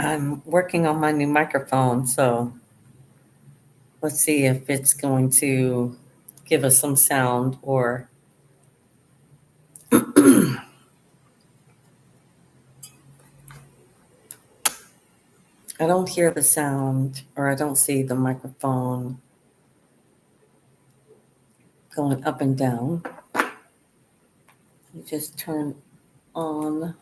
I'm working on my new microphone, so let's see if it's going to give us some sound or I don't hear the sound or I don't see the microphone going up and down. You just turn on.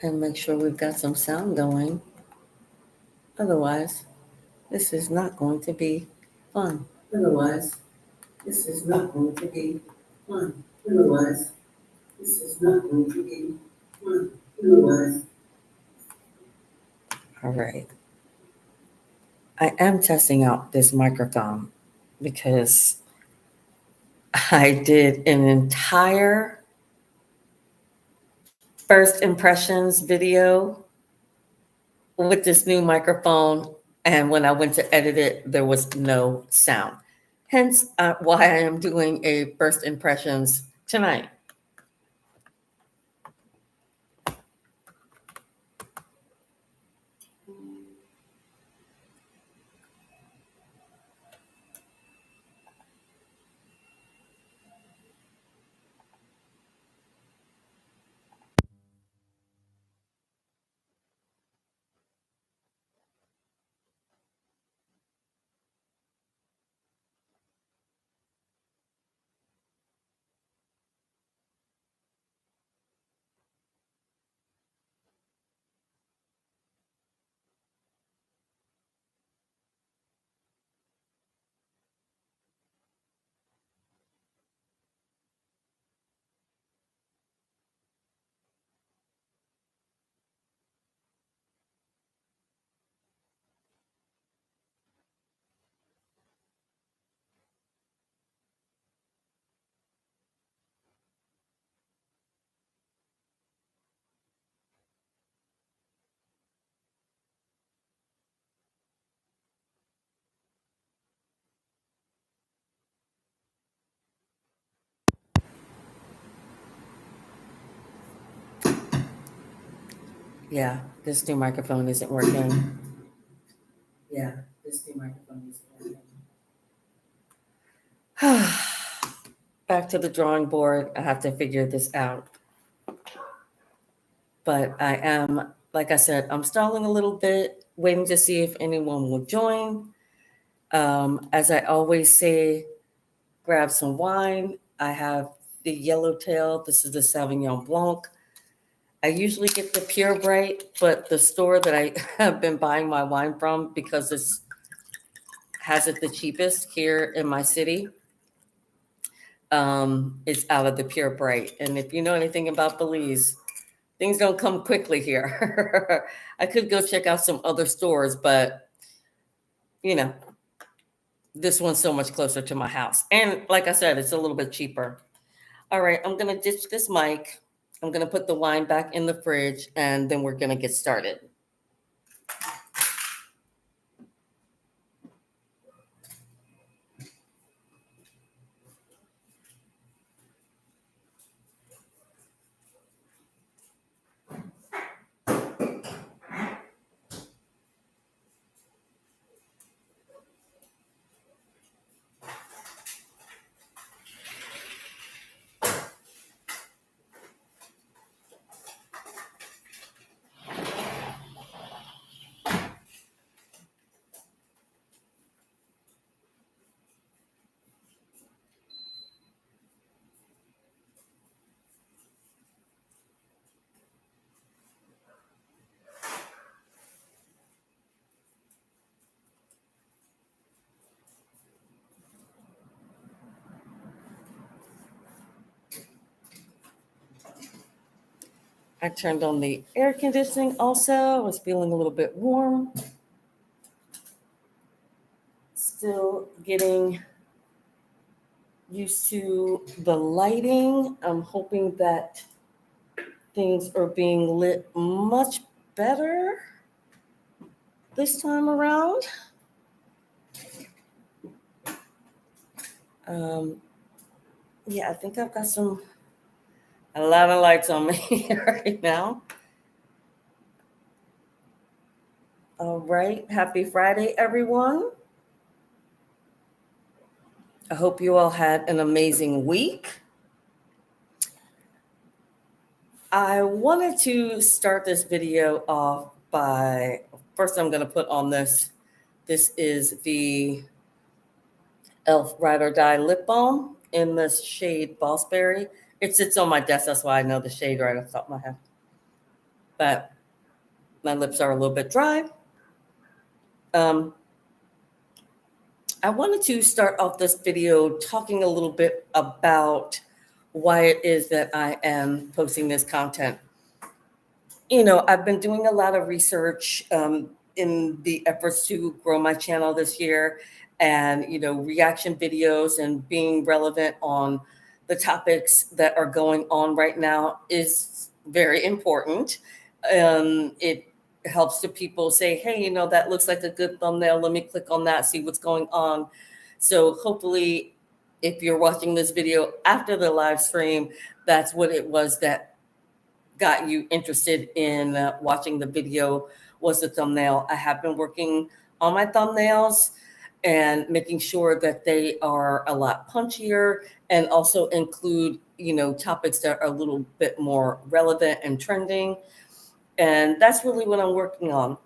And make sure we've got some sound going. Otherwise, this is not going to be fun. Otherwise, this is not going to be fun. Otherwise, this is not going to be fun. Otherwise. All right. I am testing out this microphone because I did an entire first impressions video with this new microphone. And when I went to edit it, there was no sound. Hence why I am doing a first impressions tonight. Yeah, this new microphone isn't working. Yeah, this new microphone isn't working. Back to the drawing board. I have to figure this out. But I am, like I said, I'm stalling a little bit, waiting to see if anyone will join. As I always say, grab some wine. I have the Yellowtail. This is the Sauvignon Blanc. I usually get the Pure Bright, but the store that I have been buying my wine from, because this has it the cheapest here in my city, is out of the Pure Bright. And if you know anything about Belize, things don't come quickly here. I could go check out some other stores, but you know, this one's so much closer to my house. And like I said, it's a little bit cheaper. All right, I'm gonna ditch this mic. I'm gonna put the wine back in the fridge and then we're gonna get started. I turned on the air conditioning also. I was feeling a little bit warm. Still getting used to the lighting. I'm hoping that things are being lit much better this time around. Yeah, I think I've got some A lot of lights on me right now. All right. Happy Friday, everyone. I hope you all had an amazing week. I wanted to start this video off by, first I'm going to put on this. This is the e.l.f. Ride or Die Lip Balm in the shade Bossberry. It sits on my desk, that's why I know the shade right off the top of my head. But my lips are a little bit dry. I wanted to start off this video talking a little bit about why it is that I am posting this content. I've been doing a lot of research in the efforts to grow my channel this year, and reaction videos and being relevant on the topics that are going on right now is very important. It helps the people say, hey, that looks like a good thumbnail. Let me click on that, see what's going on. So hopefully, if you're watching this video after the live stream, that's what it was that got you interested in watching the video, was the thumbnail. I have been working on my thumbnails and making sure that they are a lot punchier and also include, topics that are a little bit more relevant and trending. And that's really what I'm working on.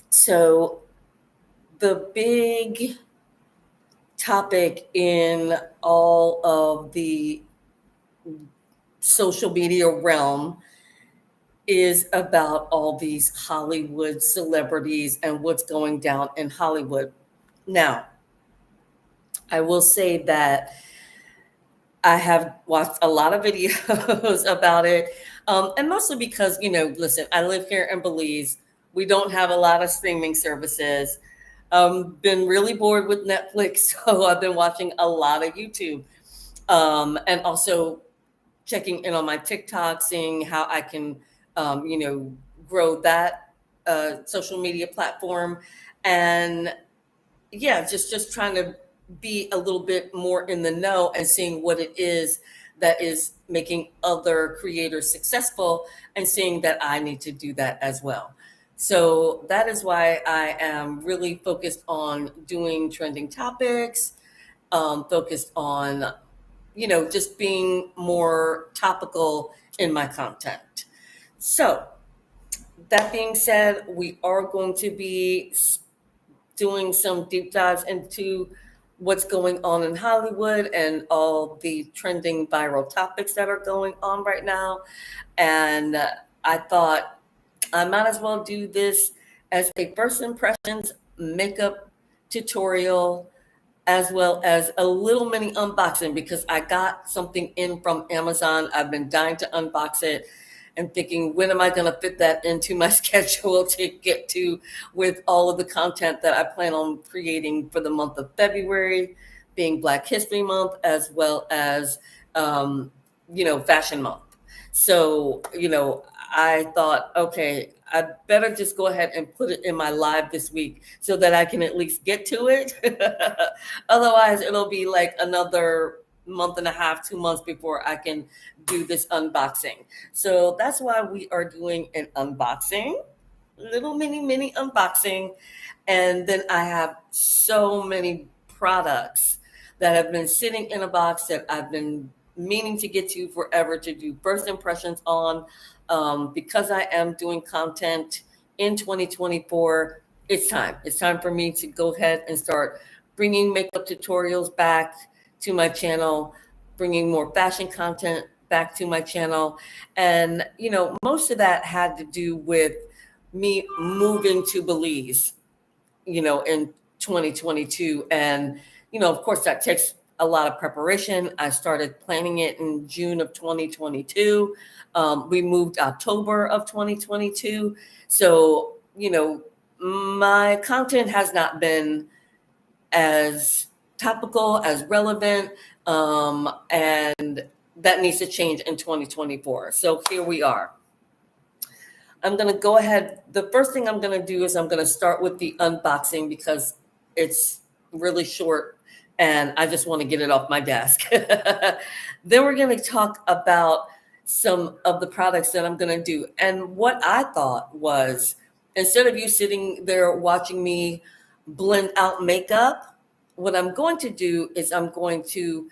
So the big topic in all of the social media realm is about all these Hollywood celebrities and what's going down in Hollywood. Now, I will say that I have watched a lot of videos about it. And mostly because, listen, I live here in Belize. We don't have a lot of streaming services. Been really bored with Netflix, so I've been watching a lot of YouTube. And also checking in on my TikTok, seeing how I can, grow that social media platform. And yeah, just trying to be a little bit more in the know and seeing what it is that is making other creators successful, and seeing that I need to do that as well. So that is why I am really focused on doing trending topics, focused on, just being more topical in my content. So that being said, we are going to be doing some deep dives into what's going on in Hollywood and all the trending viral topics that are going on right now. And I thought I might as well do this as a first impressions makeup tutorial, as well as a little mini unboxing, because I got something in from Amazon. I've been dying to unbox it and thinking, when am I going to fit that into my schedule to get to with all of the content that I plan on creating for the month of February, being Black History Month, as well as, Fashion Month. So, I thought, okay, I better just go ahead and put it in my live this week so that I can at least get to it. Otherwise, it'll be like another month and a half, 2 months before I can do this unboxing. So that's why we are doing an unboxing, little mini unboxing. And then I have so many products that have been sitting in a box that I've been meaning to get to forever to do first impressions on. Because I am doing content in 2024, it's time. It's time for me to go ahead and start bringing makeup tutorials back to my channel, bringing more fashion content back to my channel. And, most of that had to do with me moving to Belize, in 2022. And, of course, that takes a lot of preparation. I started planning it in June of 2022. We moved October of 2022. So, my content has not been as topical, as relevant, and that needs to change in 2024. So here we are. I'm going to go ahead. The first thing I'm going to do is I'm going to start with the unboxing because it's really short and I just want to get it off my desk. Then we're going to talk about some of the products that I'm going to do. And what I thought was, instead of you sitting there watching me blend out makeup, what I'm going to do is I'm going to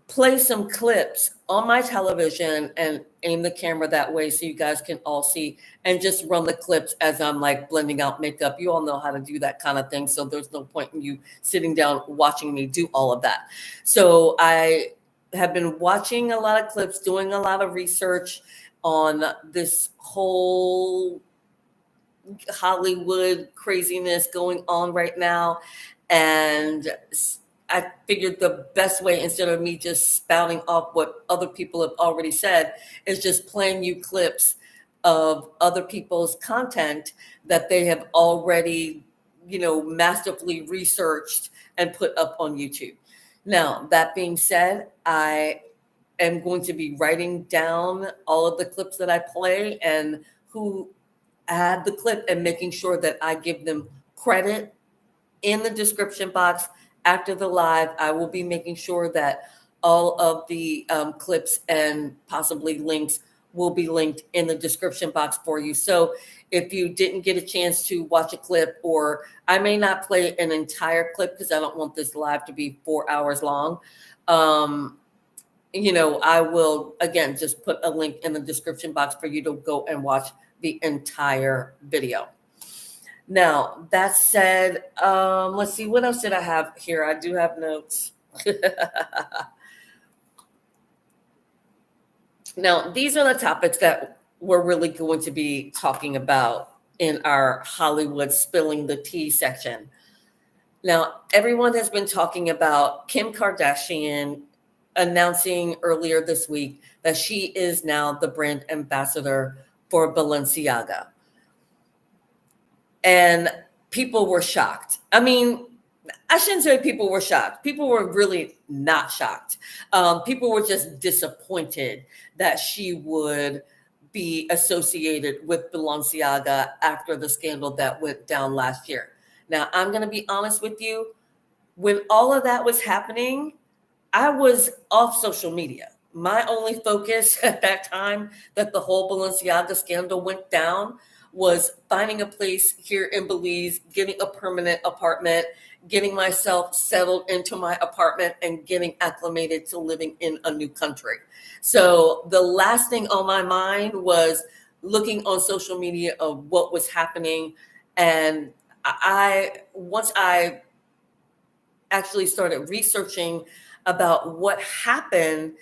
play some clips on my television and aim the camera that way so you guys can all see, and just run the clips as I'm like blending out makeup. You all know how to do that kind of thing. So there's no point in you sitting down watching me do all of that. So I have been watching a lot of clips, doing a lot of research on this whole Hollywood craziness going on right now. And I figured the best way, instead of me just spouting off what other people have already said, is just playing you clips of other people's content that they have already, masterfully researched and put up on YouTube. Now, that being said, I am going to be writing down all of the clips that I play and who had the clip, and making sure that I give them credit in the description box. After the live, I will be making sure that all of the clips and possibly links will be linked in the description box for you. So if you didn't get a chance to watch a clip, or I may not play an entire clip because I don't want this live to be 4 hours long, I will, again, just put a link in the description box for you to go and watch the entire video. Now, that said, let's see, what else did I have here? I do have notes. Now, these are the topics that we're really going to be talking about in our Hollywood spilling the tea section. Now, everyone has been talking about Kim Kardashian announcing earlier this week that she is now the brand ambassador for Balenciaga. And people were shocked. I mean, I shouldn't say people were shocked. People were really not shocked. People were just disappointed that she would be associated with Balenciaga after the scandal that went down last year. Now, I'm going to be honest with you. When all of that was happening, I was off social media. My only focus at that time that the whole Balenciaga scandal went down was finding a place here in Belize, getting a permanent apartment, getting myself settled into my apartment, and getting acclimated to living in a new country. So the last thing on my mind was looking on social media of what was happening. And once I actually started researching about what happened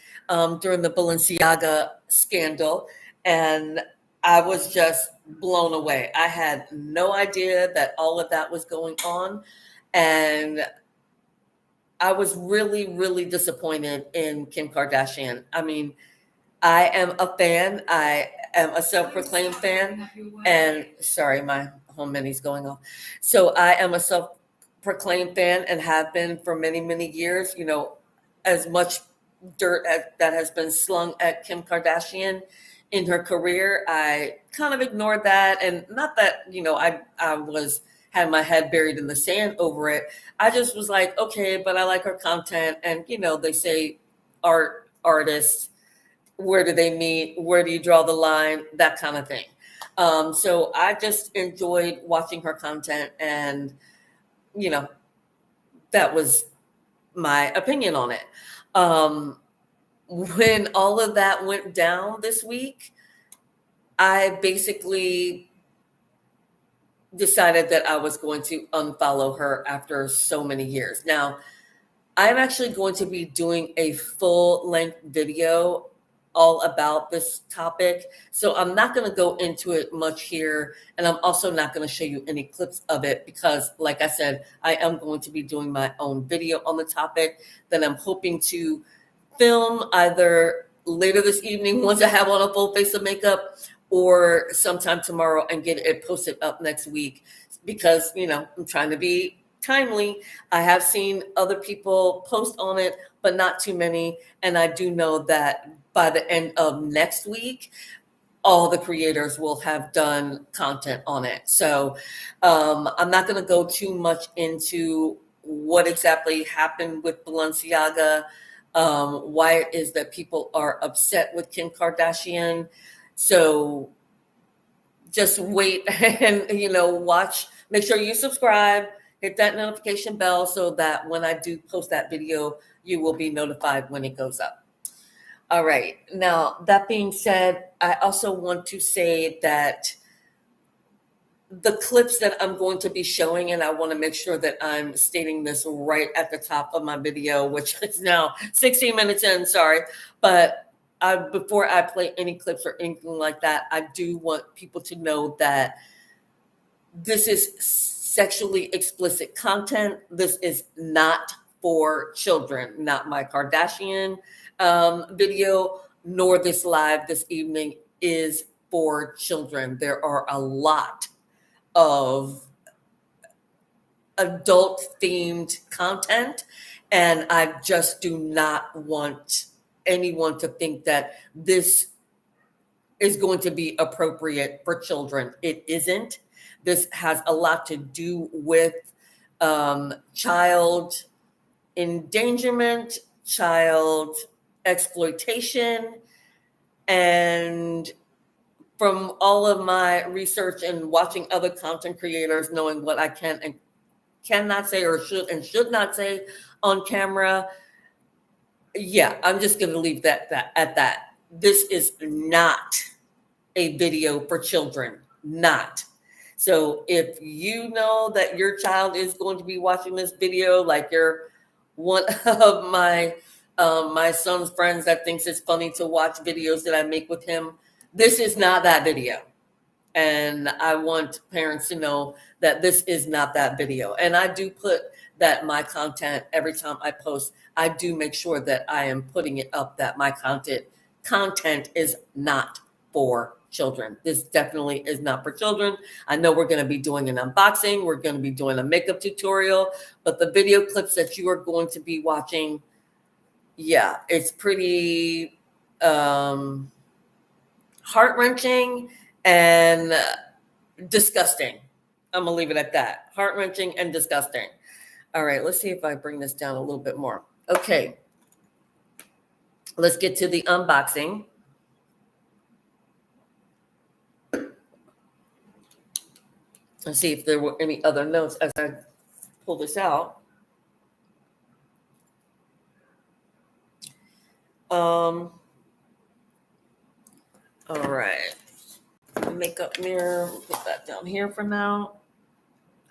during the Balenciaga scandal, and I was just blown away. I had no idea that all of that was going on. And I was really, really disappointed in Kim Kardashian. I mean, I am a fan. I am a self-proclaimed fan. And sorry, my home mini's going off. So I am a self-proclaimed fan and have been for many, many years. As much dirt that has been slung at Kim Kardashian in her career, I kind of ignored that. And not that, I had my head buried in the sand over it. I just was like, okay, but I like her content. And, they say artists, where do they meet? Where do you draw the line? That kind of thing. So I just enjoyed watching her content, and, that was my opinion on it. When all of that went down this week, I basically decided that I was going to unfollow her after so many years. Now, I'm actually going to be doing a full-length video all about this topic. So I'm not going to go into it much here. And I'm also not going to show you any clips of it because, like I said, I am going to be doing my own video on the topic that I'm hoping to film either later this evening once I have on a full face of makeup, or sometime tomorrow and get it posted up next week because, I'm trying to be timely. I have seen other people post on it, but not too many. And I do know that by the end of next week, all the creators will have done content on it. So I'm not going to go too much into what exactly happened with Balenciaga. why it is that people are upset with Kim Kardashian. So just wait and, watch. Make sure you subscribe, hit that notification bell so that when I do post that video, you will be notified when it goes up. All right. Now, that being said, I also want to say that the clips that I'm going to be showing, and I want to make sure that I'm stating this right at the top of my video, which is now 16 minutes in, sorry. But before I play any clips or anything like that, I do want people to know that this is sexually explicit content. This is not for children, not my Kardashian video, nor this live this evening is for children. There are a lot of adult themed content, and I just do not want anyone to think that this is going to be appropriate for children. It isn't. This has a lot to do with child endangerment, child exploitation, and from all of my research and watching other content creators, knowing what I can and cannot say or should not say on camera, yeah, I'm just going to leave that at that. This is not a video for children, not. So if you know that your child is going to be watching this video, like you're one of my son's friends that thinks it's funny to watch videos that I make with him, this is not that video. And I want parents to know that this is not that video. And I do put that my content, every time I post, I do make sure that I am putting it up that my content is not for children. This definitely is not for children. I know we're going to be doing an unboxing. We're going to be doing a makeup tutorial, but the video clips that you are going to be watching, yeah, it's pretty heart-wrenching and disgusting. I'm going to leave it at that. Heart-wrenching and disgusting. All right, let's see if I bring this down a little bit more. Okay. Let's get to the unboxing. Let's see if there were any other notes as I pull this out. All right. Makeup mirror, put that down here for now.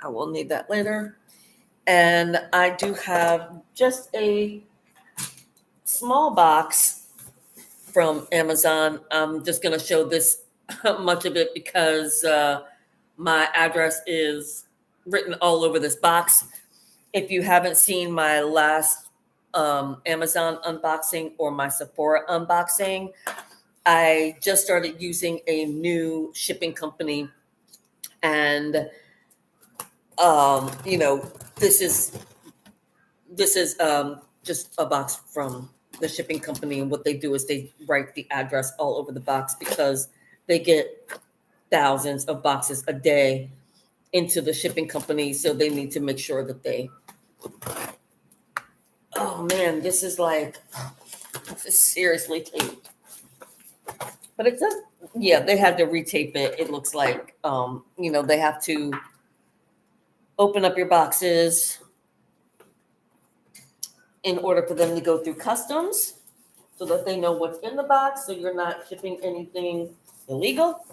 I will need that later. And I do have just a small box from Amazon. I'm just going to show this much of it because my address is written all over this box. If you haven't seen my last Amazon unboxing or my Sephora unboxing, I just started using a new shipping company. And, this is just a box from the shipping company. And what they do is they write the address all over the box because they get thousands of boxes a day into the shipping company. So they need to make sure that oh man, this is seriously taped. But it does, yeah, they had to retape it. It looks like, they have to open up your boxes in order for them to go through customs so that they know what's in the box. So you're not shipping anything illegal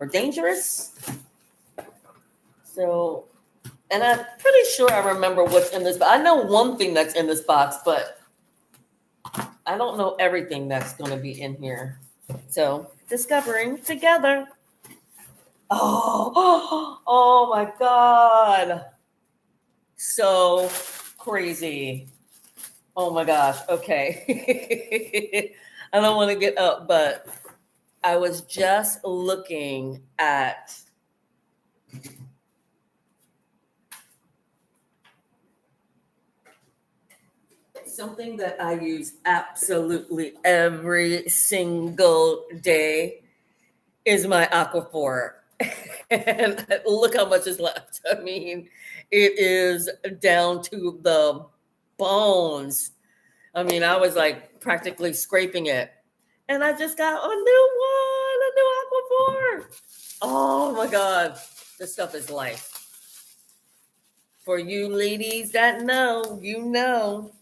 or dangerous. So, and I'm pretty sure I remember what's in this. But I know one thing that's in this box, but I don't know everything that's going to be in here. So, discovering together. Oh my God. So crazy. Oh my gosh. Okay. I don't want to get up, but I was just looking at something that I use absolutely every single day is my Aquaphor. And look how much is left. I mean, it is down to the bones. I mean, I was like practically scraping it. And I just got a new Aquaphor. Oh my God. This stuff is life. For you ladies that know, you know.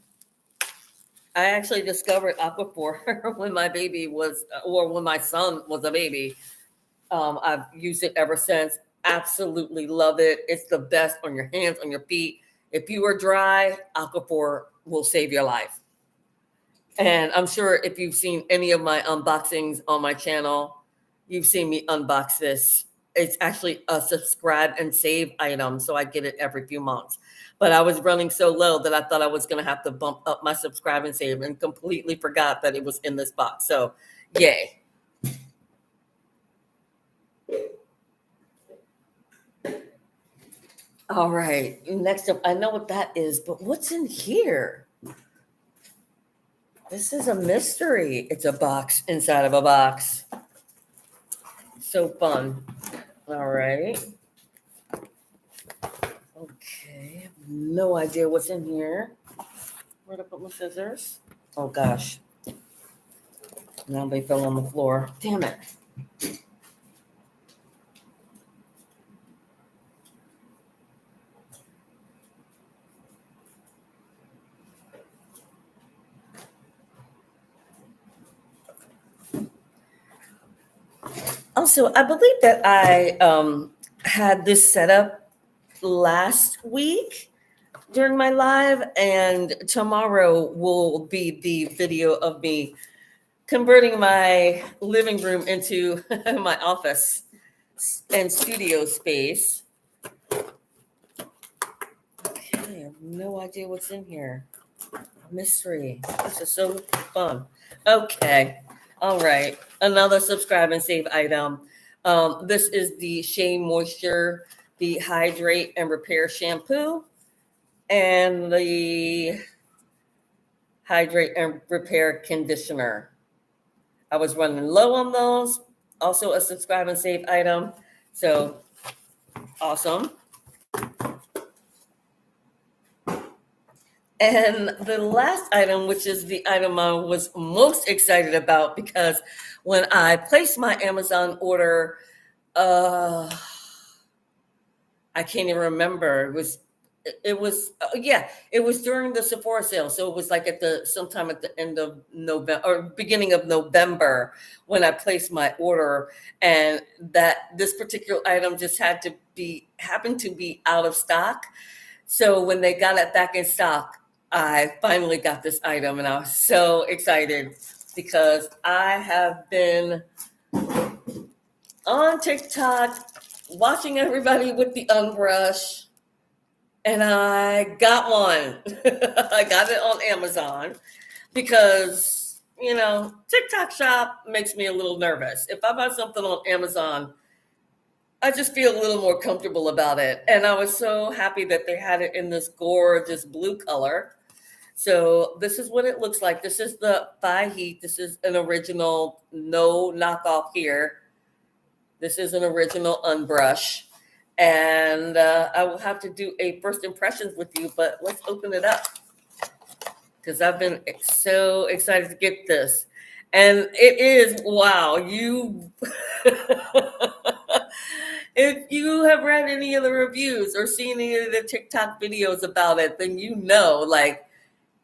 I actually discovered Aquaphor when my baby was, or when my son was a baby. I've used it ever since. Absolutely love it. It's the best on your hands, on your feet. If you are dry, Aquaphor will save your life. And I'm sure if you've seen any of my unboxings on my channel, you've seen me unbox this. It's actually a subscribe and save item, so I get it every few months. But I was running so low that I thought I was going to have to bump up my subscribe and save, and completely forgot that it was in this box. So, yay. All right, next up, I know what that is, but what's in here? This is a mystery. It's a box inside of a box. So fun. All right. Okay, I have no idea what's in here. Where to put my scissors? Oh gosh. Now they fell on the floor. Damn it. Also, I believe that I had this set up last week during my live, and tomorrow will be the video of me converting my living room into my office and studio space. Okay, I have no idea what's in here. Mystery. This is so fun. Okay. All right. Another subscribe and save item. This is the Shea Moisture, the Hydrate and Repair Shampoo, and the Hydrate and Repair Conditioner. I was running low on those. Also a subscribe and save item. So awesome. And the last item, which is the item I was most excited about, because when I placed my Amazon order, I can't even remember. It was during the Sephora sale. So it was like sometime at the end of November or beginning of November when I placed my order, and that this particular item just happened to be out of stock. So when they got it back in stock, I finally got this item, and I was so excited because I have been on TikTok watching everybody with the unbrush, and I got one. I got it on Amazon because, TikTok shop makes me a little nervous. If I buy something on Amazon, I just feel a little more comfortable about it. And I was so happy that they had it in this gorgeous blue color. So this is what it looks like. This is the Thigh Heat. This is an original, no knockoff here. This is an original unbrush. And I will have to do a first impressions with you, but let's open it up because I've been so excited to get this. And it is, wow, if you have read any of the reviews or seen any of the TikTok videos about it, then like,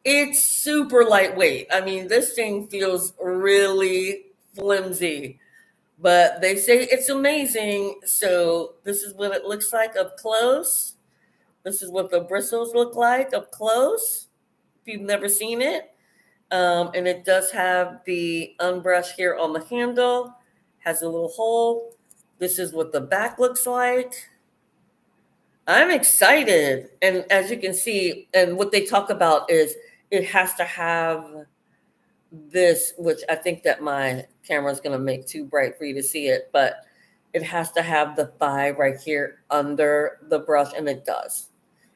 it's super lightweight. I mean, this thing feels really flimsy, but they say it's amazing. So this is what it looks like up close. This is what the bristles look like up close, if you've never seen it. And it does have the unbrush here on the handle, has a little hole. This is what the back looks like. I'm excited. And as you can see, and what they talk about is it has to have this, which I think that my camera is going to make too bright for you to see it, but it has to have the thigh right here under the brush, and it does.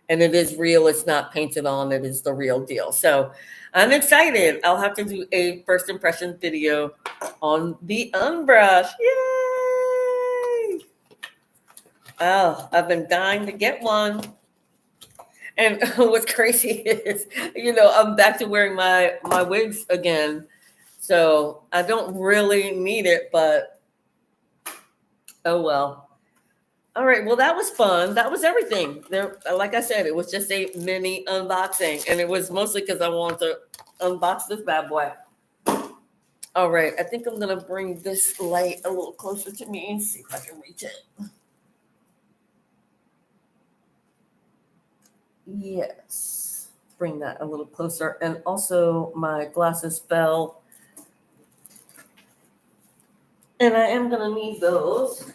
And it is real. It's not painted on. It is the real deal. So I'm excited. I'll have to do a first impression video on the unbrush. Yay! Oh, I've been dying to get one. And what's crazy is, I'm back to wearing my wigs again. So I don't really need it, but oh well. All right. Well, that was fun. That was everything. There, like I said, it was just a mini unboxing, and it was mostly because I wanted to unbox this bad boy. All right. I think I'm gonna bring this light a little closer to me and see if I can reach it. Yes. Bring that a little closer. And also my glasses fell. And I am gonna need those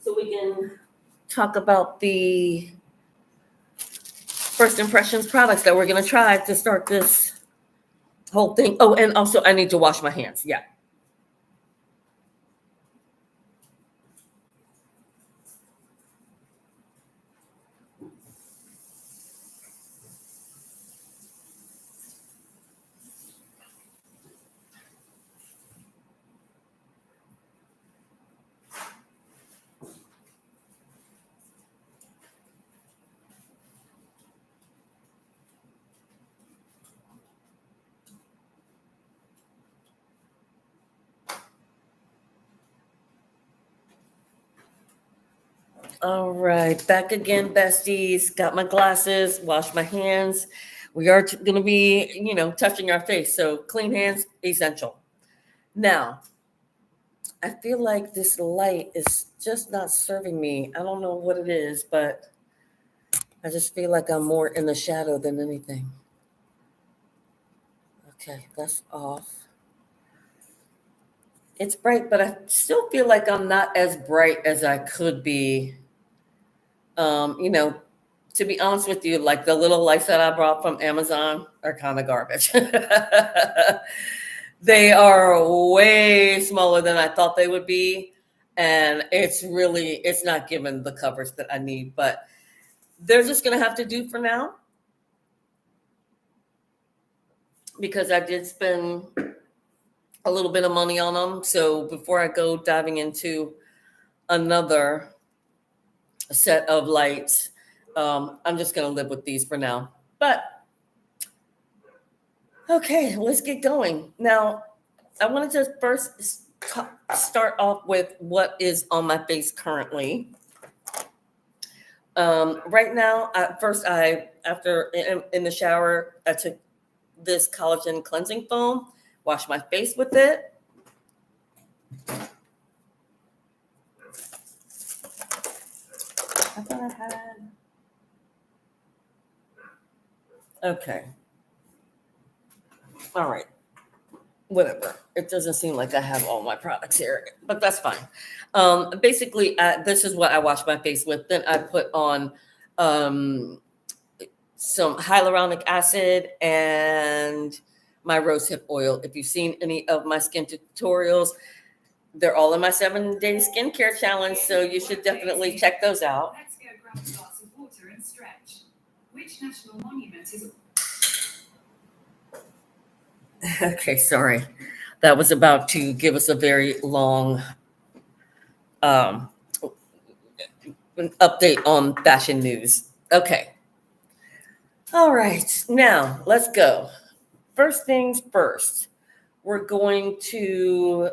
so we can talk about the first impressions products that we're gonna try to start this whole thing. Oh, and also I need to wash my hands. Yeah. All right, back again, besties. Got my glasses, washed my hands. We are going to be, touching our face. So clean hands, essential. Now, I feel like this light is just not serving me. I don't know what it is, but I just feel like I'm more in the shadow than anything. Okay, that's off. It's bright, but I still feel like I'm not as bright as I could be. Um, you know, to be honest with you, like the little lights that I brought from Amazon are kind of garbage. They are way smaller than I thought they would be. And it's not giving the coverage that I need, but they're just going to have to do for now because I did spend a little bit of money on them. So before I go diving into another set of lights, I'm just going to live with these for now. But okay, let's get going. Now, I wanted to first start off with what is on my face currently. Right now, after in the shower, I took this collagen cleansing foam, washed my face with it. I thought I had. Okay. All right. Whatever. It doesn't seem like I have all my products here, but that's fine. Basically, this is what I wash my face with. Then I put on some hyaluronic acid and my rosehip oil. If you've seen any of my skin tutorials, they're all in my 7-day skincare challenge, so you should definitely check those out. Let's go grab a glass of water and stretch. Which national monument is... Okay, sorry. That was about to give us a very long an update on fashion news. Okay. All right. Now, let's go. First things first. We're going to...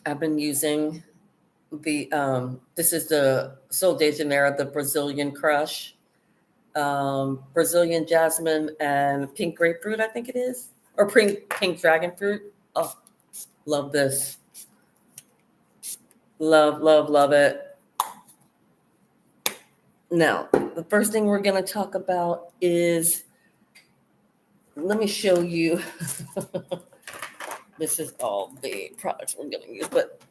I've been using the this is the Sol de Janeiro, the Brazilian Crush. Brazilian jasmine and pink grapefruit, I think it is, or pink dragon fruit. Oh, love this. Love it. Now, the first thing we're going to talk about is, let me show you. This is all the products we're going to use, but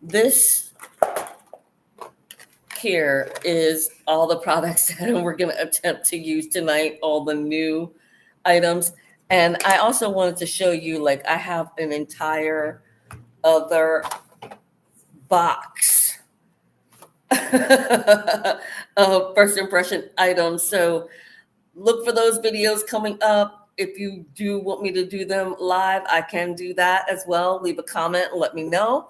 this here is all the products that we're going to attempt to use tonight, all the new items. And I also wanted to show you, like, I have an entire other box of first impression items. So look for those videos coming up. If you do want me to do them live, I can do that as well. Leave a comment and let me know.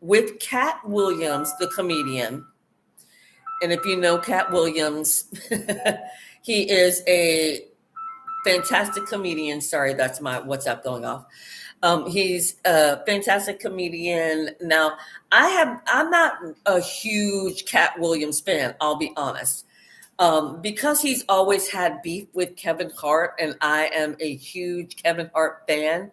with Cat Williams, the comedian. And if you know Cat Williams, he is a fantastic comedian. Sorry, that's my WhatsApp going off. He's a fantastic comedian. Now, I'm not a huge Cat Williams fan, I'll be honest. Because he's always had beef with Kevin Hart, and I am a huge Kevin Hart fan.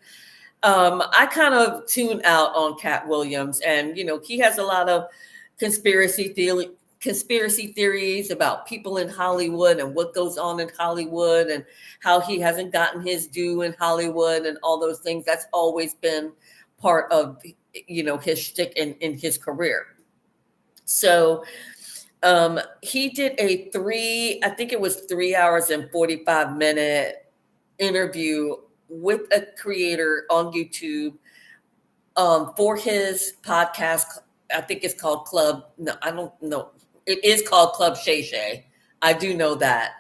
I kind of tune out on Cat Williams, and he has a lot of conspiracy theory, conspiracy theories about people in Hollywood and what goes on in Hollywood and how he hasn't gotten his due in Hollywood and all those things. That's always been part of his shtick in his career. So he did I think it was 3 hours and 45-minute interview with a creator on YouTube for his podcast. I think it's called Club. No, I don't know. It is called Club Shay Shay. I do know that.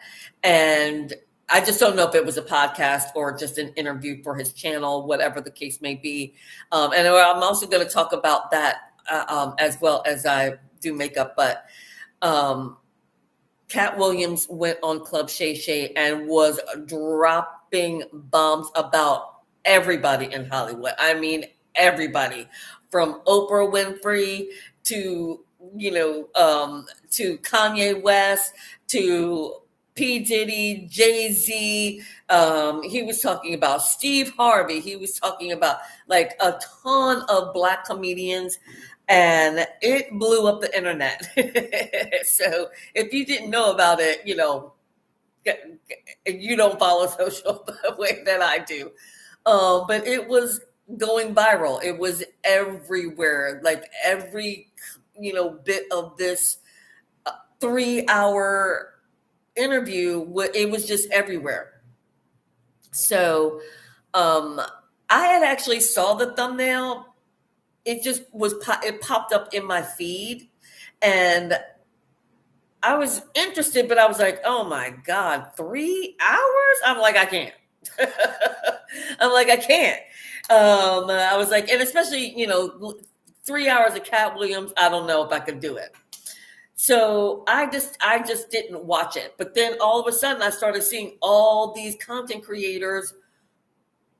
And I just don't know if it was a podcast or just an interview for his channel, whatever the case may be. And I'm also going to talk about that as well as I do makeup. But Cat Williams went on Club Shay Shay and was dropping bombs about everybody in Hollywood. I mean, everybody from Oprah Winfrey to to Kanye West to P. Diddy, Jay-Z. He was talking about Steve Harvey. He was talking about like a ton of Black comedians, and it blew up the internet. So if you didn't know about it, you don't follow social the way that I do. But it was going viral. It was everywhere. Like every bit of this 3-hour interview, it was just everywhere. So I had actually saw the thumbnail. It just it popped up in my feed, and I was interested, but I was like, oh my God, 3 hours? I'm like, I can't. I'm like, I can't. I was like, and especially, 3 hours of Cat Williams, I don't know if I could do it. So I just didn't watch it. But then all of a sudden I started seeing all these content creators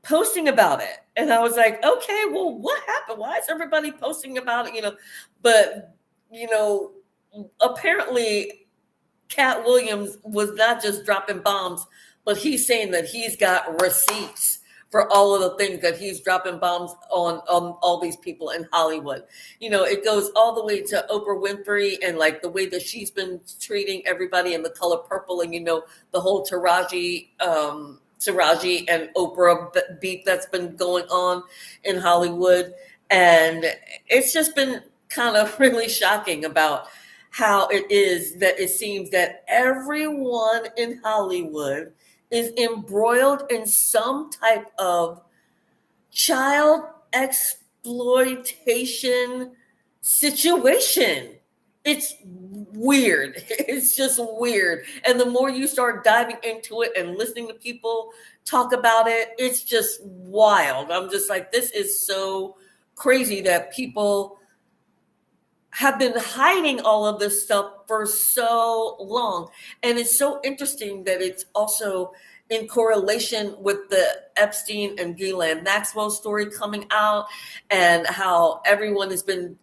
posting about it. And I was like, okay, well, what happened? Why is everybody posting about it? But apparently Cat Williams was not just dropping bombs, but he's saying that he's got receipts for all of the things that he's dropping bombs on all these people in Hollywood. It goes all the way to Oprah Winfrey and like the way that she's been treating everybody in The Color Purple, and the whole Taraji and Oprah beef that's been going on in Hollywood. And it's just been kind of really shocking about how it is that it seems that everyone in Hollywood is embroiled in some type of child exploitation situation. It's weird. It's just weird. And the more you start diving into it and listening to people talk about it, it's just wild. I'm just like, this is so crazy that people have been hiding all of this stuff for so long. And it's so interesting that it's also in correlation with the Epstein and Ghislaine Maxwell story coming out, and how everyone has been,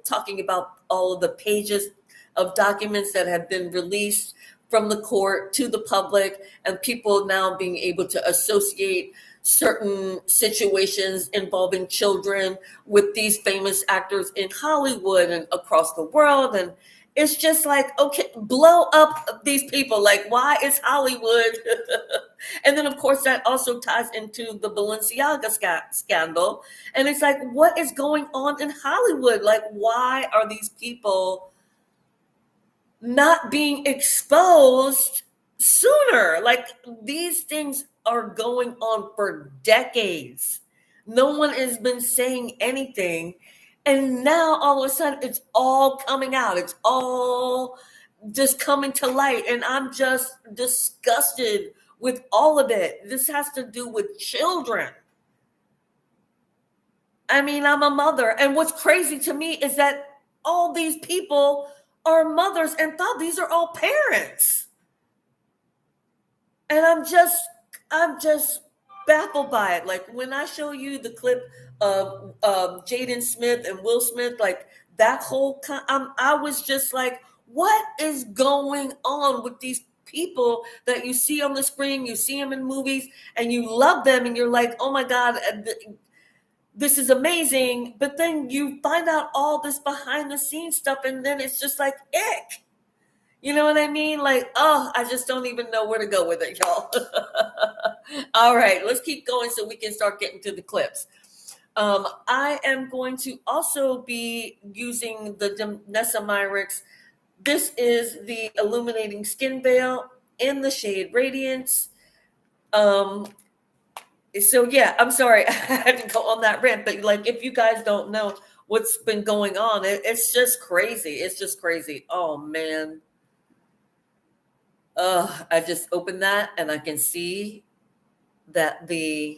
talking about all of the pages of documents that have been released from the court to the public, and people now being able to associate certain situations involving children with these famous actors in Hollywood and across the world. And it's just like, okay, blow up these people. Like, why is Hollywood? And then, of course, that also ties into the Balenciaga scandal. And it's like, what is going on in Hollywood? Like, why are these people not being exposed sooner? Like, these things are going on for decades. No one has been saying anything. And now all of a sudden it's all coming out. It's all just coming to light. And I'm just disgusted with all of it. This has to do with children. I mean, I'm a mother. And what's crazy to me is that all these people are mothers and thought these are all parents. And I'm just baffled by it. Like when I show you the clip of Jaden Smith and Will Smith, like that whole I was just like, what is going on with these people that you see on the screen? You see them in movies and you love them and you're like, oh my God, this is amazing. But then you find out all this behind the scenes stuff and then it's just like, ick. You know what I mean? Like, oh, I just don't even know where to go with it, y'all. All right, let's keep going so we can start getting to the clips. I am going to also be using the Nessa Myricks. This is the Illuminating Skin Veil in the shade Radiance. So yeah, I'm sorry I had to go on that rant, but like if you guys don't know what's been going on, it's just crazy. It's just crazy. Oh man. I just opened that and I can see that I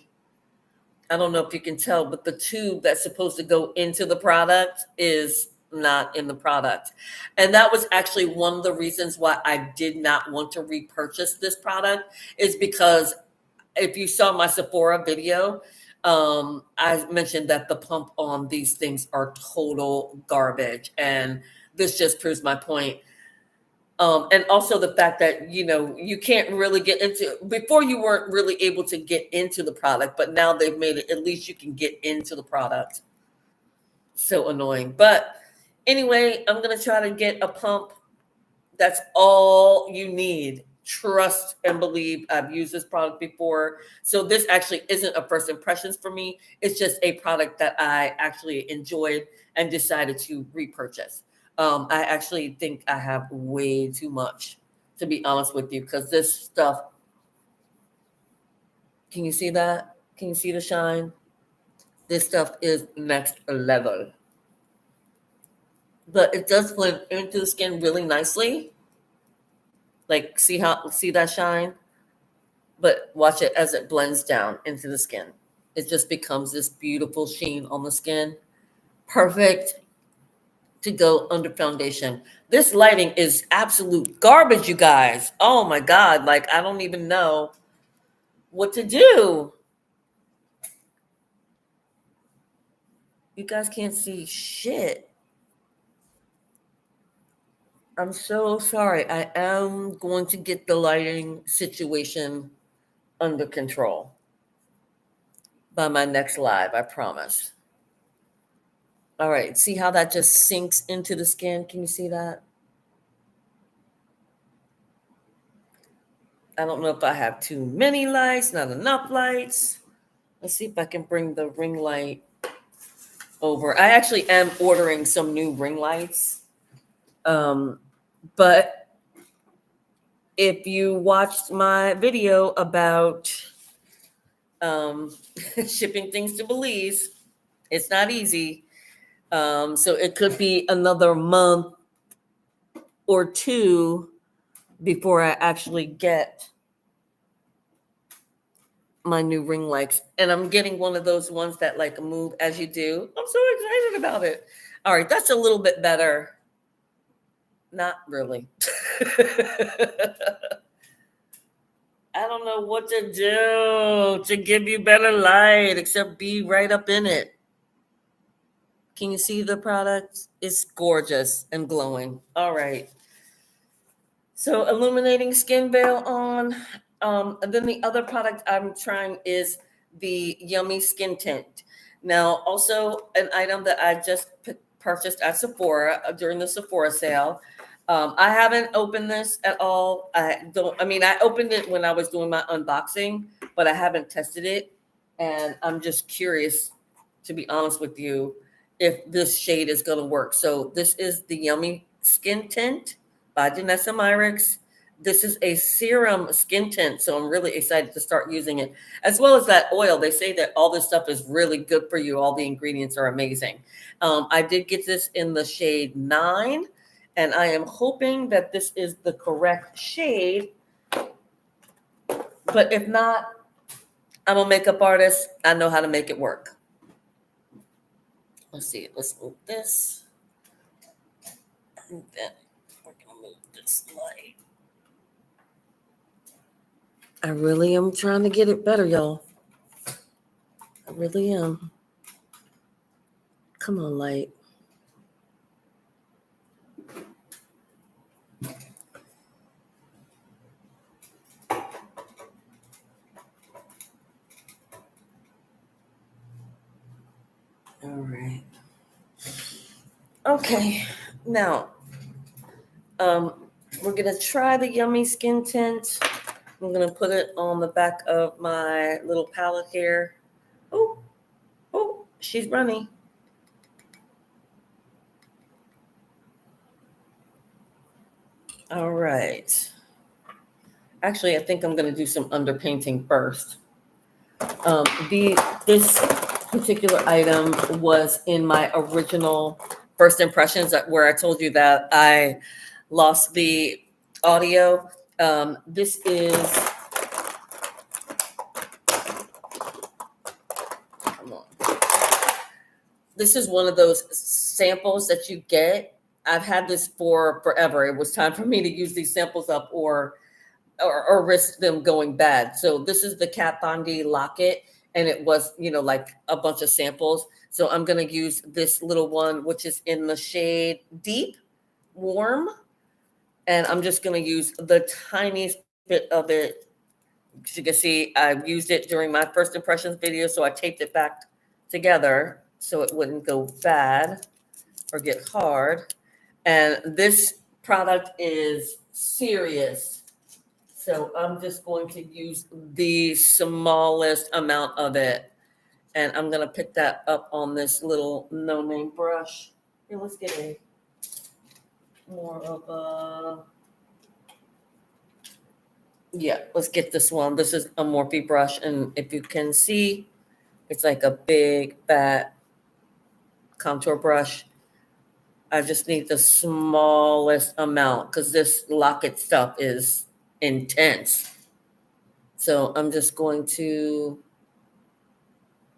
don't know if you can tell, but the tube that's supposed to go into the product is not in the product. And that was actually one of the reasons why I did not want to repurchase this product, is because if you saw my Sephora video, I mentioned that the pump on these things are total garbage. And this just proves my point. And also the fact that, you can't really get into, before you weren't really able to get into the product, but now they've made it, at least you can get into the product. So annoying. But anyway, I'm going to try to get a pump. That's all you need. Trust and believe. I've used this product before. So this actually isn't a first impressions for me. It's just a product that I actually enjoyed and decided to repurchase. I actually think I have way too much, to be honest with you, because this stuff, can you see that? Can you see the shine? This stuff is next level. But it does blend into the skin really nicely. Like, see that shine? But watch it as it blends down into the skin. It just becomes this beautiful sheen on the skin. Perfect to go under foundation. This lighting is absolute garbage, you guys. Oh my God. Like, I don't even know what to do. You guys can't see shit. I'm so sorry. I am going to get the lighting situation under control by my next live, I promise. All right, see how that just sinks into the skin? Can you see that? I don't know if I have too many lights, not enough lights. Let's see if I can bring the ring light over. I actually am ordering some new ring lights. But if you watched my video about shipping things to Belize, it's not easy. So it could be another month or two before I actually get my new ring lights. And I'm getting one of those ones that like move as you do. I'm so excited about it. All right, that's a little bit better. Not really. I don't know what to do to give you better light except be right up in it. Can you see the product? It's gorgeous and glowing. All right. So illuminating skin veil on. And then the other product I'm trying is the Yummy Skin Tint. Now, also an item that I just purchased at Sephora during the Sephora sale. I haven't opened this at all. I opened it when I was doing my unboxing, but I haven't tested it. And I'm just curious, to be honest with you, if this shade is going to work. So this is the Yummy Skin Tint by Nessa Myricks. This is a serum skin tint, so I'm really excited to start using it, as well as that oil. They say that all this stuff is really good for you. All the ingredients are amazing. I did get this in the shade 9, and I am hoping that this is the correct shade. But if not, I'm a makeup artist. I know how to make it work. Let's see. Let's move this. And then we're gonna move this light. I really am trying to get it better, y'all. I really am. Come on, light. All right. Okay. Now, we're gonna try the Yummy Skin Tint. I'm gonna put it on the back of my little palette here. Oh, she's running. All right. Actually, I think I'm gonna do some underpainting first. This particular item was in my original first impressions where I told you that I lost the audio. This is, come on. This is one of those samples that you get. I've had this for forever. It was time for me to use these samples up or risk them going bad. So this is the Kat Von D locket, and it was, like a bunch of samples. So I'm going to use this little one, which is in the shade Deep Warm. And I'm just going to use the tiniest bit of it. As you can see, I used it during my first impressions video, so I taped it back together so it wouldn't go bad or get hard. And this product is serious. So I'm just going to use the smallest amount of it. And I'm going to pick that up on this little no-name brush. Here, let's get more of a... Yeah, let's get this one. This is a Morphe brush. And if you can see, it's like a big, fat contour brush. I just need the smallest amount because this locket stuff is intense. So I'm just going to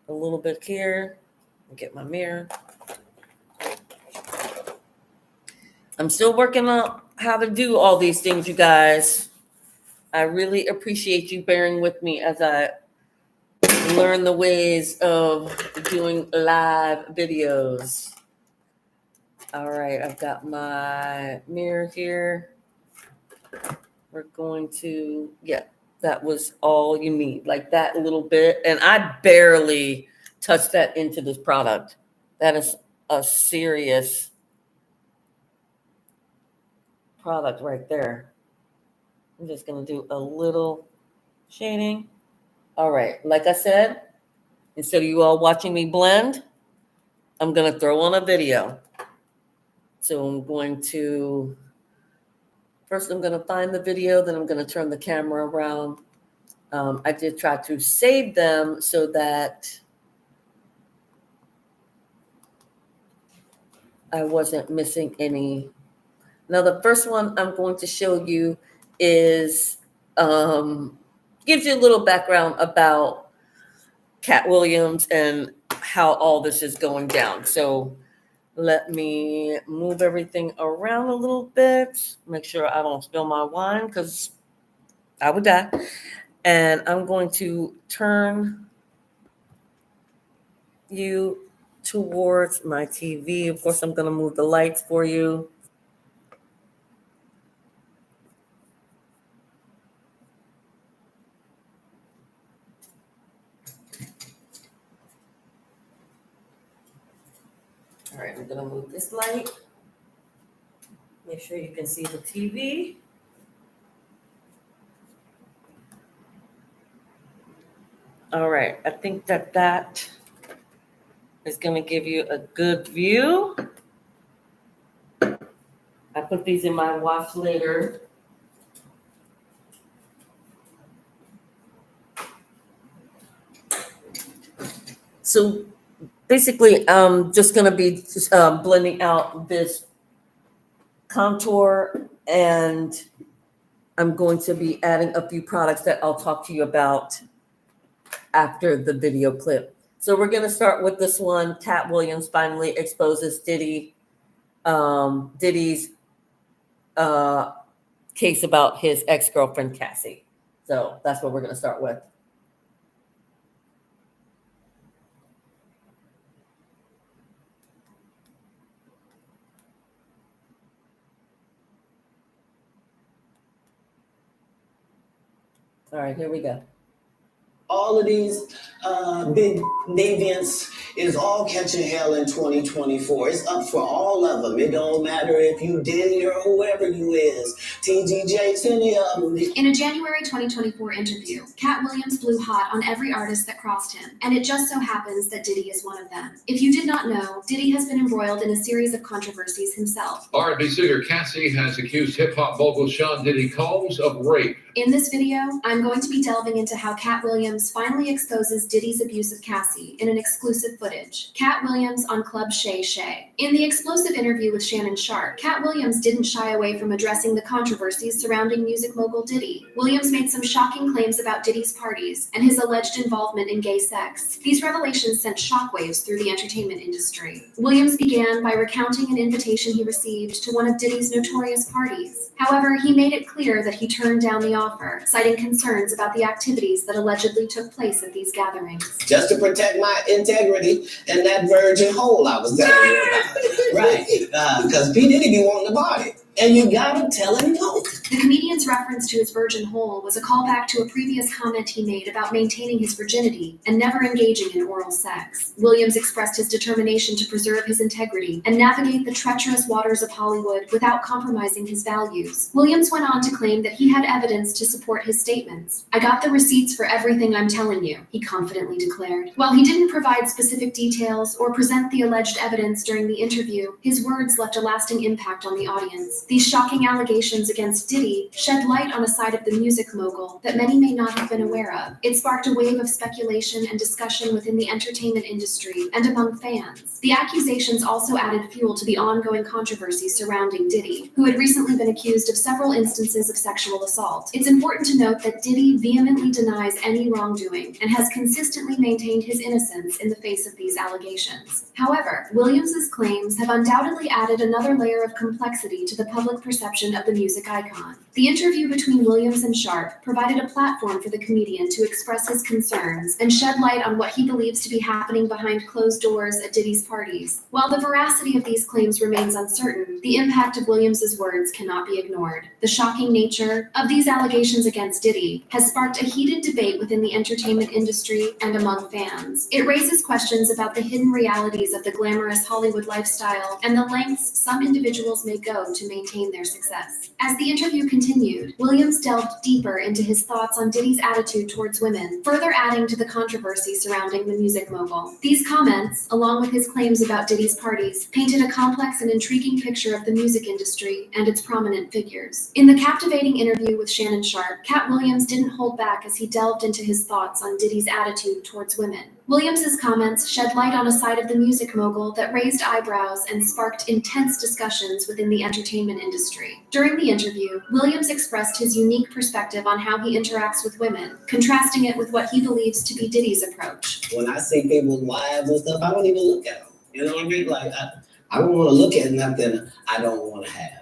a little bit here. Get my mirror. I'm still working on how to do all these things, you guys. I really appreciate you bearing with me as I learn the ways of doing live videos. All right, I've got my mirror here. We're going to, that was all you need, like that little bit. And I barely touched that into this product. That is a serious product right there. I'm just going to do a little shading. All right, like I said, instead of you all watching me blend, I'm going to throw on a video. So I'm going to, first I'm going to find the video, then I'm going to turn the camera around. I did try to save them so that I wasn't missing any. Now the first one I'm going to show you is, gives you a little background about Cat Williams and how all this is going down. So let me move everything around a little bit, make sure I don't spill my wine because I would die. And I'm going to turn you towards my TV. Of course, I'm going to move the lights for you. All right, I'm going to move this light. Make sure you can see the TV. All right, I think that is going to give you a good view. I put these in my wash later. So basically, I'm just going to be blending out this contour, and I'm going to be adding a few products that I'll talk to you about after the video clip. So we're going to start with this one. Cat Williams finally exposes Diddy's case about his ex-girlfriend, Cassie. So that's what we're going to start with. All right, here we go. All of these big deviants is all catching hell in 2024. It's up for all of them. It don't matter if you Diddy or whoever you is. TGJ's any of them. In a January 2024 interview, Cat Williams blew hot on every artist that crossed him, and it just so happens that Diddy is one of them. If you did not know, Diddy has been embroiled in a series of controversies himself. R&B singer Cassie has accused hip-hop mogul Sean Diddy Combs of rape. In this video, I'm going to be delving into how Cat Williams finally exposes Diddy's abuse of Cassie in an exclusive footage. Cat Williams on Club Shay Shay. In the explosive interview with Shannon Sharp, Cat Williams didn't shy away from addressing the controversies surrounding music mogul Diddy. Williams made some shocking claims about Diddy's parties and his alleged involvement in gay sex. These revelations sent shockwaves through the entertainment industry. Williams began by recounting an invitation he received to one of Diddy's notorious parties. However, he made it clear that he turned down the offer, citing concerns about the activities that allegedly took place at these gatherings. Just to protect my integrity and that virgin hole I was telling you about. Right. Because P. Diddy be wanting to party. And you gotta tell him no. The comedian's reference to his virgin hole was a callback to a previous comment he made about maintaining his virginity and never engaging in oral sex. Williams expressed his determination to preserve his integrity and navigate the treacherous waters of Hollywood without compromising his values. Williams went on to claim that he had evidence to support his statements. "I got the receipts for everything I'm telling you," he confidently declared. While he didn't provide specific details or present the alleged evidence during the interview, his words left a lasting impact on the audience. These shocking allegations against Diddy shed light on a side of the music mogul that many may not have been aware of. It sparked a wave of speculation and discussion within the entertainment industry and among fans. The accusations also added fuel to the ongoing controversy surrounding Diddy, who had recently been accused of several instances of sexual assault. It's important to note that Diddy vehemently denies any wrongdoing and has consistently maintained his innocence in the face of these allegations. However, Williams's claims have undoubtedly added another layer of complexity to the public perception of the music icon. The interview between Williams and Sharp provided a platform for the comedian to express his concerns and shed light on what he believes to be happening behind closed doors at Diddy's parties. While the veracity of these claims remains uncertain, the impact of Williams's words cannot be ignored. The shocking nature of these allegations against Diddy has sparked a heated debate within the entertainment industry and among fans. It raises questions about the hidden realities of the glamorous Hollywood lifestyle and the lengths some individuals may go to maintain their success. As the interview continued, Williams delved deeper into his thoughts on Diddy's attitude towards women, further adding to the controversy surrounding the music mogul. These comments, along with his claims about Diddy's parties, painted a complex and intriguing picture of the music industry and its prominent figures. In the captivating interview with Shannon Sharp, Cat Williams didn't hold back as he delved into his thoughts on Diddy's attitude towards women. Williams's comments shed light on a side of the music mogul that raised eyebrows and sparked intense discussions within the entertainment industry. During the interview, Williams expressed his unique perspective on how he interacts with women, contrasting it with what he believes to be Diddy's approach. When I see people's wives and stuff, I don't even look at them. You know what I mean? Like, I don't want to look at nothing I don't want to have.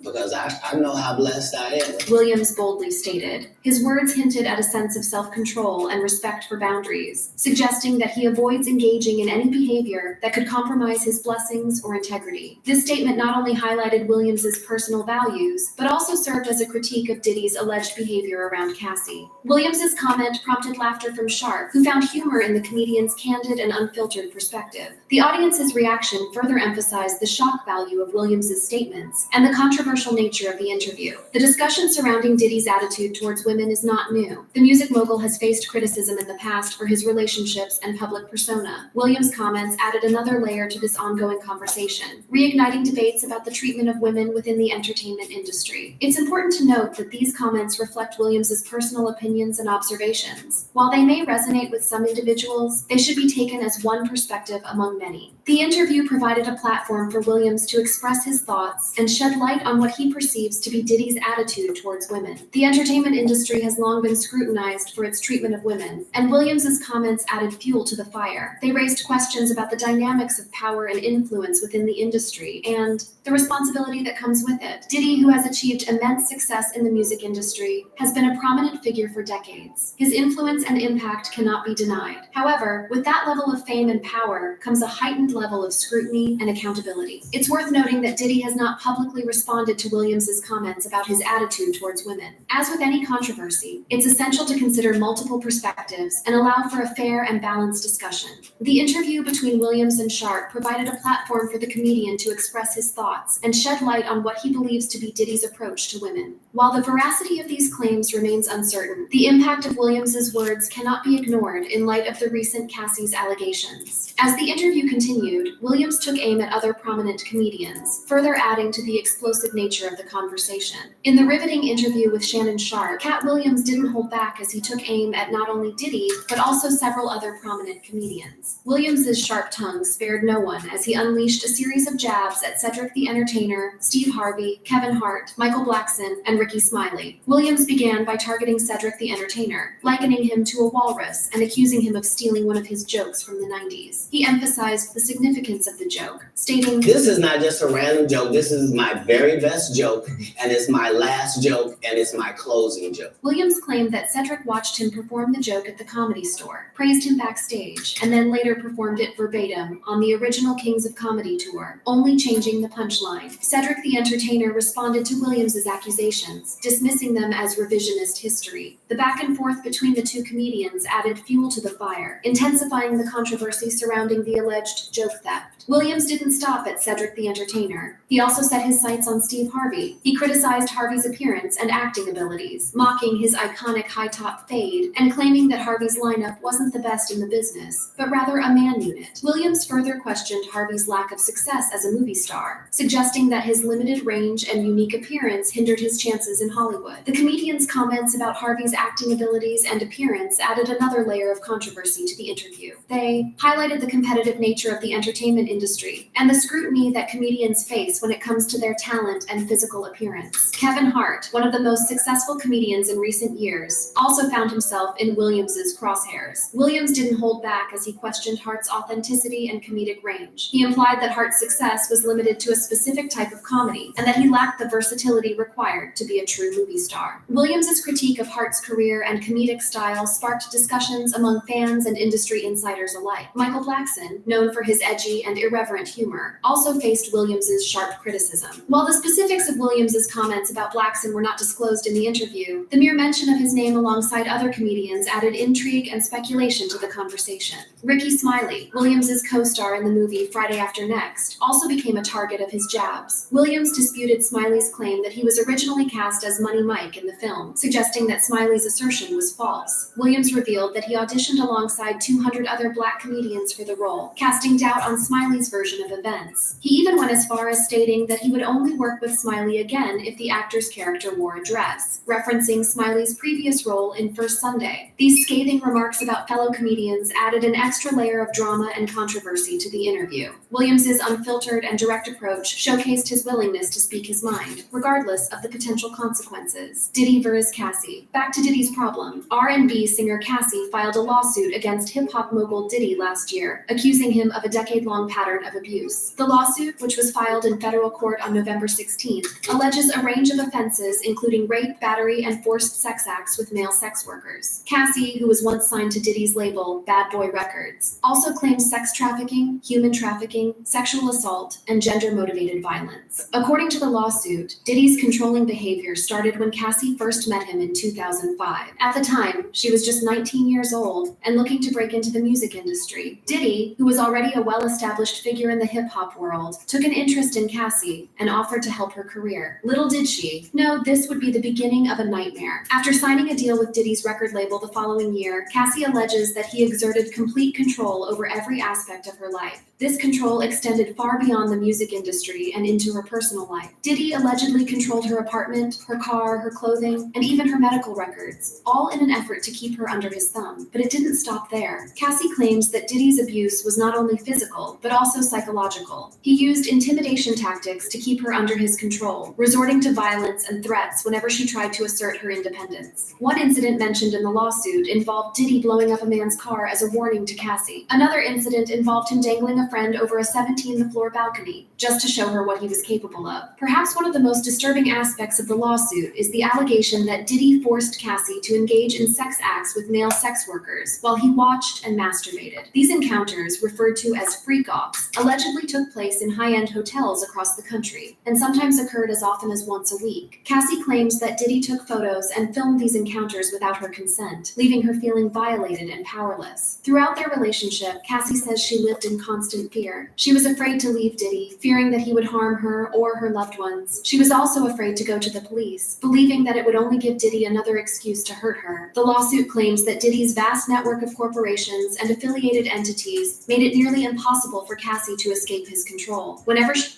Because I know how blessed I am. Williams boldly stated. His words hinted at a sense of self-control and respect for boundaries, suggesting that he avoids engaging in any behavior that could compromise his blessings or integrity. This statement not only highlighted Williams's personal values, but also served as a critique of Diddy's alleged behavior around Cassie. Williams's comment prompted laughter from Sharp, who found humor in the comedian's candid and unfiltered perspective. The audience's reaction further emphasized the shock value of Williams's statements and the controversial nature of the interview. The discussion surrounding Diddy's attitude towards women is not new. The music mogul has faced criticism in the past for his relationships and public persona. Williams' comments added another layer to this ongoing conversation, reigniting debates about the treatment of women within the entertainment industry. It's important to note that these comments reflect Williams's personal opinions and observations. While they may resonate with some individuals, they should be taken as one perspective among many. The interview provided a platform for Williams to express his thoughts and shed light on what he perceives to be Diddy's attitude towards women. The entertainment industry industry has long been scrutinized for its treatment of women, and Williams's comments added fuel to the fire. They raised questions about the dynamics of power and influence within the industry and the responsibility that comes with it. Diddy, who has achieved immense success in the music industry, has been a prominent figure for decades. His influence and impact cannot be denied. However, with that level of fame and power comes a heightened level of scrutiny and accountability. It's worth noting that Diddy has not publicly responded to Williams's comments about his attitude towards women. As with any controversy, it's essential to consider multiple perspectives and allow for a fair and balanced discussion. The interview between Williams and Sharp provided a platform for the comedian to express his thoughts and shed light on what he believes to be Diddy's approach to women. While the veracity of these claims remains uncertain, the impact of Williams's words cannot be ignored in light of the recent Cassie's allegations. As the interview continued, Williams took aim at other prominent comedians, further adding to the explosive nature of the conversation. In the riveting interview with Shannon Sharp, Cat Williams didn't hold back as he took aim at not only Diddy, but also several other prominent comedians. Williams's sharp tongue spared no one as he unleashed a series of jabs at Cedric the Entertainer, Steve Harvey, Kevin Hart, Michael Blackson, and Ricky Smiley. Williams began by targeting Cedric the Entertainer, likening him to a walrus and accusing him of stealing one of his jokes from the 90s. He emphasized the significance of the joke, stating, "This is not just a random joke. This is my very best joke, and it's my last joke, and it's my closing joke." Williams claimed that Cedric watched him perform the joke at the Comedy Store, praised him backstage, and then later performed it verbatim on the original Kings of Comedy tour, only changing the punchline. Cedric the Entertainer responded to Williams's accusations, dismissing them as revisionist history. The back and forth between the two comedians added fuel to the fire, intensifying the controversy surrounding the alleged joke theft. Williams didn't stop at Cedric the Entertainer. He also set his sights on Steve Harvey. He criticized Harvey's appearance and acting abilities, mocking his iconic high-top fade and claiming that Harvey's lineup wasn't the best in the business, but rather a man unit. Williams further questioned Harvey's lack of success as a movie star, suggesting that his limited range and unique appearance hindered his chances in Hollywood. The comedian's comments about Harvey's acting abilities and appearance added another layer of controversy to the interview. They highlighted the competitive nature of the entertainment industry and the scrutiny that comedians face when it comes to their talent and physical appearance. Kevin Hart, one of the most successful comedians in recent years, also found himself in Williams's crosshairs. Williams didn't hold back as he questioned Hart's authenticity and comedic range. He implied that Hart's success was limited to a specific type of comedy and that he lacked the versatility required to be a true movie star. Williams's critique of Hart's career and comedic style sparked discussions among fans and industry insiders alike. Michael Blackson, known for his edgy and irreverent humor, also faced Williams's sharp criticism. While the specifics of Williams's comments about Blackson were not disclosed in the interview, the mere mention of his name alongside other comedians added intrigue and speculation to the conversation. Ricky Smiley, Williams's co-star in the movie Friday After Next, also became a target of his jabs. Williams disputed Smiley's claim that he was originally cast as Money Mike in the film, suggesting that Smiley's assertion was false. Williams revealed that he auditioned alongside 200 other black comedians for the role, casting doubt on Smiley's version of events. He even went as far as stating that he would only work with Smiley again if the actor's character wore a dress, referencing Smiley's previous role in First Sunday. These scathing remarks about fellow comedians added an extra layer of drama and controversy to the interview. Williams's unfiltered and direct approach showcased his willingness to speak his mind, regardless of the potential consequences. Diddy vs. Cassie. Back to Diddy's problem. R&B singer Cassie filed a lawsuit against hip-hop mogul Diddy last year, accusing him of a decade-long pattern of abuse. The lawsuit, which was filed in federal court on November 16th, alleges a range of offenses including rape, battery, and forced sex acts with male sex workers. Cassie, who was once signed to Diddy's label, Bad Boy Records, also claims sex trafficking, human trafficking, sexual assault, and gender-motivated violence. According to the lawsuit, Diddy's controlling behavior started when Cassie first met him in 2005. At the time, she was just 19 years old and looking to break into the music industry. Diddy, who was already a well-established figure in the hip-hop world, took an interest in Cassie and offered to help her career. Little did she know this would be the beginning of a nightmare. After signing a deal with Diddy's record label the following year, Cassie alleges that he exerted complete control over every aspect of her life. This control extended far beyond the music industry and into her personal life. Diddy allegedly controlled her apartment, her car, her clothing, and even her medical records, all in an effort to keep her under his thumb. But it didn't stop there. Cassie claims that Diddy's abuse was not only physical, but also psychological. He used intimidation tactics to keep her under his control, resorting to violence and threats whenever she tried to assert her her independence. One incident mentioned in the lawsuit involved Diddy blowing up a man's car as a warning to Cassie. Another incident involved him dangling a friend over a 17th-floor balcony, just to show her what he was capable of. Perhaps one of the most disturbing aspects of the lawsuit is the allegation that Diddy forced Cassie to engage in sex acts with male sex workers while he watched and masturbated. These encounters, referred to as freak-offs, allegedly took place in high-end hotels across the country, and sometimes occurred as often as once a week. Cassie claims that Diddy took photos and filmed these encounters without her consent, leaving her feeling violated and powerless. Throughout their relationship, Cassie says she lived in constant fear. She was afraid to leave Diddy, fearing that he would harm her or her loved ones. She was also afraid to go to the police, believing that it would only give Diddy another excuse to hurt her. The lawsuit claims that Diddy's vast network of corporations and affiliated entities made it nearly impossible for Cassie to escape his control. Whenever she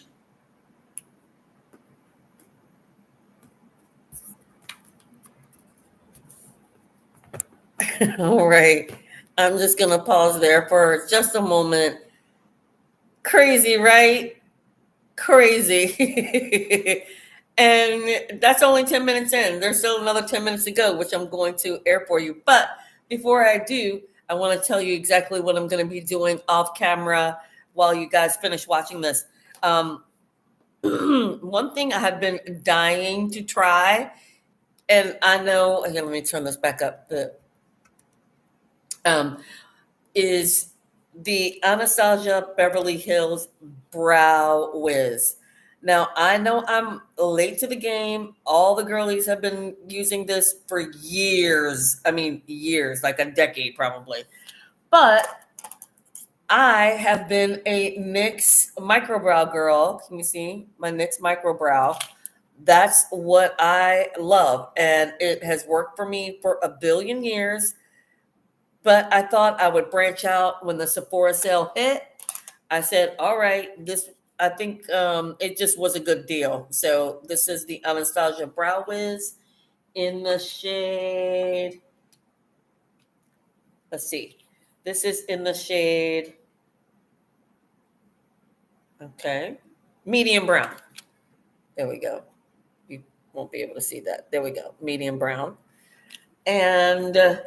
All right. I'm just going to pause there for just a moment. Crazy, right? Crazy. And that's only 10 minutes in. There's still another 10 minutes to go, which I'm going to air for you. But before I do, I want to tell you exactly what I'm going to be doing off camera while you guys finish watching this. One thing I have been dying to try, and I know, here, let me turn this back up. Is the Anastasia Beverly Hills Brow Wiz. Now, I know I'm late to the game. All the girlies have been using this for years. I mean, years, like a decade probably. But I have been a NYX microbrow girl. Can you see my NYX microbrow? That's what I love. And it has worked for me for a billion years. But I thought I would branch out when the Sephora sale hit. I said, all right, I think it just was a good deal. So this is the Anastasia Brow Wiz in the shade. Let's see. This is in the shade, okay, medium brown. There we go. You won't be able to see that. There we go, medium brown. And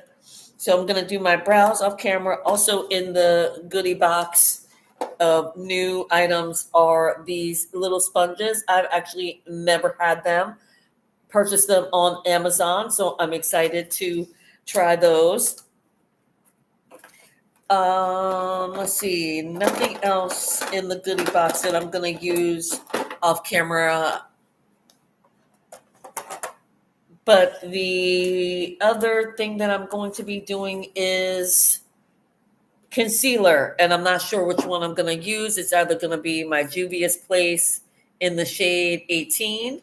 so I'm going to do my brows off camera. Also in the goodie box of new items are these little sponges. I've actually never had them. Purchased them on Amazon, so I'm excited to try those. Let's see, nothing else in the goodie box that I'm going to use off camera. But the other thing that I'm going to be doing is concealer, and I'm not sure which one I'm going to use. It's either going to be my Juvia's Place in the shade 18,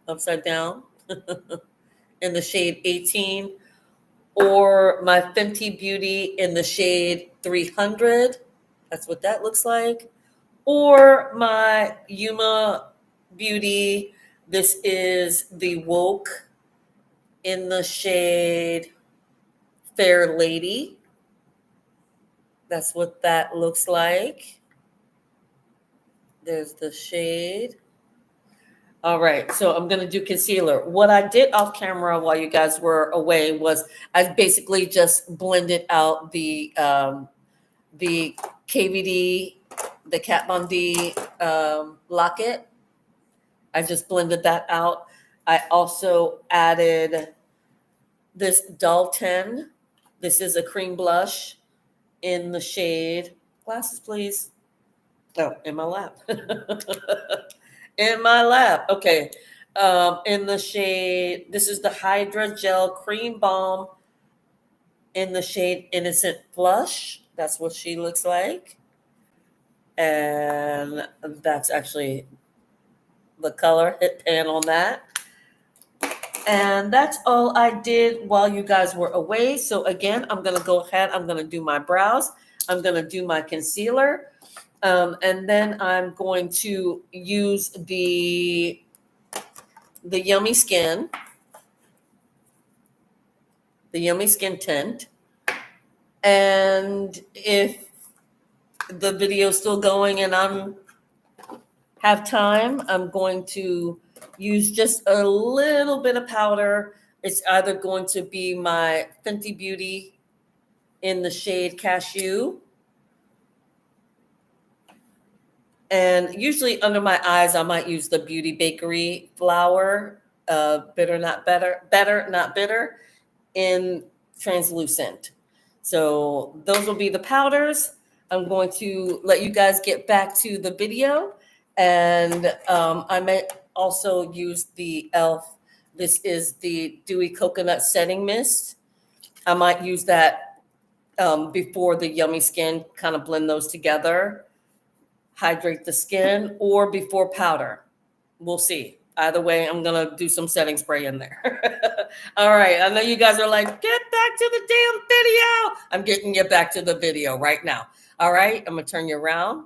upside down, in the shade 18, or my Fenty Beauty in the shade 300. That's what that looks like. Or my Yuma Beauty. This is the Woke in the shade Fair Lady. That's what that looks like. There's the shade. All right, so I'm going to do concealer. What I did off camera while you guys were away was I basically just blended out the KVD, the Kat Von D locket. I just blended that out. I also added this Dull 10. This is a cream blush in the shade, glasses please. Oh, in my lap. In my lap. Okay. In the shade, this is the Hydragel Cream Balm in the shade Innocent Flush. That's what she looks like. And that's actually the color. Hit pan on that. And that's all I did while you guys were away. So again, I'm going to go ahead. I'm going to do my brows. I'm going to do my concealer. And then I'm going to use the Yummy Skin tint. And if the video's still going and have time, I'm going to use just a little bit of powder. It's either going to be my Fenty Beauty in the shade Cashew. And usually under my eyes, I might use the Beauty Bakery flower, Bitter Not Better, Better Not Bitter, in translucent. So those will be the powders. I'm going to let you guys get back to the video. And I may also use the e.l.f. This is the Dewy Coconut Setting Mist. I might use that before the Yummy Skin, kind of blend those together, hydrate the skin, or before powder. We'll see. Either way, I'm going to do some setting spray in there. All right. I know you guys are like, get back to the damn video. I'm getting you back to the video right now. All right. I'm going to turn you around.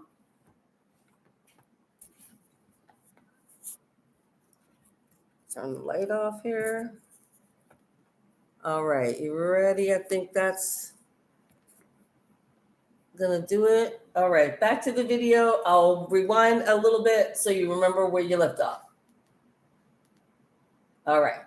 Turn the light off here. All right. You ready? I think that's going to do it. All right. Back to the video. I'll rewind a little bit so you remember where you left off. All right.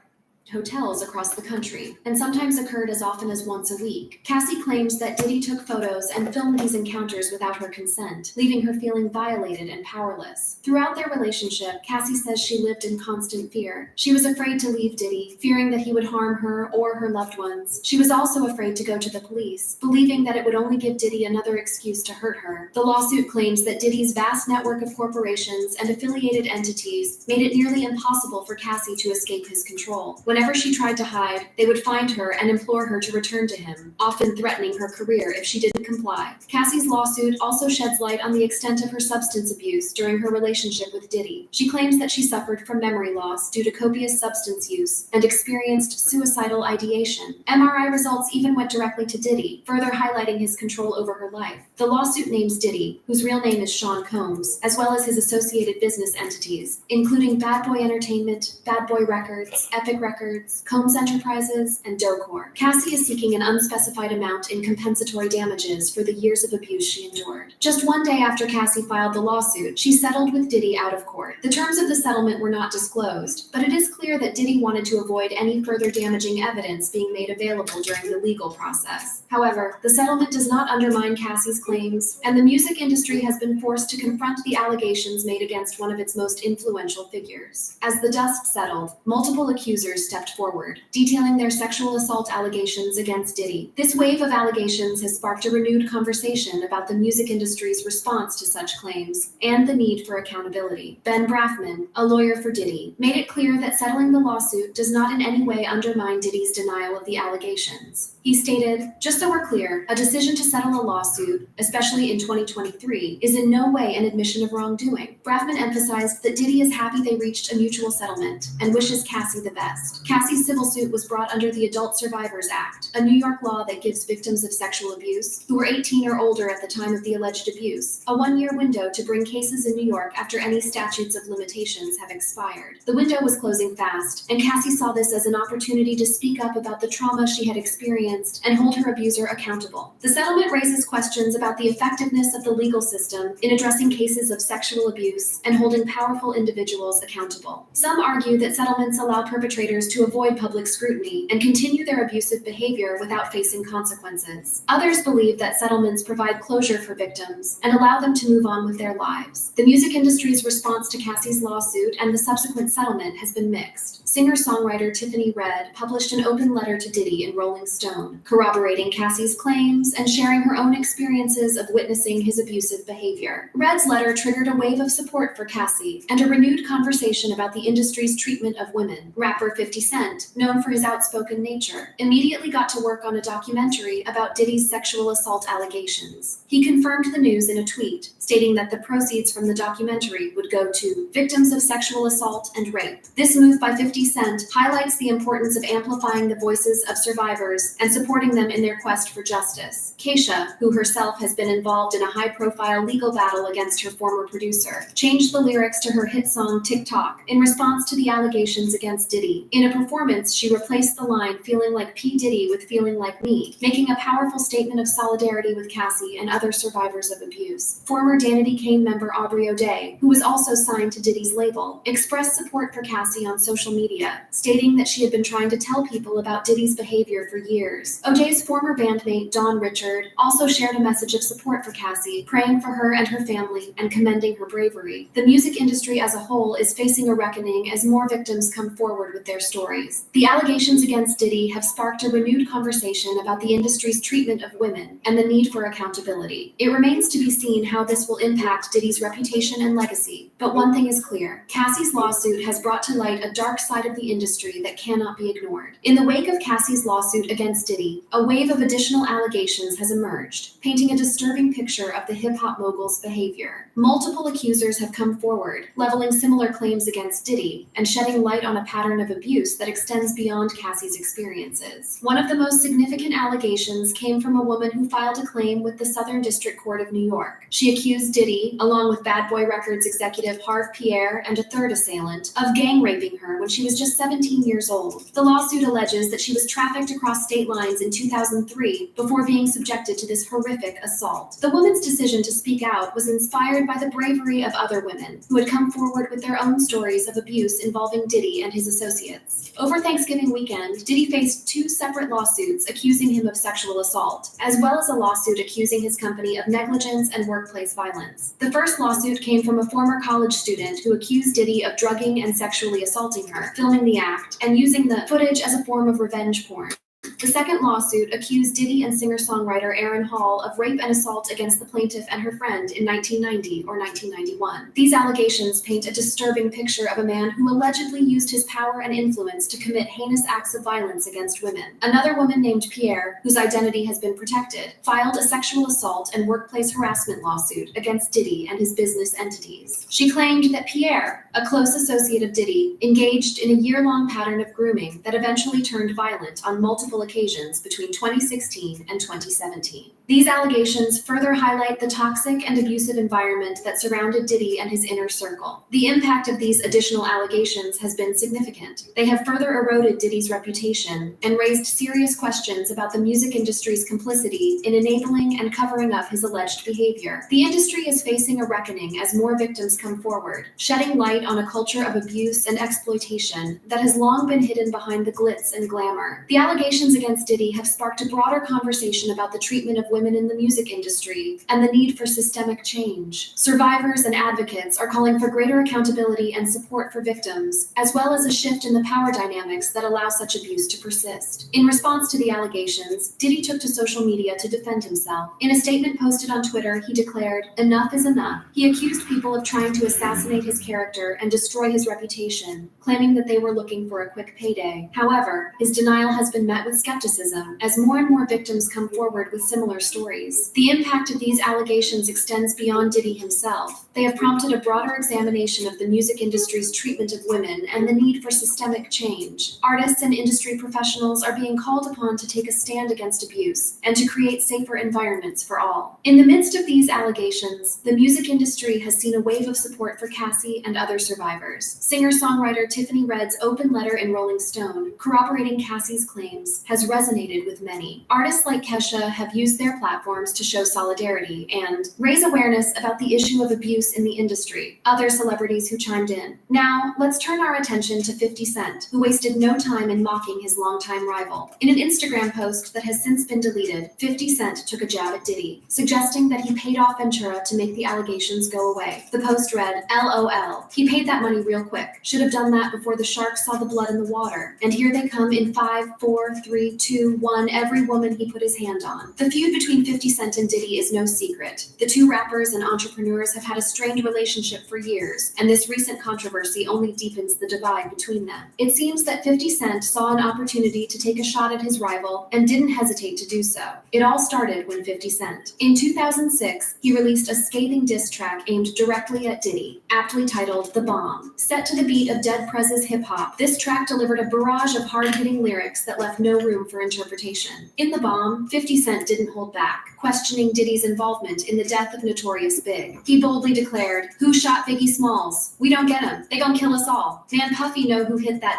Hotels across the country, and sometimes occurred as often as once a week. Cassie claims that Diddy took photos and filmed these encounters without her consent, leaving her feeling violated and powerless. Throughout their relationship, Cassie says she lived in constant fear. She was afraid to leave Diddy, fearing that he would harm her or her loved ones. She was also afraid to go to the police, believing that it would only give Diddy another excuse to hurt her. The lawsuit claims that Diddy's vast network of corporations and affiliated entities made it nearly impossible for Cassie to escape his control. Whenever she tried to hide, they would find her and implore her to return to him, often threatening her career if she didn't comply. Cassie's lawsuit also sheds light on the extent of her substance abuse during her relationship with Diddy. She claims that she suffered from memory loss due to copious substance use and experienced suicidal ideation. MRI results even went directly to Diddy, further highlighting his control over her life. The lawsuit names Diddy, whose real name is Sean Combs, as well as his associated business entities, including Bad Boy Entertainment, Bad Boy Records, Epic Records, Combs Enterprises, and Docor. Cassie is seeking an unspecified amount in compensatory damages for the years of abuse she endured. Just one day after Cassie filed the lawsuit, she settled with Diddy out of court. The terms of the settlement were not disclosed, but it is clear that Diddy wanted to avoid any further damaging evidence being made available during the legal process. However, the settlement does not undermine Cassie's claims, and the music industry has been forced to confront the allegations made against one of its most influential figures. As the dust settled, multiple accusers stepped forward, detailing their sexual assault allegations against Diddy. This wave of allegations has sparked a renewed conversation about the music industry's response to such claims and the need for accountability. Ben Braffman, a lawyer for Diddy, made it clear that settling the lawsuit does not in any way undermine Diddy's denial of the allegations. He stated, "Just so we're clear, a decision to settle a lawsuit, especially in 2023, is in no way an admission of wrongdoing." Braffman emphasized that Diddy is happy they reached a mutual settlement and wishes Cassie the best. Cassie's civil suit was brought under the Adult Survivors Act, a New York law that gives victims of sexual abuse, who were 18 or older at the time of the alleged abuse, a one-year window to bring cases in New York after any statutes of limitations have expired. The window was closing fast, and Cassie saw this as an opportunity to speak up about the trauma she had experienced and hold her abuser accountable. The settlement raises questions about the effectiveness of the legal system in addressing cases of sexual abuse and holding powerful individuals accountable. Some argue that settlements allow perpetrators to avoid public scrutiny and continue their abusive behavior without facing consequences. Others believe that settlements provide closure for victims and allow them to move on with their lives. The music industry's response to Cassie's lawsuit and the subsequent settlement has been mixed. Singer-songwriter Tiffany Red published an open letter to Diddy in Rolling Stone, corroborating Cassie's claims and sharing her own experiences of witnessing his abusive behavior. Red's letter triggered a wave of support for Cassie and a renewed conversation about the industry's treatment of women. Rapper 50 Cent, known for his outspoken nature, immediately got to work on a documentary about Diddy's sexual assault allegations. He confirmed the news in a tweet, stating that the proceeds from the documentary would go to victims of sexual assault and rape. This move by 50 50 Cent highlights the importance of amplifying the voices of survivors and supporting them in their quest for justice. Cashew, who herself has been involved in a high-profile legal battle against her former producer, changed the lyrics to her hit song TikTok in response to the allegations against Diddy. In a performance, she replaced the line "feeling like P. Diddy" with "feeling like me," making a powerful statement of solidarity with Cassie and other survivors of abuse. Former Danity Kane member Aubrey O'Day, who was also signed to Diddy's label, expressed support for Cassie on social media, stating that she had been trying to tell people about Diddy's behavior for years. O'Day's former bandmate Dawn Richard also shared a message of support for Cassie, praying for her and her family and commending her bravery. The music industry as a whole is facing a reckoning as more victims come forward with their stories. The allegations against Diddy have sparked a renewed conversation about the industry's treatment of women and the need for accountability. It remains to be seen how this will impact Diddy's reputation and legacy, but one thing is clear: Cassie's lawsuit has brought to light a dark side of the industry that cannot be ignored. In the wake of Cassie's lawsuit against Diddy, a wave of additional allegations has emerged, painting a disturbing picture of the hip-hop mogul's behavior. Multiple accusers have come forward, leveling similar claims against Diddy and shedding light on a pattern of abuse that extends beyond Cassie's experiences. One of the most significant allegations came from a woman who filed a claim with the Southern District Court of New York. She accused Diddy, along with Bad Boy Records executive Harve Pierre and a third assailant, of gang raping her when she was just 17 years old. The lawsuit alleges that she was trafficked across state lines in 2003 before being subjected to this horrific assault. The woman's decision to speak out was inspired by the bravery of other women who had come forward with their own stories of abuse involving Diddy and his associates. Over Thanksgiving weekend, Diddy faced 2 separate lawsuits accusing him of sexual assault, as well as a lawsuit accusing his company of negligence and workplace violence. The first lawsuit came from a former college student who accused Diddy of drugging and sexually assaulting her, filming the act, and using the footage as a form of revenge porn. The second lawsuit accused Diddy and singer-songwriter Aaron Hall of rape and assault against the plaintiff and her friend in 1990 or 1991. These allegations paint a disturbing picture of a man who allegedly used his power and influence to commit heinous acts of violence against women. Another woman named Pierre, whose identity has been protected, filed a sexual assault and workplace harassment lawsuit against Diddy and his business entities. She claimed that Pierre, a close associate of Diddy, engaged in a year-long pattern of grooming that eventually turned violent on multiple occasions between 2016 and 2017. These allegations further highlight the toxic and abusive environment that surrounded Diddy and his inner circle. The impact of these additional allegations has been significant. They have further eroded Diddy's reputation and raised serious questions about the music industry's complicity in enabling and covering up his alleged behavior. The industry is facing a reckoning as more victims come forward, shedding light on a culture of abuse and exploitation that has long been hidden behind the glitz and glamour. The allegations against Diddy have sparked a broader conversation about the treatment of women in the music industry and the need for systemic change. Survivors and advocates are calling for greater accountability and support for victims, as well as a shift in the power dynamics that allow such abuse to persist. In response to the allegations, Diddy took to social media to defend himself. In a statement posted on Twitter, he declared, "Enough is enough." He accused people of trying to assassinate his character and destroy his reputation, claiming that they were looking for a quick payday. However, his denial has been met with skepticism as more and more victims come forward with similar stories. The impact of these allegations extends beyond Diddy himself. They have prompted a broader examination of the music industry's treatment of women and the need for systemic change. Artists and industry professionals are being called upon to take a stand against abuse and to create safer environments for all. In the midst of these allegations, the music industry has seen a wave of support for Cassie and other survivors. Singer-songwriter Tiffany Red's open letter in Rolling Stone, corroborating Cassie's claims, has resonated with many. Artists like Cashew have used their platforms to show solidarity and raise awareness about the issue of abuse in the industry. Other celebrities who chimed in. Now, let's turn our attention to 50 Cent, who wasted no time in mocking his longtime rival. In an Instagram post that has since been deleted, 50 Cent took a jab at Diddy, suggesting that he paid off Ventura to make the allegations go away. The post read, "LOL, he paid that money real quick. Should have done that before the sharks saw the blood in the water. And here they come in 5, 4, 3, 3, 2, 1 every woman he put his hand on. The feud between 50 Cent and Diddy is no secret. The two rappers and entrepreneurs have had a strained relationship for years, and this recent controversy only deepens the divide between them. It seems that 50 Cent saw an opportunity to take a shot at his rival and didn't hesitate to do so. It all started when 50 Cent. In 2006, he released a scathing diss track aimed directly at Diddy, aptly titled The Balm. Set to the beat of Dead Prez's hip-hop, this track delivered a barrage of hard-hitting lyrics that left no room for interpretation. In The Balm, 50 Cent didn't hold back, questioning Diddy's involvement in the death of Notorious Big. He boldly declared, "Who shot Biggie Smalls? We don't get him. They gon' kill us all. Man, Puffy know who hit that.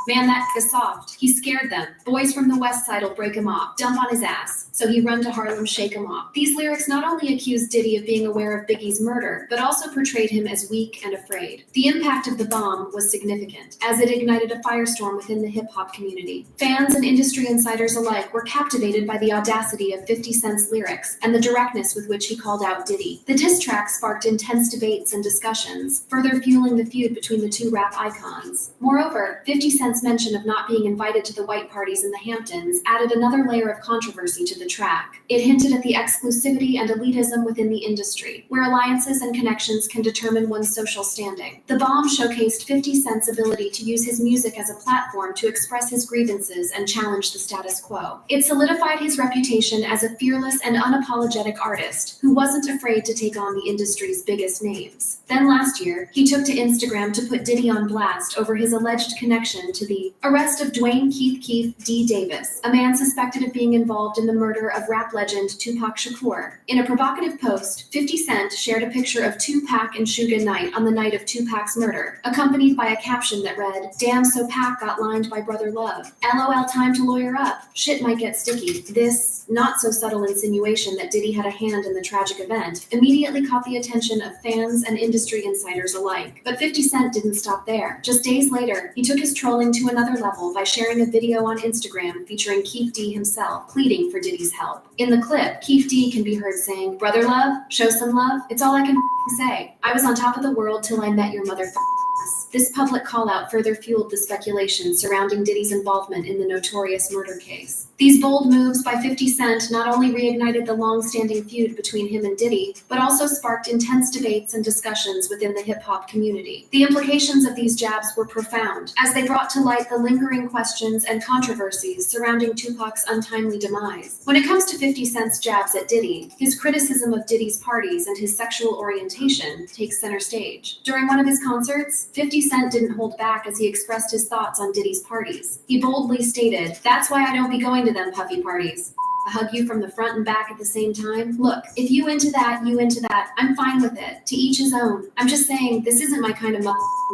Man, that is soft. He scared them. Boys from the west side'll break him off. Dump on his ass. So he run to Harlem, shake him off." These lyrics not only accused Diddy of being aware of Biggie's murder, but also portrayed him as weak and afraid. The impact of The Balm was significant, as it ignited a firestorm within the hip-hop community. Fans and industry insiders alike were captivated by the audacity of 50 Cent's lyrics and the directness with which he called out Diddy. The diss track sparked intense debates and discussions, further fueling the feud between the two rap icons. Moreover, 50 Cent's mention of not being invited to the white parties in the Hamptons added another layer of controversy to the track. It hinted at the exclusivity and elitism within the industry, where alliances and connections can determine one's social standing. The Balm showcased 50 Cent's ability to use his music as a platform to express his grievances and challenge the status quo. It solidified his reputation as a fearless and unapologetic artist who wasn't afraid to take on the industry's biggest names. Then last year, he took to Instagram to put Diddy on blast over his alleged connection to the arrest of Dwayne Keith D. Davis, a man suspected of being involved in the murder of rap legend Tupac Shakur. In a provocative post, 50 Cent shared a picture of Tupac and Suge Knight on the night of Tupac's murder, accompanied by a caption that read, "Damn, so Pac got lined by Brother Love. LOL, time to lawyer up. Shit might get sticky." This not-so-subtle insinuation that Diddy had a hand in the tragic event immediately caught the attention of fans and industry insiders alike. But 50 Cent didn't stop there. Just days later, he took his trolling to another level by sharing a video on Instagram featuring Keith D himself, pleading for Diddy's help. In the clip, Keith D can be heard saying, "Brother love, show some love, it's all I can say. I was on top of the world till I met your mother." This public call-out further fueled the speculation surrounding Diddy's involvement in the notorious murder case. These bold moves by 50 Cent not only reignited the long-standing feud between him and Diddy, but also sparked intense debates and discussions within the hip-hop community. The implications of these jabs were profound, as they brought to light the lingering questions and controversies surrounding Tupac's untimely demise. When it comes to 50 Cent's jabs at Diddy, his criticism of Diddy's parties and his sexual orientation takes center stage. During one of his concerts, 50 Cent didn't hold back as he expressed his thoughts on Diddy's parties. He boldly stated, "That's why I don't be going to them puffy parties. I hug you from the front and back at the same time. Look, if you into that, I'm fine with it. To each his own. I'm just saying, this isn't my kind of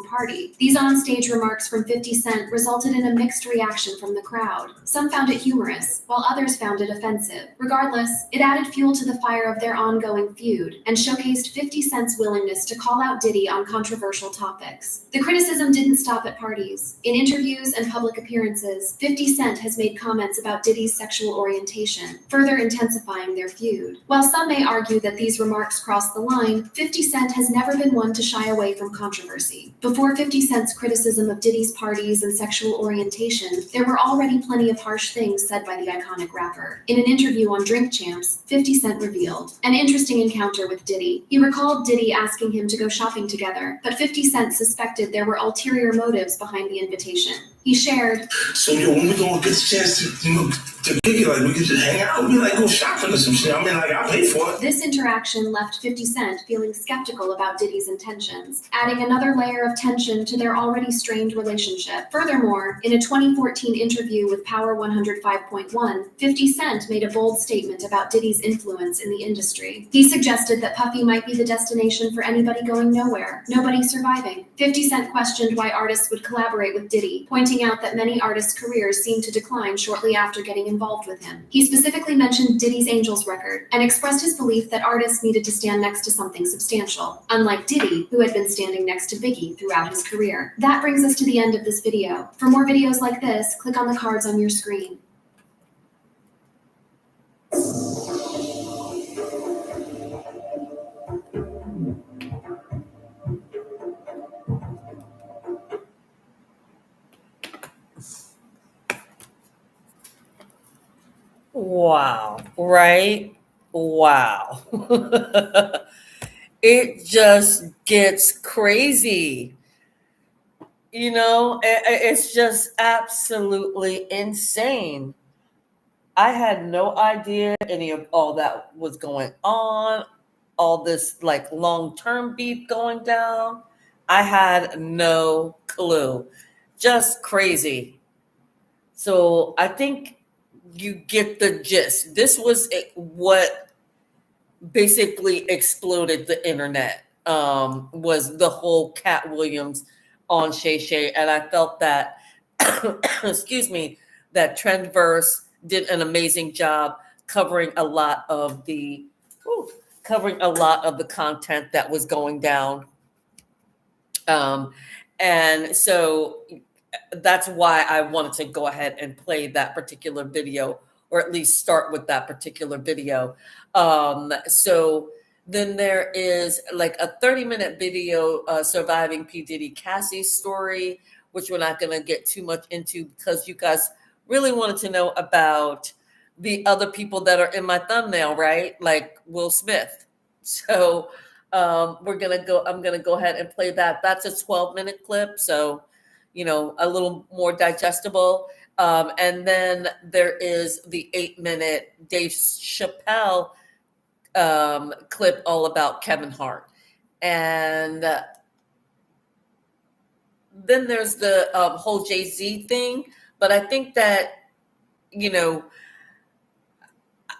party." These on-stage remarks from 50 Cent resulted in a mixed reaction from the crowd. Some found it humorous, while others found it offensive. Regardless, it added fuel to the fire of their ongoing feud and showcased 50 Cent's willingness to call out Diddy on controversial topics. The criticism didn't stop at parties. In interviews and public appearances, 50 Cent has made comments about Diddy's sexual orientation, further intensifying their feud. While some may argue that these remarks crossed the line, 50 Cent has never been one to shy away from controversy. Before 50 Cent's criticism of Diddy's parties and sexual orientation, there were already plenty of harsh things said by the iconic rapper. In an interview on Drink Champs, 50 Cent revealed an interesting encounter with Diddy. He recalled Diddy asking him to go shopping together, but 50 Cent suspected there were ulterior motives behind the invitation. He shared, "So when we gonna get the chance to kick it, like we can just hang out, we like go shopping or some shit. I mean, like I pay for it." This interaction left 50 Cent feeling skeptical about Diddy's intentions, adding another layer of tension to their already strained relationship. Furthermore, in a 2014 interview with Power 105.1, 50 Cent made a bold statement about Diddy's influence in the industry. He suggested that Puffy might be the destination for anybody going nowhere, nobody surviving. 50 Cent questioned why artists would collaborate with Diddy, pointing out that many artists' careers seemed to decline shortly after getting involved with him. He specifically mentioned Diddy's Angels record and expressed his belief that artists needed to stand next to something substantial, unlike Diddy, who had been standing next to Biggie throughout his career. That brings us to the end of this video. For more videos like this, click on the cards on your screen. Wow. Right? Wow. It just gets crazy. It's just absolutely insane. I had no idea any of all that was going on, all this like long term beef going down. I had no clue. Just crazy. So I think you get the gist. This was what basically exploded the internet, was the whole Cat Williams on Shay Shay. And I felt that, excuse me, that Trendverse did an amazing job covering a lot of the content that was going down. Um, and so that's why I wanted to go ahead and play that particular video, or at least start with that particular video. So then there is like a 30-minute video, surviving P. Diddy Cassie's story, which we're not going to get too much into because you guys really wanted to know about the other people that are in my thumbnail, right? Like Will Smith. So I'm going to go ahead and play that. That's a 12-minute clip. So, a little more digestible. And then there is the 8-minute Dave Chappelle clip all about Kevin Hart. And then there's the whole Jay-Z thing. But I think that,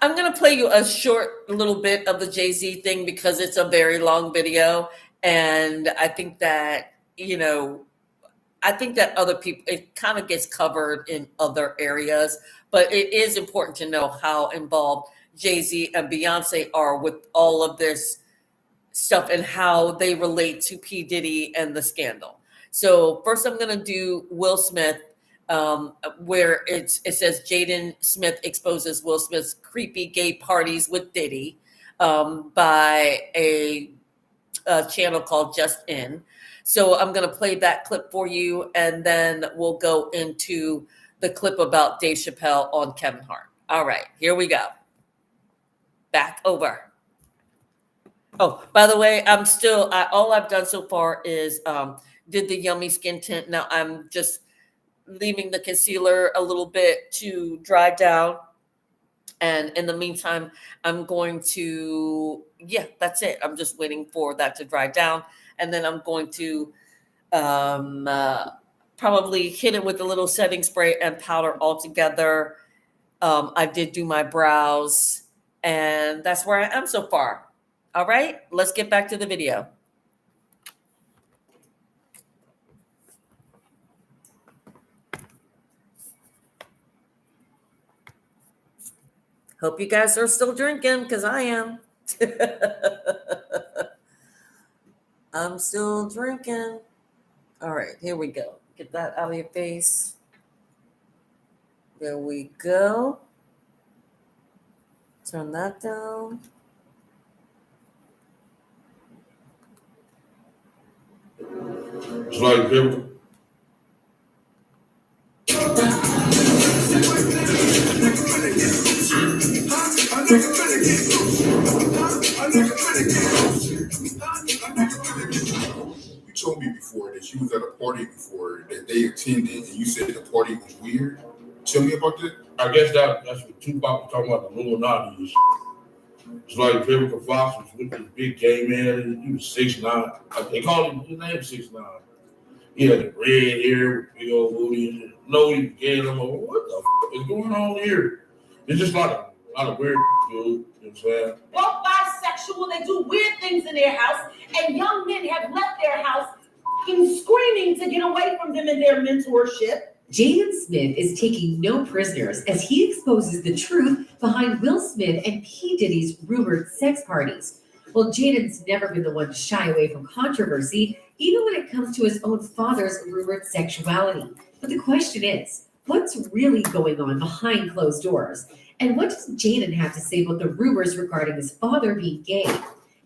I'm going to play you a short little bit of the Jay-Z thing because it's a very long video. And I think that, other people, it kind of gets covered in other areas, but it is important to know how involved Jay-Z and Beyonce are with all of this stuff and how they relate to P. Diddy and the scandal. So first I'm going to do Will Smith, where it says Jaden Smith exposes Will Smith's creepy gay parties with Diddy, by a channel called Just In. So I'm going to play that clip for you, and then we'll go into the clip about Dave Chappelle on Kevin Hart. All right, here we go. Back over. Oh, by the way, all I've done so far is did the Yummy Skin Tint. Now I'm just leaving the concealer a little bit to dry down. And in the meantime, I'm going to, that's it. I'm just waiting for that to dry down. And then I'm going to probably hit it with a little setting spray and powder all together. I did do my brows, and that's where I am so far. All right, let's get back to the video. Hope you guys are still drinking, because I am. I'm still drinking. All right, here we go. Get that out of your face. There we go. Turn that down. It's like people. You told me before that you was at a party before that they attended, and you said the party was weird. Tell me about that. I guess that's what Tupac was talking about, the Illuminating. It's like Vivica Fox was with this big gay man, and he was 6'9". They called him, his name 6'9". He had the red hair with big old booty. No, he was gay. And I'm like, what the f is going on here? It's just like a lot of weird dude. You know what I'm saying? Both bisexual, they do weird things in their house, and young men have left their house screaming to get away from them in their mentorship. Jaden Smith is taking no prisoners as he exposes the truth behind Will Smith and P. Diddy's rumored sex parties. Well, Jaden's never been the one to shy away from controversy, even when it comes to his own father's rumored sexuality. But the question is, what's really going on behind closed doors? And what does Jaden have to say about the rumors regarding his father being gay?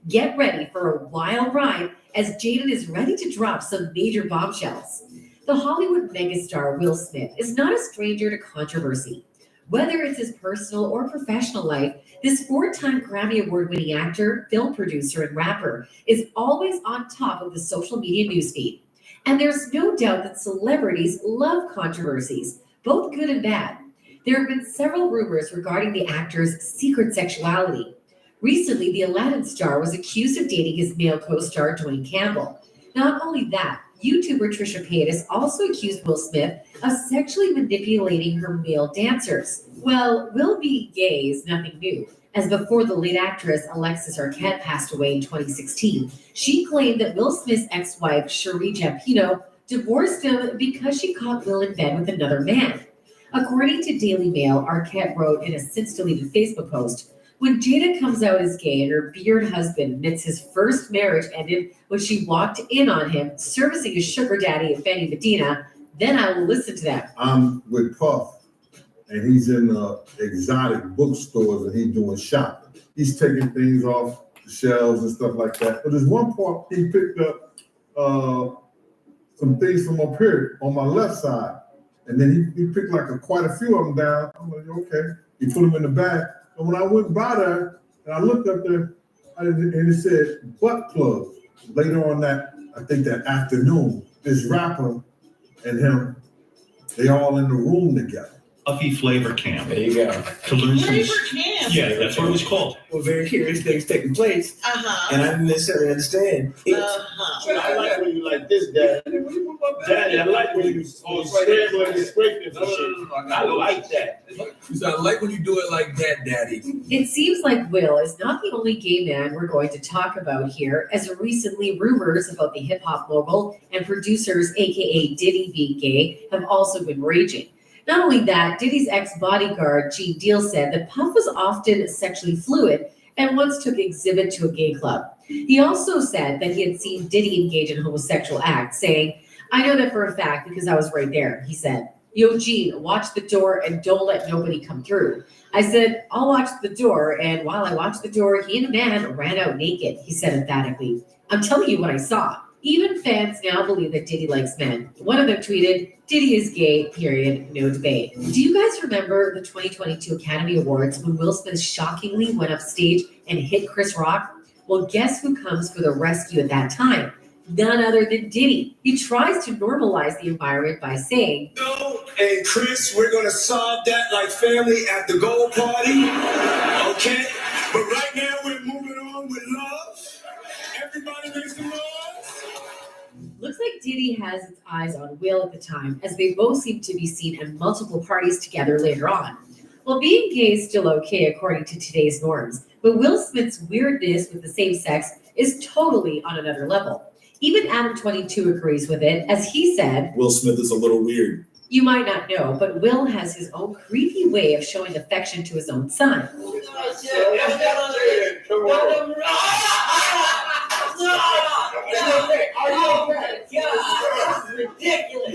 Get ready for a wild ride as Jaden is ready to drop some major bombshells. The Hollywood megastar Will Smith is not a stranger to controversy. Whether it's his personal or professional life, this 4-time Grammy Award-winning actor, film producer, and rapper is always on top of the social media newsfeed. And there's no doubt that celebrities love controversies, both good and bad. There have been several rumors regarding the actor's secret sexuality. Recently, the Aladdin star was accused of dating his male co-star, Dwayne Campbell. Not only that, YouTuber Trisha Paytas also accused Will Smith of sexually manipulating her male dancers. Well, Will being gay is nothing new, as before the late actress Alexis Arquette passed away in 2016, she claimed that Will Smith's ex-wife, Cherie Japino, divorced him because she caught Will in bed with another man. According to Daily Mail, Arquette wrote in a since-deleted Facebook post, "When Jada comes out as gay and her beard husband admits his first marriage ended when she walked in on him servicing his sugar daddy at Benny Medina, then I will listen to that." I'm with Puff, and he's in exotic bookstores and he's doing shopping. He's taking things off the shelves and stuff like that. But there's one part he picked up some things from up here on my left side. And then he picked like quite a few of them down. I'm like, okay. He put them in the bag. And when I went by there and I looked up there, and it said butt plug. Later on I think that afternoon, this rapper and him, they all in the room together. Puffy Flavor Camp. There you go. To learn some. Flavor camp. Yeah, that's what it was called. Well, very curious things taking place, and I didn't necessarily understand it. I like when you like this, Dad. Daddy, I like when you scrape it for shit. I like that. You sound like when you do it like that, Daddy. It seems like Will is not the only gay man we're going to talk about here, as recently rumors about the hip-hop mogul and producers, aka Diddy, being gay have also been raging. Not only that, Diddy's ex-bodyguard, Gene Deal, said that Puff was often sexually fluid and once took Exhibit to a gay club. He also said that he had seen Diddy engage in homosexual acts, saying, "I know that for a fact because I was right there," he said. "Yo, Gene, watch the door and don't let nobody come through." I said, "I'll watch the door," and while I watched the door, he and a man ran out naked, he said emphatically. "I'm telling you what I saw." Even fans now believe that Diddy likes men. One of them tweeted, "Diddy is gay, period, no debate." Do you guys remember the 2022 Academy Awards when Will Smith shockingly went upstage and hit Chris Rock? Well, guess who comes for the rescue at that time? None other than Diddy. He tries to normalize the environment by saying, "No, and Chris, we're gonna solve that like family at the gold party, okay? But right now we're moving on with love. Everybody makes some noise." Looks like Diddy has its eyes on Will at the time, as they both seem to be seen at multiple parties together later on. Well, being gay is still okay according to today's norms, but Will Smith's weirdness with the same sex is totally on another level. Even Adam22 agrees with it, as he said, Will Smith is a little weird. "You might not know, but Will has his own creepy way of showing affection to his own son." Are you okay? God, ridiculous.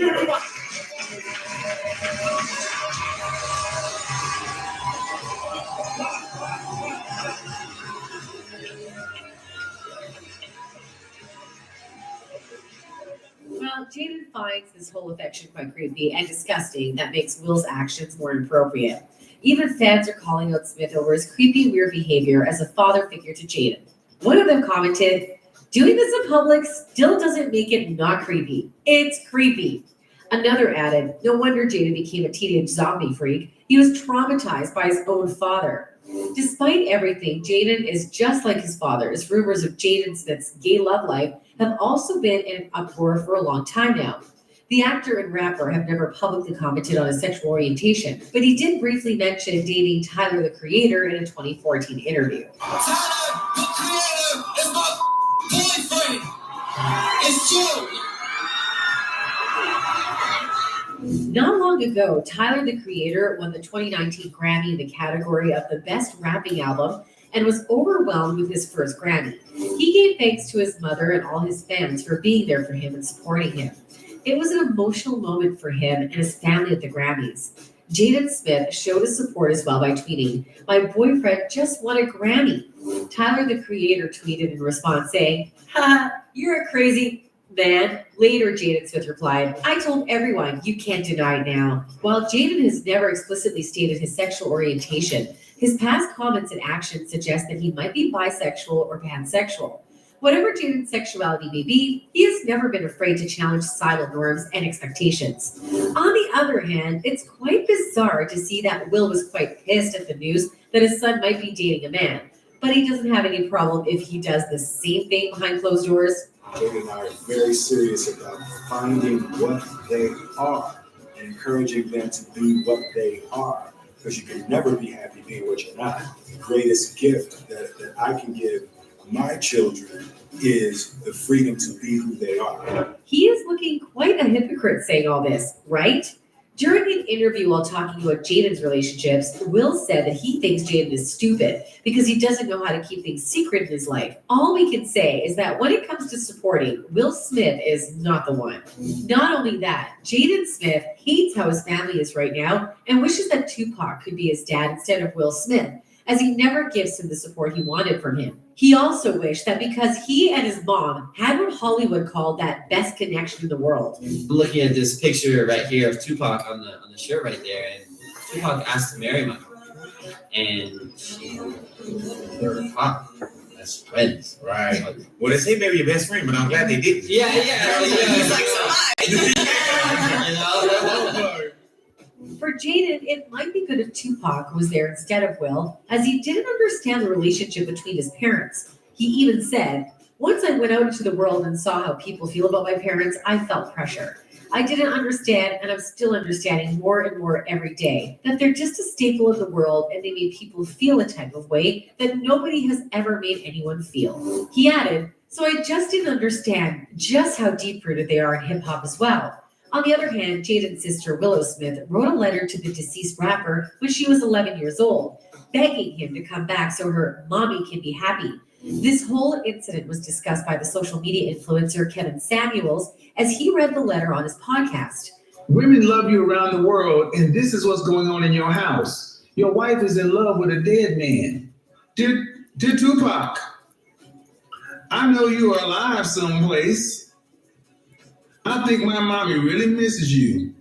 Well, Jaden finds this whole affection quite creepy and disgusting. That makes Will's actions more inappropriate. Even fans are calling out Smith over his creepy, weird behavior as a father figure to Jaden. One of them commented, "Doing this in public still doesn't make it not creepy. It's creepy." Another added, "No wonder Jaden became a teenage zombie freak. He was traumatized by his own father." Despite everything, Jaden is just like his father, as rumors of Jaden Smith's gay love life have also been in an uproar for a long time now. The actor and rapper have never publicly commented on his sexual orientation, but he did briefly mention dating Tyler, the Creator, in a 2014 interview. Tyler, the Creator, is my boyfriend. It's true. Not long ago, Tyler, the Creator, won the 2019 Grammy in the category of the Best Rapping Album and was overwhelmed with his first Grammy. He gave thanks to his mother and all his fans for being there for him and supporting him. It was an emotional moment for him and his family at the Grammys. Jaden Smith showed his support as well by tweeting, "My boyfriend just won a Grammy." Tyler, the Creator, tweeted in response saying, "Ha, you're a crazy. Man, later Jaden Smith replied, I told everyone, you can't deny it now. While Jaden has never explicitly stated his sexual orientation, his past comments and actions suggest that he might be bisexual or pansexual. Whatever Jaden's sexuality may be, he has never been afraid to challenge societal norms and expectations. On the other hand, it's quite bizarre to see that Will was quite pissed at the news that his son might be dating a man, but he doesn't have any problem if he does the same thing behind closed doors. Jaden and I are very serious about finding what they are and encouraging them to be what they are, because you can never be happy being what you're not. The greatest gift that I can give my children is the freedom to be who they are. He is looking quite a hypocrite saying all this, right? During an interview while talking about Jaden's relationships, Will said that he thinks Jaden is stupid because he doesn't know how to keep things secret in his life. All we can say is that when it comes to supporting, Will Smith is not the one. Not only that, Jaden Smith hates how his family is right now and wishes that Tupac could be his dad instead of Will Smith, as he never gives him the support he wanted from him. He also wished that because he and his mom had what Hollywood called that best connection in the world. I'm looking at this picture right here of Tupac on the shirt right there, and Tupac asked to marry my mom, and they're hot as friends. Right. Well, they say maybe your best friend, but I'm glad they didn't. Yeah. He's like, so For Jaden, it might be good if Tupac was there instead of Will, as he didn't understand the relationship between his parents. He even said, once I went out into the world and saw how people feel about my parents, I felt pressure. I didn't understand, and I'm still understanding more and more every day, that they're just a staple of the world and they made people feel a type of way that nobody has ever made anyone feel. He added, so I just didn't understand just how deep-rooted they are in hip-hop as well. On the other hand, Jaden's sister Willow Smith wrote a letter to the deceased rapper when she was 11 years old, begging him to come back so her mommy can be happy. This whole incident was discussed by the social media influencer Kevin Samuels as he read the letter on his podcast. Women love you around the world, and this is what's going on in your house. Your wife is in love with a dead man. Dear Tupac, I know you are alive someplace. I think my mommy really misses you.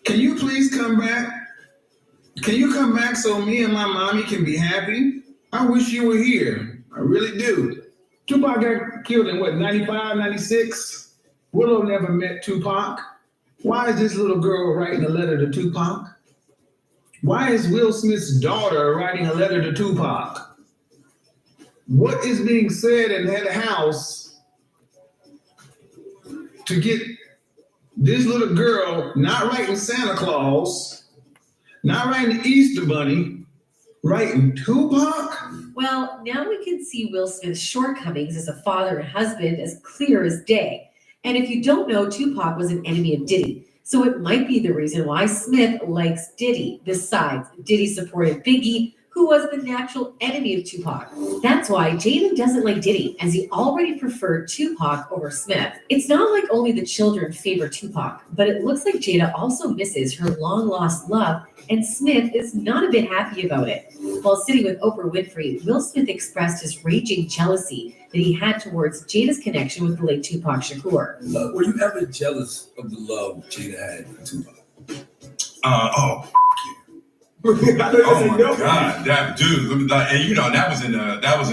Can you please come back? Can you come back so me and my mommy can be happy? I wish you were here. I really do. Tupac got killed in 95, 96? Willow never met Tupac. Why is this little girl writing a letter to Tupac? Why is Will Smith's daughter writing a letter to Tupac? What is being said in that house to get this little girl not writing Santa Claus, not writing the Easter Bunny, writing Tupac? Well, now we can see Will Smith's shortcomings as a father and husband as clear as day. And if you don't know, Tupac was an enemy of Diddy. So it might be the reason why Smith likes Diddy. Besides, Diddy supported Biggie, who was the natural enemy of Tupac. That's why Jaden doesn't like Diddy, as he already preferred Tupac over Smith. It's not like only the children favor Tupac, but it looks like Jada also misses her long-lost love, and Smith is not a bit happy about it. While sitting with Oprah Winfrey, Will Smith expressed his raging jealousy that he had towards Jada's connection with the late Tupac Shakur. Were you ever jealous of the love Jada had for Tupac? Oh my God, that dude! And you know that was in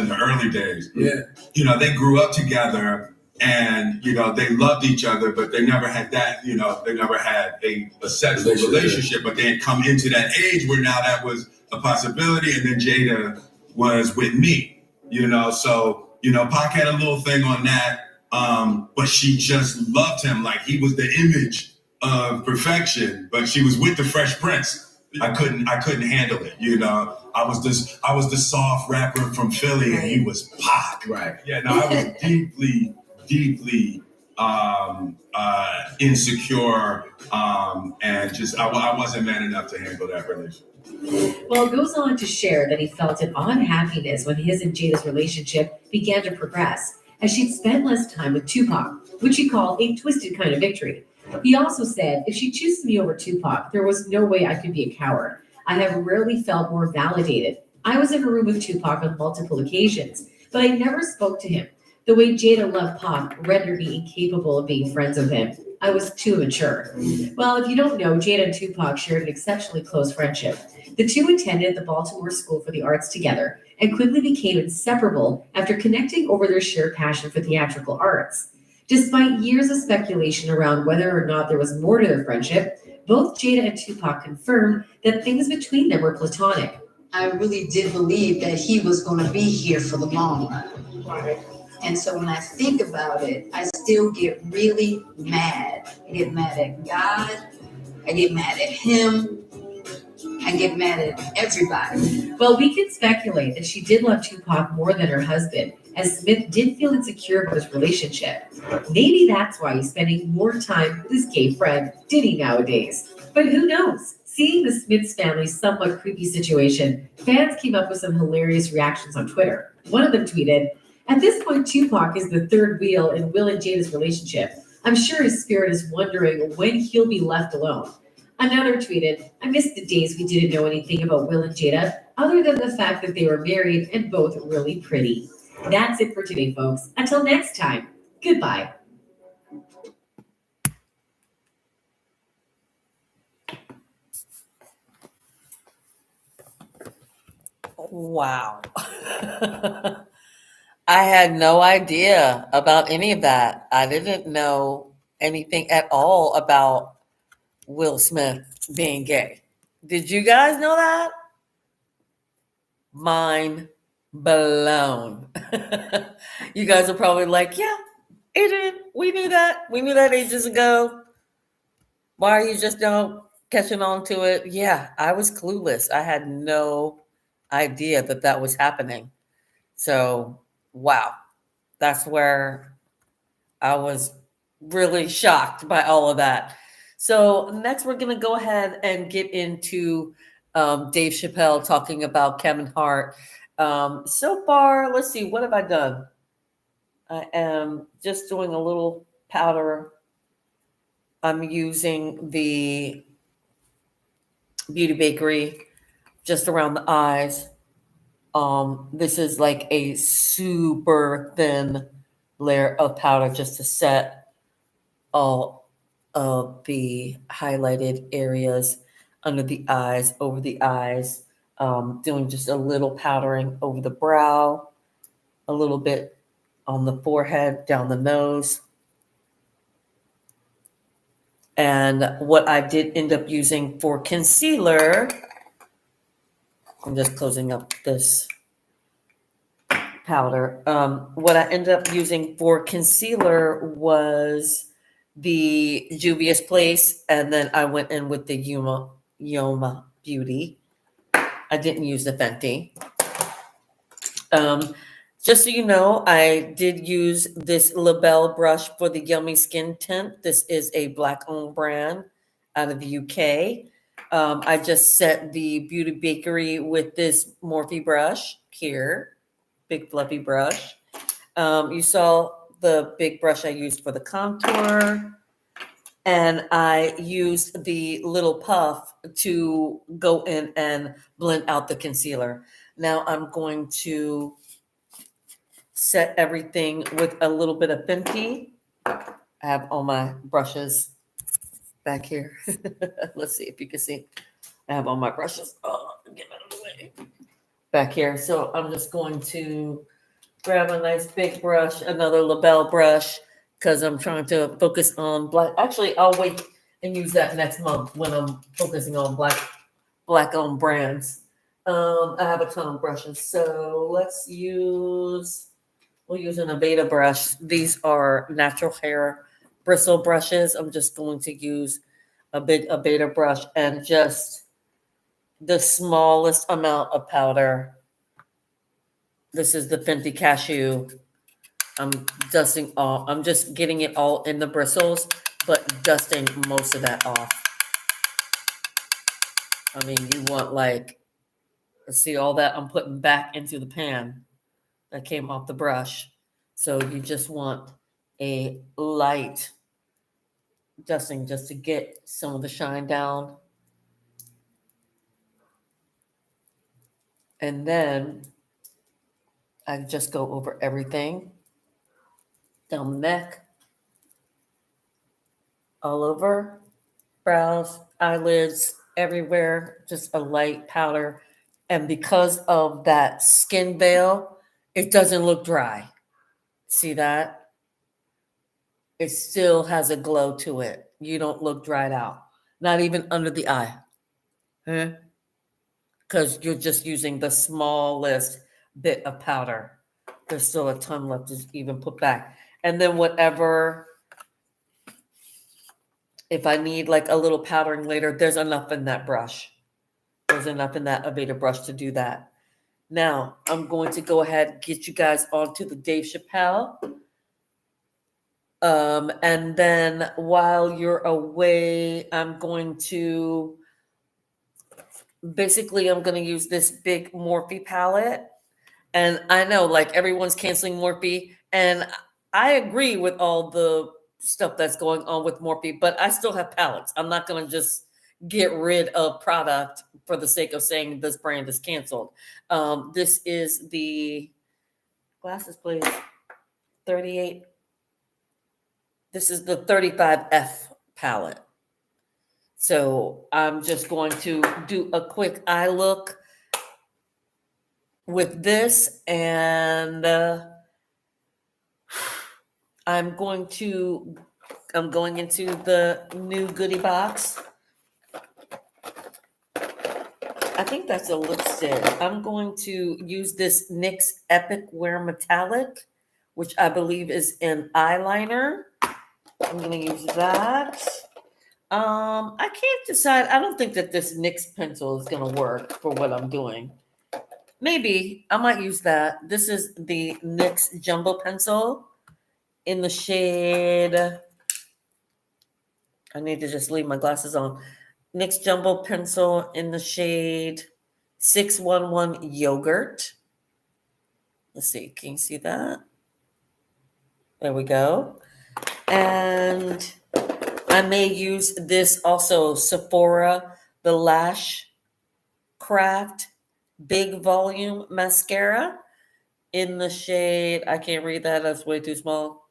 the early days. Yeah. You know, they grew up together, and you know they loved each other, but they never had that. You know, they never had a sexual relationship. But they had come into that age where now that was a possibility, and then Jada was with me. You know, so you know, Pac had a little thing on that, but she just loved him like he was the image of perfection. But she was with the Fresh Prince. I couldn't handle it, you know. I was the soft rapper from Philly, and he was Pac. Right. Yeah. No, I was deeply insecure, and just I wasn't man enough to handle that relationship. Well, it goes on to share that he felt an unhappiness when his and Jada's relationship began to progress, as she'd spent less time with Tupac, which he called a twisted kind of victory. He also said, if she chooses me over Tupac, there was no way I could be a coward. I have rarely felt more validated. I was in a room with Tupac on multiple occasions, but I never spoke to him. The way Jada loved Pac rendered me incapable of being friends with him. I was too mature. Well, if you don't know, Jada and Tupac shared an exceptionally close friendship. The two attended the Baltimore School for the Arts together and quickly became inseparable after connecting over their shared passion for theatrical arts. Despite years of speculation around whether or not there was more to their friendship, both Jada and Tupac confirmed that things between them were platonic. I really did believe that he was going to be here for the long run. Right. And so when I think about it, I still get really mad. I get mad at God. I get mad at him. I get mad at everybody. Well, we can speculate that she did love Tupac more than her husband, as Smith did feel insecure about his relationship. Maybe that's why he's spending more time with his gay friend, Diddy, nowadays. But who knows? Seeing the Smiths family's somewhat creepy situation, fans came up with some hilarious reactions on Twitter. One of them tweeted, "At this point, Tupac is the third wheel in Will and Jada's relationship. I'm sure his spirit is wondering when he'll be left alone." Another tweeted, "I miss the days we didn't know anything about Will and Jada, other than the fact that they were married and both really pretty." That's it for today, folks. Until next time, goodbye. Wow. I had no idea about any of that. I didn't know anything at all about Will Smith being gay. Did you guys know that? Mind blown. You guys are probably like, yeah, Adrian, we knew that. We knew that ages ago. Why are you just now catching on to it? Yeah, I was clueless. I had no idea that that was happening. So, wow. That's where I was really shocked by all of that. So next, we're going to go ahead and get into Dave Chappelle talking about Kevin Hart. So far, let's see, what have I done? I am just doing a little powder. I'm using the Beauty Bakery just around the eyes. This is like a super thin layer of powder just to set all of the highlighted areas under the eyes, over the eyes, doing just a little powdering over the brow, a little bit on the forehead, down the nose. And what I did end up using for concealer, I'm just closing up this powder. What I ended up using for concealer was the Juvia's Place, and then I went in with the Yoma Beauty. I didn't use the Fenty. Just so you know, I did use this Labelle brush for the Yummy Skin Tint. This is a Black-owned brand out of the UK. I just set the Beauty Bakery with this Morphe brush here, big fluffy brush. You saw the big brush I used for the contour. And I used the little puff to go in and blend out the concealer. Now I'm going to set everything with a little bit of Fenty. I have all my brushes back here. Let's see if you can see. I have all my brushes. Oh, get out of the way. Back here. So I'm just going to grab a nice big brush, another Labelle brush, because I'm trying to focus on black. Actually, I'll wait and use that next month when I'm focusing on black-owned brands. I have a ton of brushes. So we'll use an Aveda brush. These are natural hair bristle brushes. I'm just going to use a big Aveda brush and just the smallest amount of powder. This is the Fenty Cashew. I'm just getting it all in the bristles, but dusting most of that off. I mean, you want see all that I'm putting back into the pan that came off the brush. So you just want a light dusting just to get some of the shine down. And then I just go over everything. down the neck, all over, brows, eyelids, everywhere, just a light powder. And because of that skin veil, it doesn't look dry. See that? It still has a glow to it. You don't look dried out, not even under the eye. Because you're just using the smallest bit of powder. There's still a ton left to even put back. And then whatever, if I need like a little powdering later, there's enough in that brush. There's enough in that Aveda brush to do that. Now, I'm going to go ahead and get you guys onto the Dave Chappelle. And then while you're away, I'm going to use this big Morphe palette. And I know like everyone's canceling Morphe, and I agree with all the stuff that's going on with Morphe, but I still have palettes. I'm not going to just get rid of product for the sake of saying this brand is canceled. This is the glasses, please. 38. This is the 35F palette. So I'm just going to do a quick eye look with this, and I'm going into the new goodie box. I think that's a lipstick. I'm going to use this NYX Epic Wear Metallic, which I believe is an eyeliner. I'm going to use that. I can't decide. I don't think that this NYX pencil is going to work for what I'm doing. Maybe I might use that. This is the NYX Jumbo Pencil in the shade. I need to just leave my glasses on. NYX Jumbo Pencil in the shade 611 Yogurt. Let's see. Can you see that? There we go. And I may use this also, Sephora, the Lashcraft Big Volume Mascara in the shade. I can't read that. That's way too small.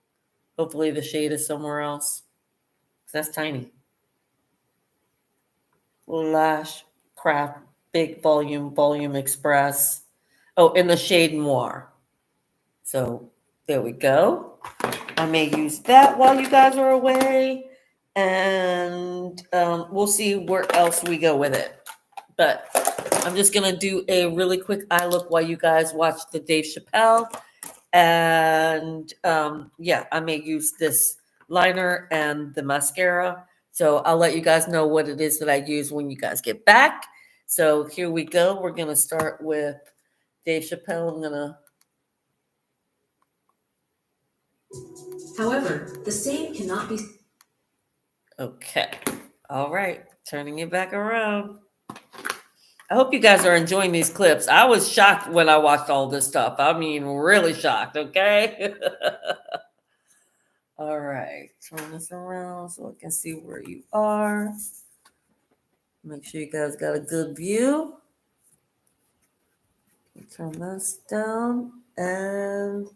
Hopefully the shade is somewhere else. That's tiny. Lashcraft Big Volume Express. Oh, in the shade Noir. So there we go. I may use that while you guys are away. And we'll see where else we go with it. But I'm just going to do a really quick eye look while you guys watch the Dave Chappelle. And yeah, I may use this liner and the mascara. So I'll let you guys know what it is that I use when you guys get back. So here we go. We're going to start with Dave Chappelle. I'm going to. However, the same cannot be. Okay. All right. Turning it back around. I hope you guys are enjoying these clips. I was shocked when I watched all this stuff. I mean, really shocked. Okay. All right. Turn this around so I can see where you are. Make sure you guys got a good view. Turn this down. And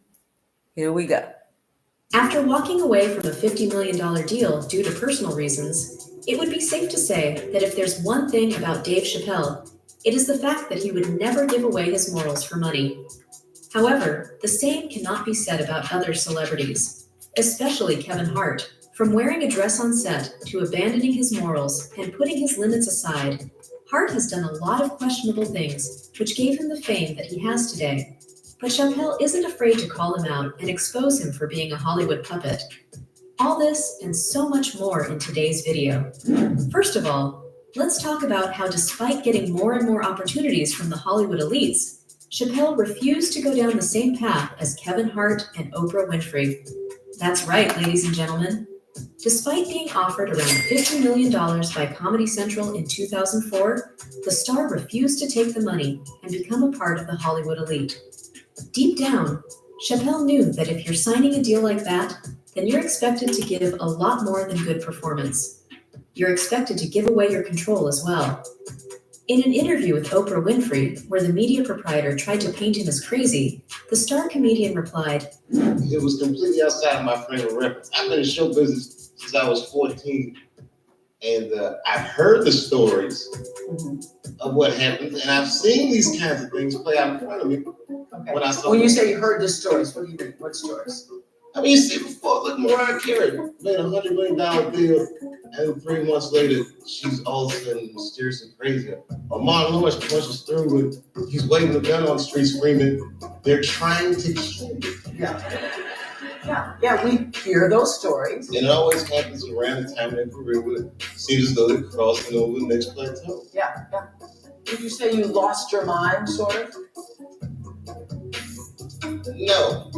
here we go. After walking away from a $50 million deal due to personal reasons, it would be safe to say that if there's one thing about Dave Chappelle, it is the fact that he would never give away his morals for money. However, the same cannot be said about other celebrities, especially Kevin Hart. From wearing a dress on set to abandoning his morals and putting his limits aside, Hart has done a lot of questionable things which gave him the fame that he has today. But Chappelle isn't afraid to call him out and expose him for being a Hollywood puppet. All this and so much more in today's video. First of all, let's talk about how despite getting more and more opportunities from the Hollywood elites, Chappelle refused to go down the same path as Kevin Hart and Oprah Winfrey. That's right, ladies and gentlemen. Despite being offered around $50 million by Comedy Central in 2004, the star refused to take the money and become a part of the Hollywood elite. Deep down, Chappelle knew that if you're signing a deal like that, then you're expected to give a lot more than good performance. You're expected to give away your control as well. In an interview with Oprah Winfrey, where the media proprietor tried to paint him as crazy, the star comedian replied, "It was completely outside of my frame of reference. I've been in show business since I was 14, and I've heard the stories of what happens, and I've seen these kinds of things play out in front of me." Okay. When I saw When you say you heard the stories, what do you mean? What stories? I mean, you see before, look, Mariah Carey made $100 million deal, and 3 months later, she's all of a sudden mysterious and crazy. Or Martin Lawrence punches through with, he's waving a gun on the street screaming, "They're trying to kill me." Yeah, we hear those stories. And it always happens around the time of their career where it seems as though they're crossing over the next plateau. Yeah. Did you say you lost your mind, sort of? No,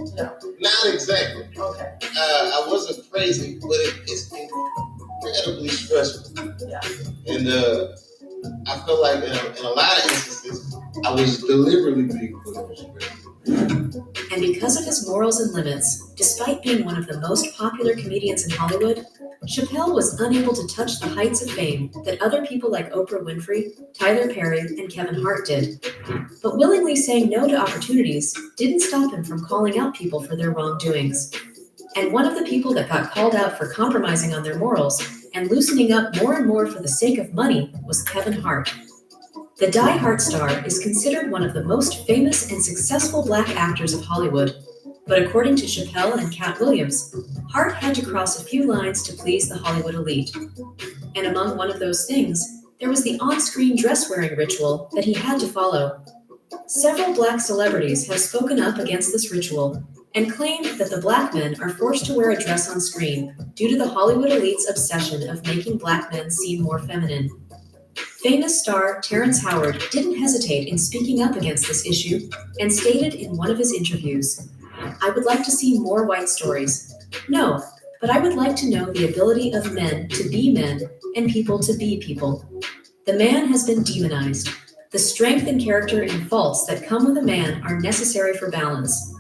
not exactly. Okay. I wasn't crazy, but it's incredibly stressful. Yeah. And I feel like in a lot of instances, I was deliberately being put under stress. and because of his morals and limits, despite being one of the most popular comedians in Hollywood, Chappelle was unable to touch the heights of fame that other people like Oprah Winfrey, Tyler Perry, and Kevin Hart did. But willingly saying no to opportunities didn't stop him from calling out people for their wrongdoings. And one of the people that got called out for compromising on their morals and loosening up more and more for the sake of money was Kevin Hart. The Die Hard star is considered one of the most famous and successful Black actors of Hollywood. But according to Chappelle and Cat Williams, Hart had to cross a few lines to please the Hollywood elite. And among one of those things, there was the on-screen dress-wearing ritual that he had to follow. Several Black celebrities have spoken up against this ritual and claimed that the Black men are forced to wear a dress on screen due to the Hollywood elite's obsession of making Black men seem more feminine. Famous star Terrence Howard didn't hesitate in speaking up against this issue and stated in one of his interviews, "I would like to see more white stories. No, but I would like to know the ability of men to be men and people to be people. The man has been demonized. The strength and character and faults that come with a man are necessary for balance.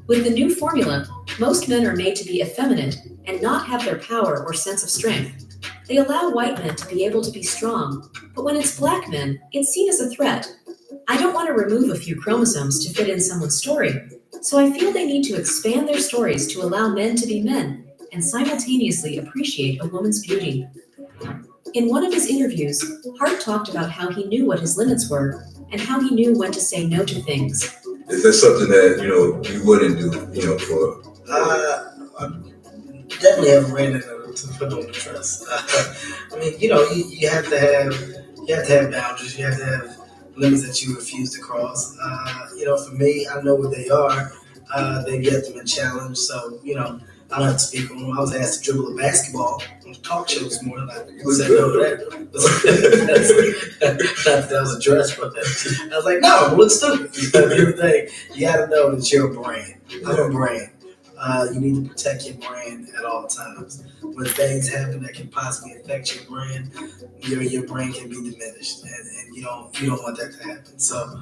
With the new formula, most men are made to be effeminate and not have their power or sense of strength. They allow white men to be able to be strong, but when it's Black men, it's seen as a threat. I don't want to remove a few chromosomes to fit in someone's story, so I feel they need to expand their stories to allow men to be men and simultaneously appreciate a woman's beauty." In one of his interviews, Hart talked about how he knew what his limits were and how he knew when to say no to things. Is that something that, you wouldn't do, for? I definitely haven't ran into to put on the dress. I mean, you have to have boundaries. You have to have limits that you refuse to cross. For me, I know what they are. They've yet to be challenged, so I don't have to speak on them. I was asked to dribble a basketball on talk shows more than I said no to that. That was a dress, but I was like, no, it looks stupid. The other thing, you got to know that you're a brand. I'm a brand. You need to protect your brand at all times. When things happen that can possibly affect your brand, your brand can be diminished, and you don't want that to happen. So,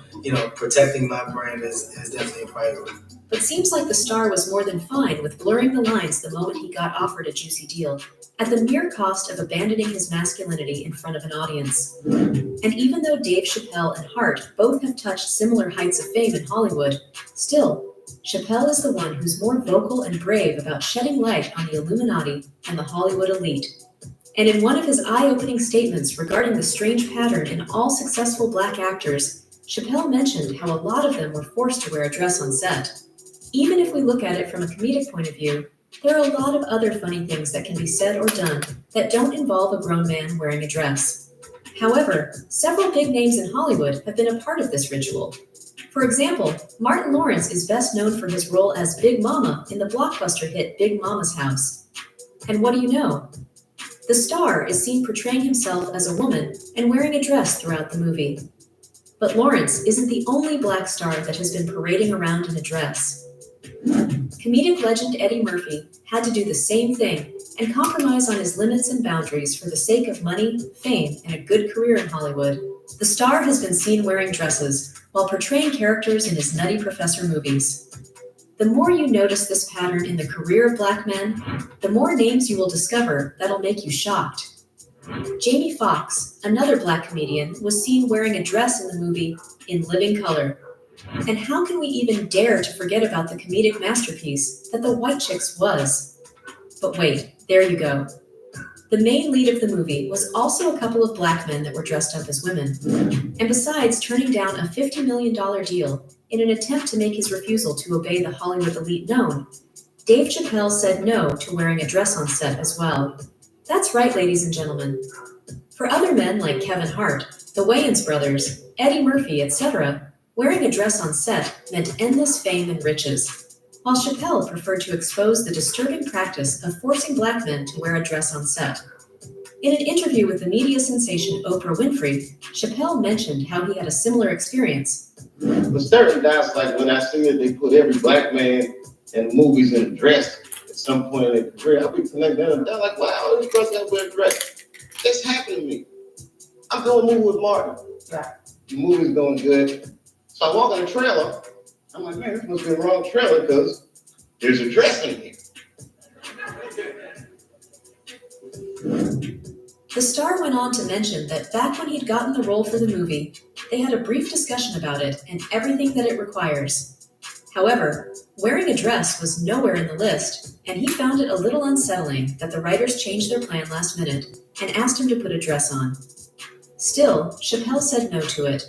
protecting my brand is definitely a priority. But seems like the star was more than fine with blurring the lines the moment he got offered a juicy deal, at the mere cost of abandoning his masculinity in front of an audience. And even though Dave Chappelle and Hart both have touched similar heights of fame in Hollywood, still, Chappelle is the one who's more vocal and brave about shedding light on the Illuminati and the Hollywood elite. And in one of his eye-opening statements regarding the strange pattern in all successful Black actors, Chappelle mentioned how a lot of them were forced to wear a dress on set. Even if we look at it from a comedic point of view, there are a lot of other funny things that can be said or done that don't involve a grown man wearing a dress. However, several big names in Hollywood have been a part of this ritual. For example, Martin Lawrence is best known for his role as Big Mama in the blockbuster hit Big Mama's House. And what do you know? The star is seen portraying himself as a woman and wearing a dress throughout the movie. But Lawrence isn't the only Black star that has been parading around in a dress. Comedic legend Eddie Murphy had to do the same thing and compromise on his limits and boundaries for the sake of money, fame, and a good career in Hollywood. The star has been seen wearing dresses while portraying characters in his Nutty Professor movies. The more you notice this pattern in the career of Black men, the more names you will discover that'll make you shocked. Jamie Foxx, another Black comedian, was seen wearing a dress in the movie In Living Color. And how can we even dare to forget about the comedic masterpiece that The White Chicks was? But wait, there you go. The main lead of the movie was also a couple of Black men that were dressed up as women. And besides turning down a $50 million deal in an attempt to make his refusal to obey the Hollywood elite known, Dave Chappelle said no to wearing a dress on set as well. That's right, ladies and gentlemen. For other men like Kevin Hart, the Wayans brothers, Eddie Murphy, etc., wearing a dress on set meant endless fame and riches, while Chappelle preferred to expose the disturbing practice of forcing Black men to wear a dress on set. In an interview with the media sensation Oprah Winfrey, Chappelle mentioned how he had a similar experience. But certain doubts, like when I see that they put every Black man in movies in a dress at some point in their career, I'll be connected to them. They're like, wow, this person got to wear a dress. It's happened to me. I'm doing a movie with Martin. Right. The movie's going good. So I walk in the trailer. I'm like, man, this must be the wrong trailer because there's a dress in here. The star went on to mention that back when he'd gotten the role for the movie, they had a brief discussion about it and everything that it requires. However, wearing a dress was nowhere in the list, and he found it a little unsettling that the writers changed their plan last minute and asked him to put a dress on. Still, Chappelle said no to it,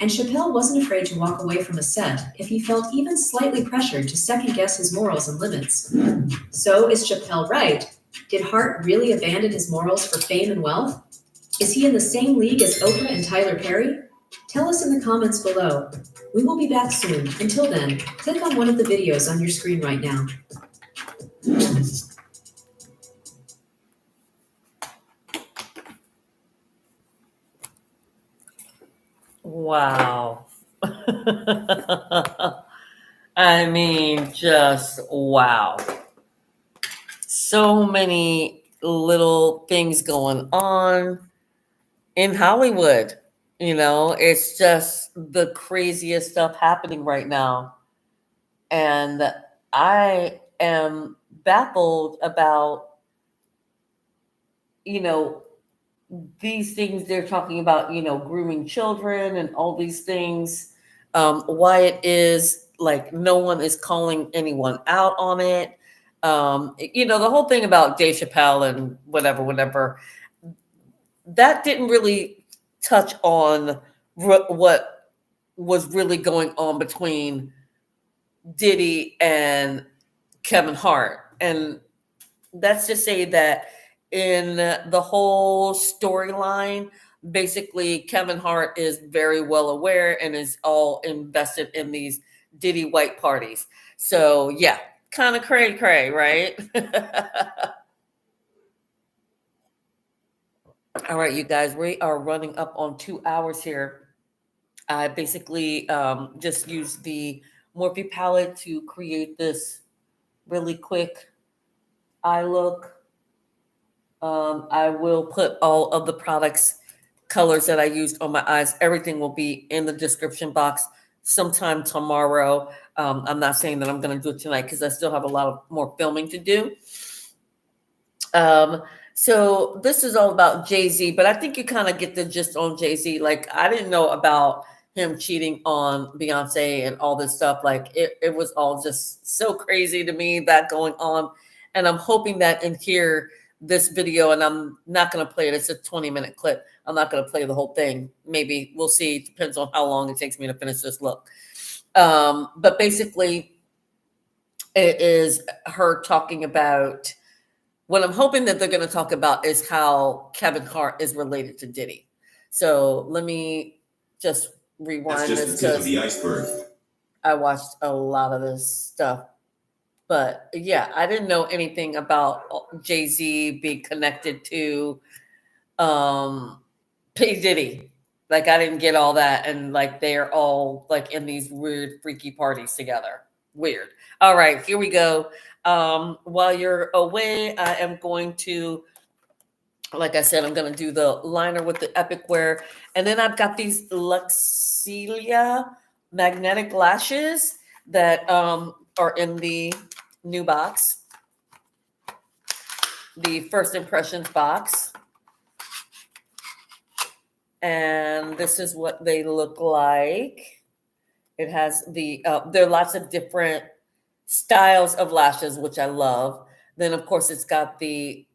and Chappelle wasn't afraid to walk away from a set if he felt even slightly pressured to second-guess his morals and limits. So, is Chappelle right? Did Hart really abandon his morals for fame and wealth? Is he in the same league as Oprah and Tyler Perry? Tell us in the comments below. We will be back soon. Until then, click on one of the videos on your screen right now. Wow. I mean, just wow. So many little things going on in Hollywood. You know, it's just the craziest stuff happening right now. And I am baffled about, you know, these things they're talking about, you know, grooming children and all these things. Why it is like no one is calling anyone out on it. You know, the whole thing about Dave Chappelle and whatever, that didn't really touch on what was really going on between Diddy and Kevin Hart. And that's to say that in the whole storyline, basically Kevin Hart is very well aware and is all invested in these Diddy white parties. So yeah, kind of cray, right? All right, you guys, we are running up on 2 hours here. I basically just used the Morphe palette to create this really quick eye look. I will put all of the products, colors that I used on my eyes. Everything will be in the description box sometime tomorrow. I'm not saying that I'm going to do it tonight because I still have a lot of more filming to do. So this is all about Jay-Z, but I think you kind of get the gist on Jay-Z. Like, I didn't know about him cheating on Beyonce and all this stuff. Like, it was all just so crazy to me, that going on. And I'm hoping that in here, this video, and I'm not going to play it. It's a 20-minute clip. I'm not going to play the whole thing. Maybe we'll see. It depends on how long it takes me to finish this look. But basically, it is her talking about, what I'm hoping that they're going to talk about is how Kevin Hart is related to Diddy. So let me just rewind That's just this. the tip of the iceberg. I watched a lot of this stuff. But yeah, I didn't know anything about Jay-Z being connected to P. Diddy. Like, I didn't get all that. And like, they're all like in these weird, freaky parties together. Weird. All right, here we go. While you're away, I am going to, like I said, I'm going to do the liner with the Epic Wear. And then I've got these Luxillia magnetic lashes that are in the new box, the First Impressions box. And this is what they look like. It has there are lots of different styles of lashes, which I love. Then, of course, it's got the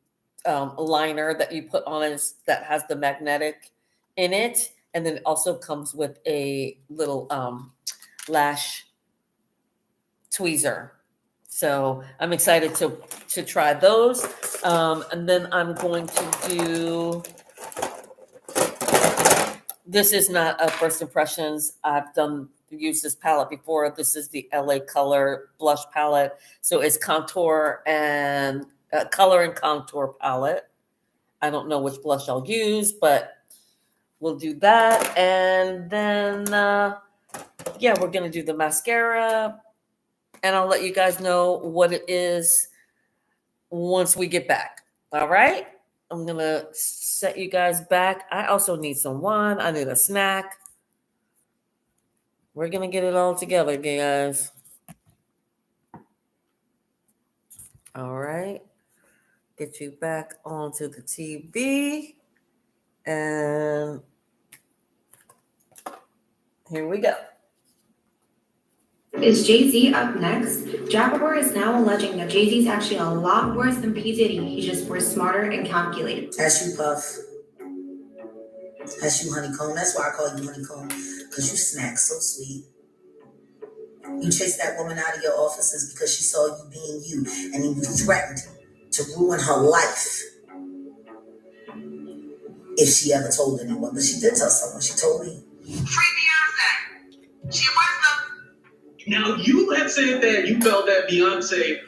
liner that you put on it that has the magnetic in it. And then it also comes with a little lash tweezer. So I'm excited to try those. And then I'm going to do, this is not a first impressions. I've used this palette before. This is the LA Color blush palette. So it's contour and color and contour palette. I don't know which blush I'll use, but we'll do that. And then, yeah, we're going to do the mascara. And I'll let you guys know what it is once we get back. All right? I'm going to set you guys back. I also need some wine. I need a snack. We're going to get it all together, guys. All right. Get you back onto the TV. And here we go. Is Jay-Z up next? Jackpot is now alleging that Jay-Z's actually a lot worse than P. Diddy. He's just more smarter and calculated. Cashew puff. Cashew honeycomb. That's why I call you honeycomb. Because you snack so sweet. You chased that woman out of your offices because she saw you being you. And then you threatened to ruin her life. If she ever told anyone. But she did tell someone. She told me. Free Beyonce. She was the. Now you have said that you felt that Beyonce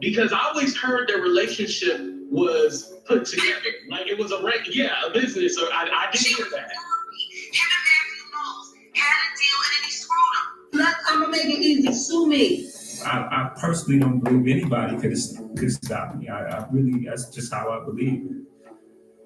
because I always heard their relationship was put together, like it was a business. Or I didn't hear that. I'm gonna make it easy. Sue me. I personally don't believe anybody could stop me. I really, that's just how I believe it.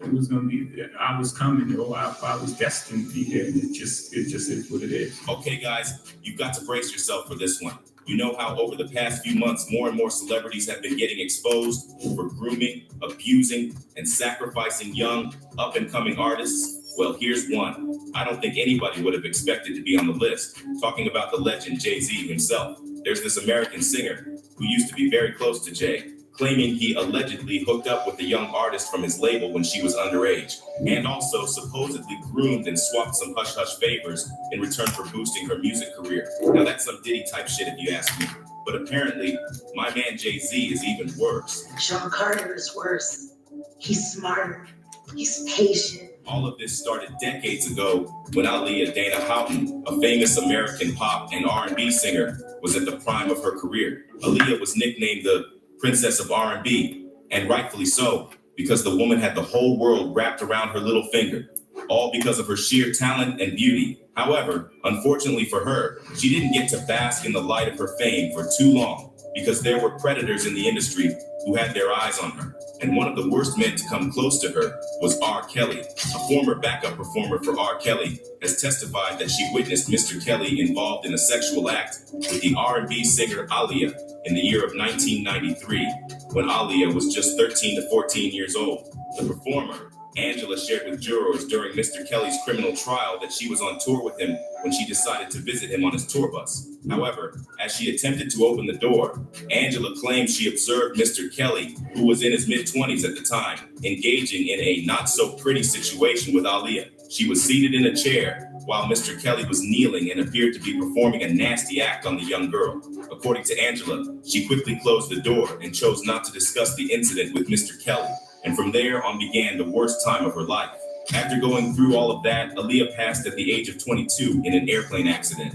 It was gonna be. I was coming, I was destined to be here. And it just is what it is. Okay, guys, you've got to brace yourself for this one. You know how over the past few months, more and more celebrities have been getting exposed for grooming, abusing, and sacrificing young, up-and-coming artists? Well, here's one. I don't think anybody would have expected to be on the list. Talking about the legend Jay-Z himself. There's this American singer who used to be very close to Jay, claiming he allegedly hooked up with a young artist from his label when she was underage, and also supposedly groomed and swapped some hush-hush favors in return for boosting her music career. Now that's some Diddy type shit if you ask me. But apparently, my man Jay-Z is even worse. Sean Carter is worse. He's smarter. He's patient. All of this started decades ago when Aaliyah Dana Houghton, a famous American pop and R&B singer, was at the prime of her career. Aaliyah was nicknamed the Princess of R&B, and rightfully so, because the woman had the whole world wrapped around her little finger, all because of her sheer talent and beauty. However, unfortunately for her, she didn't get to bask in the light of her fame for too long, because there were predators in the industry who had their eyes on her. And one of the worst men to come close to her was R. Kelly. A former backup performer for R. Kelly has testified that she witnessed Mr. Kelly involved in a sexual act with the R&B singer Aaliyah in the year of 1993, when Aaliyah was just 13 to 14 years old. The performer, Angela, shared with jurors during Mr. Kelly's criminal trial that she was on tour with him when she decided to visit him on his tour bus. However, as she attempted to open the door, Angela claimed she observed Mr. Kelly, who was in his mid-20s at the time, engaging in a not-so-pretty situation with Aaliyah. She was seated in a chair while Mr. Kelly was kneeling and appeared to be performing a nasty act on the young girl. According to Angela, she quickly closed the door and chose not to discuss the incident with Mr. Kelly. And from there on began the worst time of her life. After going through all of that, Aaliyah passed at the age of 22 in an airplane accident.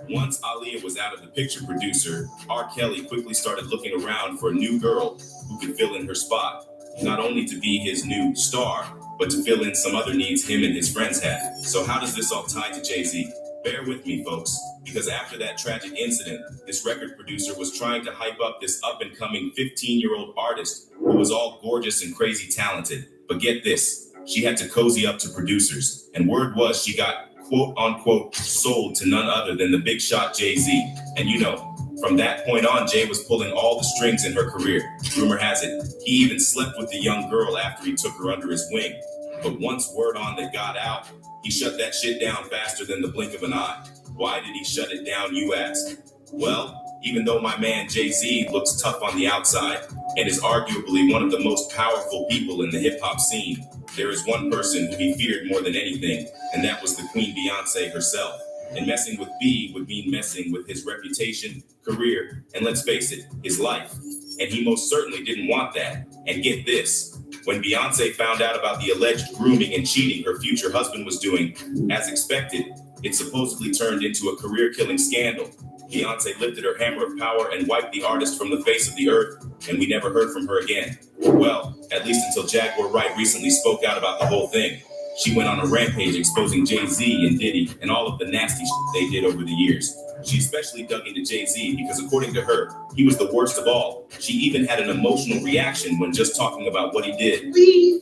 Once Aaliyah was out of the picture, producer R. Kelly quickly started looking around for a new girl who could fill in her spot, not only to be his new star, but to fill in some other needs him and his friends had. So how does this all tie to Jay-Z? Bear with me, folks, because after that tragic incident, this record producer was trying to hype up this up-and-coming 15-year-old artist who was all gorgeous and crazy talented. But get this, she had to cozy up to producers, and word was she got quote-unquote sold to none other than the big shot Jay-Z. And you know, from that point on, Jay was pulling all the strings in her career. Rumor has it, he even slept with the young girl after he took her under his wing. But once word on that got out, he shut that shit down faster than the blink of an eye. Why did he shut it down, you ask? Well, even though my man Jay-Z looks tough on the outside and is arguably one of the most powerful people in the hip-hop scene, there is one person who he feared more than anything, and that was the Queen Beyonce herself. And messing with B would mean messing with his reputation, career, and let's face it, his life. And he most certainly didn't want that. And get this, when Beyonce found out about the alleged grooming and cheating her future husband was doing, as expected, it supposedly turned into a career-killing scandal. Beyonce lifted her hammer of power and wiped the artist from the face of the earth, and we never heard from her again. Well, at least until Jaguar Wright recently spoke out about the whole thing. She went on a rampage exposing Jay-Z and Diddy and all of the nasty shit they did over the years. She especially dug into Jay-Z because according to her, he was the worst of all. She even had an emotional reaction when just talking about what he did. Leave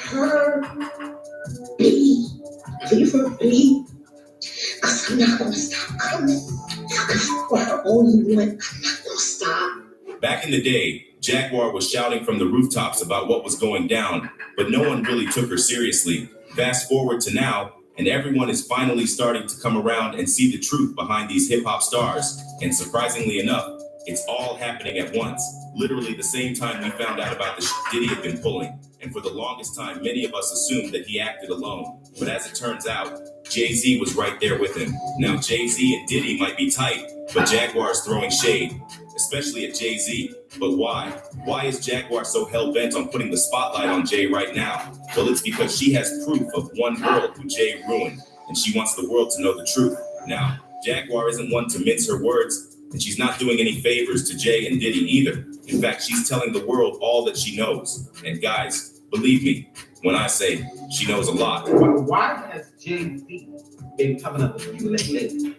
her be. Leave her be. Because I'm not going to stop coming. For her own one, I'm not going to stop. Back in the day, Jaguar was shouting from the rooftops about what was going down, but no one really took her seriously. Fast forward to now, and everyone is finally starting to come around and see the truth behind these hip-hop stars. And surprisingly enough, it's all happening at once. Literally the same time we found out about the shit Diddy had been pulling. And for the longest time, many of us assumed that he acted alone. But as it turns out, Jay-Z was right there with him. Now Jay-Z and Diddy might be tight, but Jaguar's throwing shade, especially at Jay-Z. But why? Why is Jaguar so hell-bent on putting the spotlight on Jay right now? Well, it's because she has proof of one girl who Jay ruined, and she wants the world to know the truth. Now, Jaguar isn't one to mince her words, and she's not doing any favors to Jay and Diddy either. In fact, she's telling the world all that she knows. And guys, believe me when I say she knows a lot. Why has Jay-Z been coming up with you lately?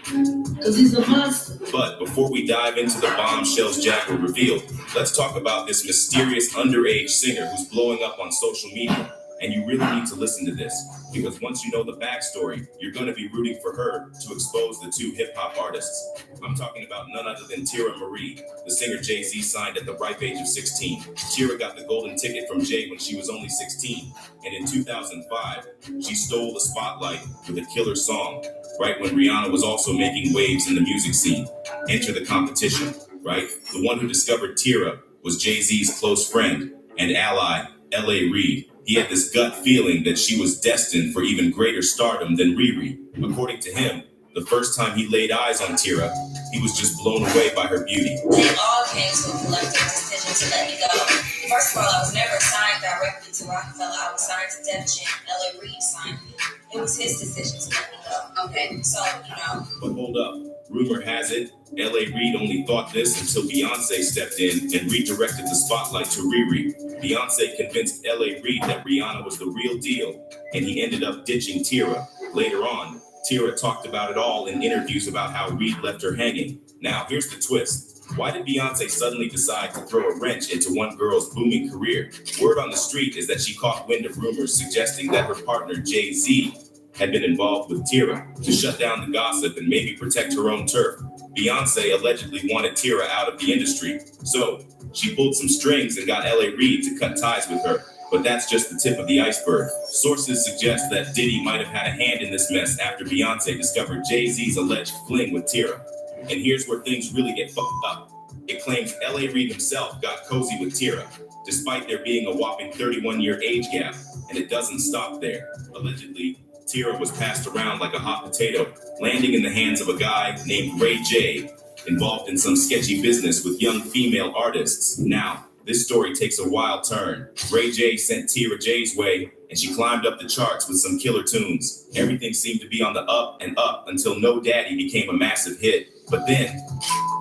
Because he's a monster. But before we dive into the bombshells Jaguar revealed, let's talk about this mysterious underage singer who's blowing up on social media. And you really need to listen to this, because once you know the backstory, you're going to be rooting for her to expose the two hip-hop artists. I'm talking about none other than Tira Marie, the singer Jay-Z signed at the ripe age of 16. Tira got the golden ticket from Jay when she was only 16, and in 2005, she stole the spotlight with a killer song, right when Rihanna was also making waves in the music scene. Enter the competition, right? The one who discovered Tira was Jay-Z's close friend and ally, L.A. Reid. He had this gut feeling that she was destined for even greater stardom than Riri. According to him, the first time he laid eyes on Tira, he was just blown away by her beauty. They all came to a collective decision to let me go. First of all, I was never signed directly to Rockefeller. I was signed to Def Jam. L.A. Reid signed me. It was his decision to let me go. Okay, so, But hold up. Rumor has it, L.A. Reid only thought this until Beyonce stepped in and redirected the spotlight to Riri. Beyonce convinced L.A. Reid that Rihanna was the real deal, and he ended up ditching Tira. Later on, Tira talked about it all in interviews about how Reid left her hanging. Now, here's the twist. Why did Beyonce suddenly decide to throw a wrench into one girl's booming career? Word on the street is that she caught wind of rumors suggesting that her partner Jay-Z had been involved with Tira to shut down the gossip and maybe protect her own turf. Beyonce allegedly wanted Tira out of the industry, so she pulled some strings and got L.A. Reid to cut ties with her. But that's just the tip of the iceberg. Sources suggest that Diddy might have had a hand in this mess after Beyonce discovered Jay-Z's alleged fling with Tira. And here's where things really get fucked up. It claims L.A. Reid himself got cozy with Tira, despite there being a whopping 31-year age gap. And it doesn't stop there. Allegedly, Tira was passed around like a hot potato, landing in the hands of a guy named Ray J, involved in some sketchy business with young female artists. Now, this story takes a wild turn. Ray J sent Tira J's way, and she climbed up the charts with some killer tunes. Everything seemed to be on the up and up until No Daddy became a massive hit. But then,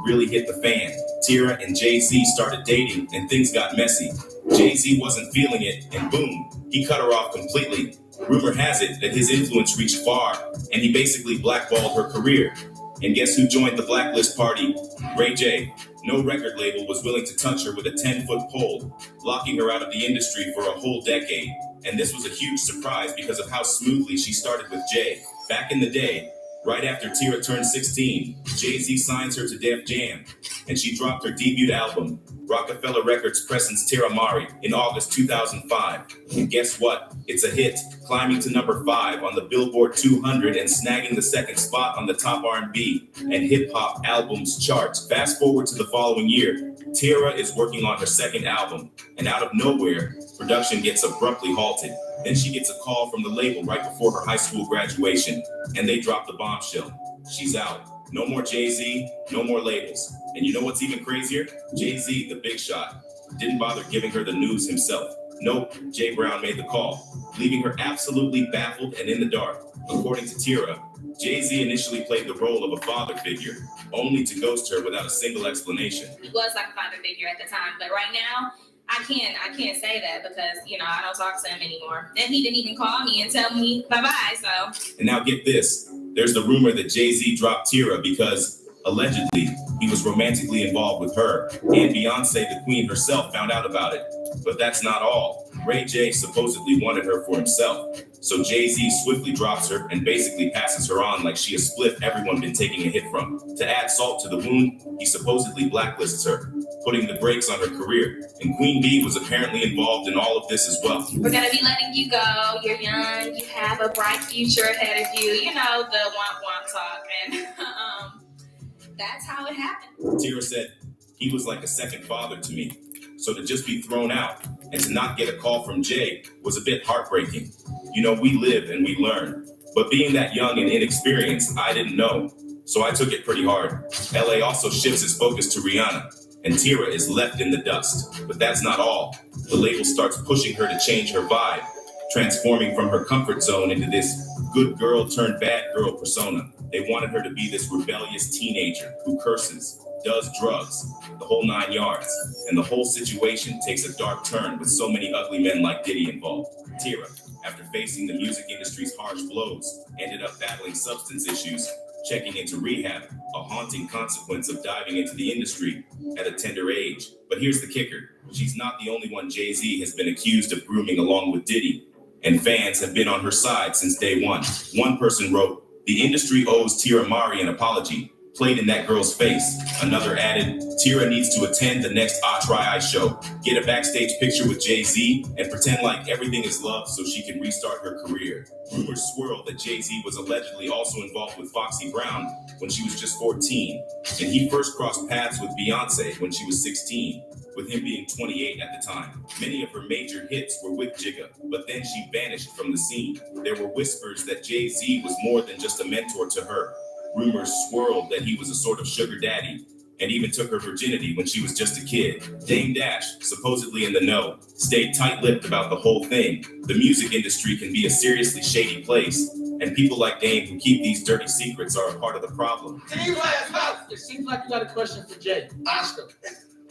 really hit the fan. Tira and Jay-Z started dating, and things got messy. Jay-Z wasn't feeling it, and boom, he cut her off completely. Rumor has it that his influence reached far, and he basically blackballed her career. And guess who joined the blacklist party? Ray J. No record label was willing to touch her with a 10-foot pole, locking her out of the industry for a whole decade. And this was a huge surprise because of how smoothly she started with Jay. Back in the day, Right after Tira turned 16, Jay-Z signs her to Def Jam, and she dropped her debut album, Rockefeller Records presents Tira Mari, in August 2005. And guess what? It's a hit, climbing to number 5 on the Billboard 200 and snagging the second spot on the top R&B and hip-hop albums charts. Fast forward to the following year, Tira is working on her second album, and out of nowhere, production gets abruptly halted. Then she gets a call from the label right before her high school graduation, and they drop the bombshell. She's out. No more Jay-Z, no more labels. And you know what's even crazier? Jay-Z, the big shot, didn't bother giving her the news himself. Nope, Jay Brown made the call, leaving her absolutely baffled and in the dark. According to Tira, Jay-Z initially played the role of a father figure, only to ghost her without a single explanation. He was like a father figure at the time, but right now, I can't say that because, I don't talk to him anymore. And he didn't even call me and tell me bye-bye, so. And now get this. There's the rumor that Jay-Z dropped Tira because, allegedly, he was romantically involved with her, and Beyonce, the queen herself, found out about it. But that's not all. Ray J supposedly wanted her for himself. So Jay-Z swiftly drops her and basically passes her on like she a spliff everyone been taking a hit from. To add salt to the wound, he supposedly blacklists her, putting the brakes on her career. And Queen Bee was apparently involved in all of this as well. We're going to be letting you go. You're young. You have a bright future ahead of you. The want talk. And that's how it happened. Tira said, he was like a second father to me. So to just be thrown out and to not get a call from Jay was a bit heartbreaking. We live and we learn. But being that young and inexperienced, I didn't know. So I took it pretty hard. LA also shifts its focus to Rihanna, and Tira is left in the dust. But that's not all. The label starts pushing her to change her vibe, transforming from her comfort zone into this good girl turned bad girl persona. They wanted her to be this rebellious teenager who curses, does drugs, the whole 9 yards. And the whole situation takes a dark turn with so many ugly men like Diddy involved. Tira, after facing the music industry's harsh blows, ended up battling substance issues, checking into rehab, a haunting consequence of diving into the industry at a tender age. But here's the kicker. She's not the only one Jay-Z has been accused of grooming along with Diddy, and fans have been on her side since day one. One person wrote, "The industry owes Tira Mari an apology," played in that girl's face. Another added, "Tira needs to attend the next I Try I show, get a backstage picture with Jay-Z, and pretend like everything is love so she can restart her career." Rumors swirl that Jay-Z was allegedly also involved with Foxy Brown when she was just 14, and he first crossed paths with Beyonce when she was 16, with him being 28 at the time. Many of her major hits were with Jigga, but then she vanished from the scene. There were whispers that Jay-Z was more than just a mentor to her. Rumors swirled that he was a sort of sugar daddy, and even took her virginity when she was just a kid. Dame Dash, supposedly in the know, stayed tight-lipped about the whole thing. The music industry can be a seriously shady place, and people like Dame who keep these dirty secrets are a part of the problem. It seems like you got a question for Jay. Ask him.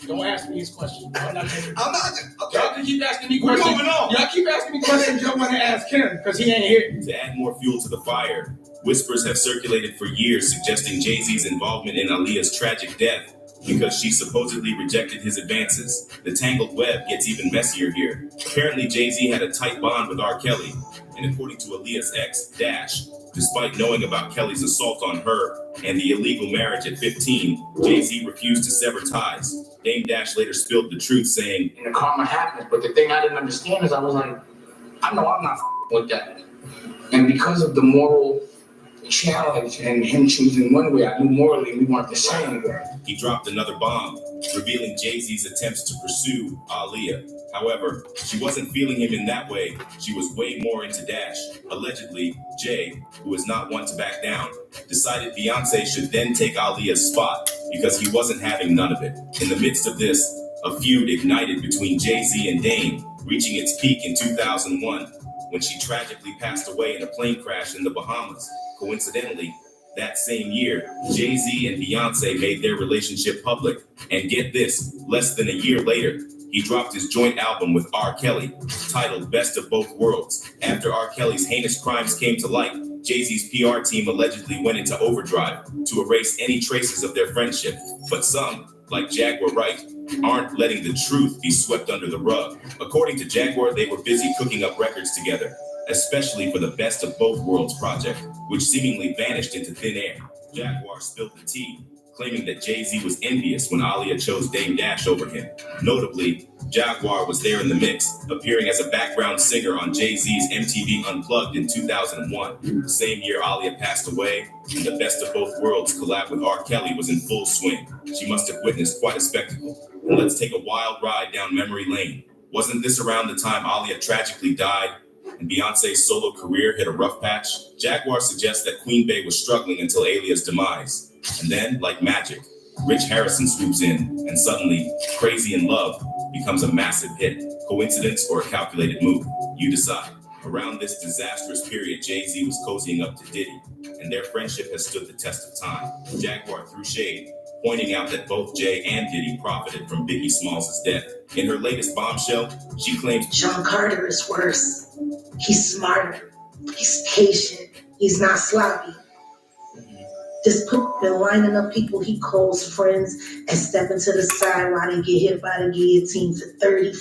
Don't ask me his question. I'm not. Okay. Y'all can keep asking me questions. We're moving on. Y'all keep asking me questions. Y'all want to ask him because he ain't here. To add more fuel to the fire, whispers have circulated for years suggesting Jay-Z's involvement in Aaliyah's tragic death because she supposedly rejected his advances. The tangled web gets even messier here. Apparently, Jay-Z had a tight bond with R. Kelly, and according to Aaliyah's ex, Dash, despite knowing about Kelly's assault on her and the illegal marriage at 15, Jay-Z refused to sever ties. Dame Dash later spilled the truth, saying, And the karma happened, but the thing I didn't understand is I was like, I know I'm not with that. And because of the moral challenge and him choosing one way, I knew morally we weren't the same. He dropped another bomb, revealing Jay-Z's attempts to pursue Aaliyah. However, she wasn't feeling him in that way. She was way more into Dash. Allegedly, Jay, who was not one to back down, decided Beyonce should then take Aaliyah's spot because he wasn't having none of it. In the midst of this, a feud ignited between Jay-Z and Dame, reaching its peak in 2001, when she tragically passed away in a plane crash in the Bahamas. Coincidentally, that same year, Jay-Z and Beyonce made their relationship public. And get this, less than a year later, he dropped his joint album with R. Kelly, titled Best of Both Worlds. After R. Kelly's heinous crimes came to light, Jay-Z's PR team allegedly went into overdrive to erase any traces of their friendship. But some, like Jaguar Wright, aren't letting the truth be swept under the rug. According to Jaguar, they were busy cooking up records together, especially for the Best of Both Worlds project, which seemingly vanished into thin air. Jaguar spilled the tea, claiming that Jay-Z was envious when Aaliyah chose Dame Dash over him. Notably, Jaguar was there in the mix, appearing as a background singer on Jay-Z's MTV Unplugged in 2001. The same year Aaliyah passed away, and the Best of Both Worlds collab with R. Kelly was in full swing. She must have witnessed quite a spectacle. And let's take a wild ride down memory lane. Wasn't this around the time Aaliyah tragically died and Beyonce's solo career hit a rough patch? Jaguar suggests that Queen Bey was struggling until Aaliyah's demise. And then, like magic, Rich Harrison swoops in, and suddenly, Crazy in Love becomes a massive hit. Coincidence or a calculated move? You decide. Around this disastrous period, Jay-Z was cozying up to Diddy, and their friendship has stood the test of time. Jaguar threw shade, pointing out that both Jay and Diddy profited from Biggie Smalls' death. In her latest bombshell, she claims Sean Carter is worse. He's smarter. He's patient. He's not sloppy. Just been lining up people he calls friends and stepping to the side while they get hit by the guillotine for 30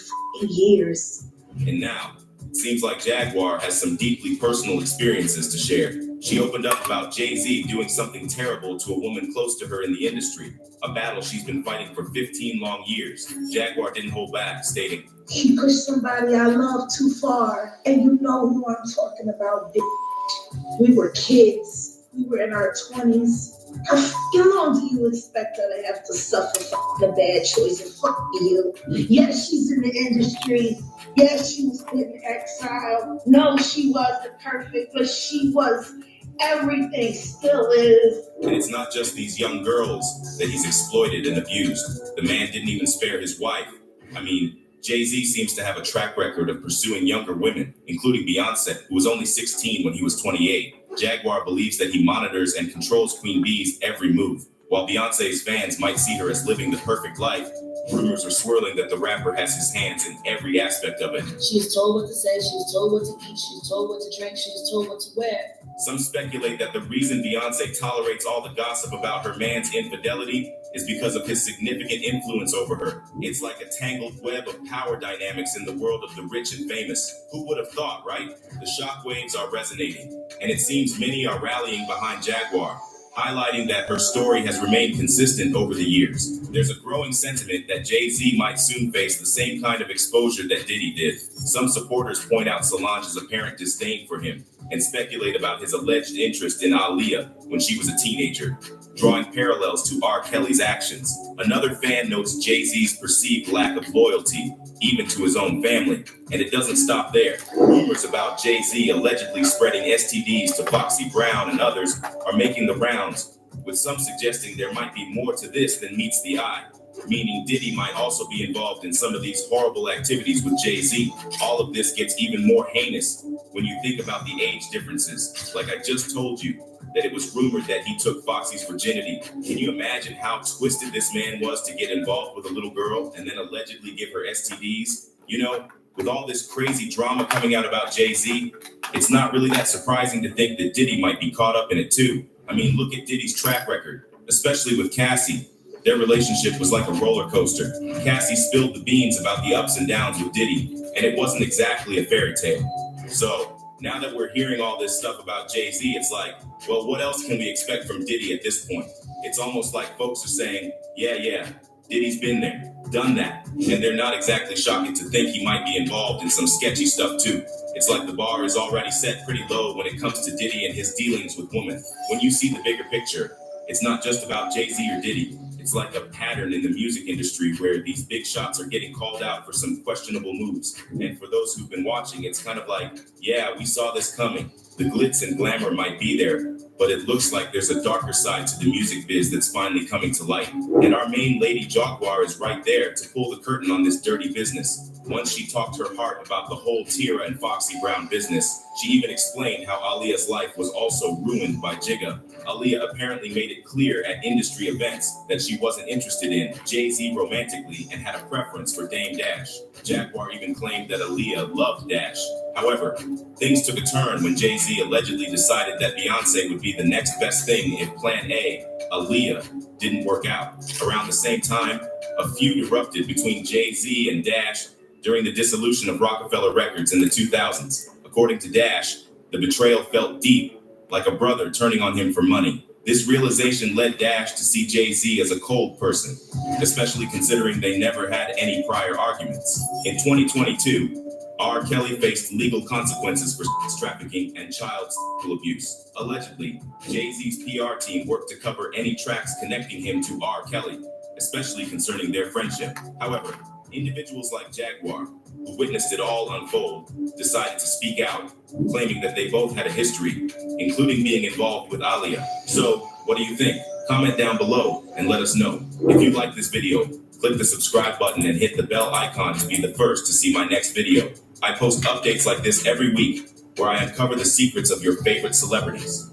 years. And now, it seems like Jaguar has some deeply personal experiences to share. She opened up about Jay-Z doing something terrible to a woman close to her in the industry, a battle she's been fighting for 15 long years. Jaguar didn't hold back, stating, He pushed somebody I love too far, and you know who I'm talking about, bitch. We were kids. We were in our 20s. How fucking long do you expect her to have to suffer for a bad choice and fuck you? Yes, she's in the industry. Yes, she was in exile. No, she wasn't perfect, but she was everything, still is. And it's not just these young girls that he's exploited and abused. The man didn't even spare his wife. I mean, Jay-Z seems to have a track record of pursuing younger women, including Beyonce, who was only 16 when he was 28. Jaguar believes that he monitors and controls Queen Bee's every move. While Beyonce's fans might see her as living the perfect life, rumors are swirling that the rapper has his hands in every aspect of it. She's told what to say, she's told what to eat, she's told what to drink, she's told what to wear. Some speculate that the reason Beyonce tolerates all the gossip about her man's infidelity is because of his significant influence over her. It's like a tangled web of power dynamics in the world of the rich and famous. Who would have thought, right? The shockwaves are resonating, and it seems many are rallying behind Jaguar, highlighting that her story has remained consistent over the years. There's a growing sentiment that Jay-Z might soon face the same kind of exposure that Diddy did. Some supporters point out Solange's apparent disdain for him and speculate about his alleged interest in Aaliyah when she was a teenager, drawing parallels to R. Kelly's actions. Another fan notes Jay-Z's perceived lack of loyalty, even to his own family. And it doesn't stop there. Rumors about Jay-Z allegedly spreading STDs to Foxy Brown and others are making the rounds, with some suggesting there might be more to this than meets the eye, meaning Diddy might also be involved in some of these horrible activities with Jay-Z. All of this gets even more heinous when you think about the age differences. Like I just told you, that it was rumored that he took Foxy's virginity. Can you imagine how twisted this man was to get involved with a little girl and then allegedly give her STDs? You know, with all this crazy drama coming out about Jay-Z, it's not really that surprising to think that Diddy might be caught up in it too. I mean, look at Diddy's track record, especially with Cassie. Their relationship was like a roller coaster. Cassie spilled the beans about the ups and downs with Diddy, and it wasn't exactly a fairy tale. So, now that we're hearing all this stuff about Jay-Z, it's like, well, what else can we expect from Diddy at this point? It's almost like folks are saying, yeah, Diddy's been there, done that. And they're not exactly shocking to think he might be involved in some sketchy stuff too. It's like the bar is already set pretty low when it comes to Diddy and his dealings with women. When you see the bigger picture, it's not just about Jay-Z or Diddy. It's like a pattern in the music industry where these big shots are getting called out for some questionable moves. And for those who've been watching, it's kind of like, yeah, we saw this coming. The glitz and glamour might be there, but it looks like there's a darker side to the music biz that's finally coming to light. And our main lady Jaguar is right there to pull the curtain on this dirty business. Once she talked her heart about the whole Tira and Foxy Brown business, she even explained how Aaliyah's life was also ruined by Jigga. Aaliyah apparently made it clear at industry events that she wasn't interested in Jay-Z romantically and had a preference for Dame Dash. Jaguar even claimed that Aaliyah loved Dash. However, things took a turn when Jay-Z allegedly decided that Beyonce would be the next best thing if Plan A, Aaliyah, didn't work out. Around the same time, a feud erupted between Jay-Z and Dash during the dissolution of Rockefeller Records in the 2000s. A According to Dash, the betrayal felt deep, like a brother turning on him for money. This realization led Dash to see Jay-Z as a cold person, especially considering they never had any prior arguments. In 2022, R. Kelly faced legal consequences for sex trafficking and child sexual abuse. Allegedly, Jay-Z's PR team worked to cover any tracks connecting him to R. Kelly, especially concerning their friendship. However, individuals like Jaguar, who witnessed it all unfold, decided to speak out, claiming that they both had a history, including being involved with Aaliyah. So, what do you think? Comment down below and let us know. If you like this video, click the subscribe button and hit the bell icon to be the first to see my next video. I post updates like this every week, where I uncover the secrets of your favorite celebrities.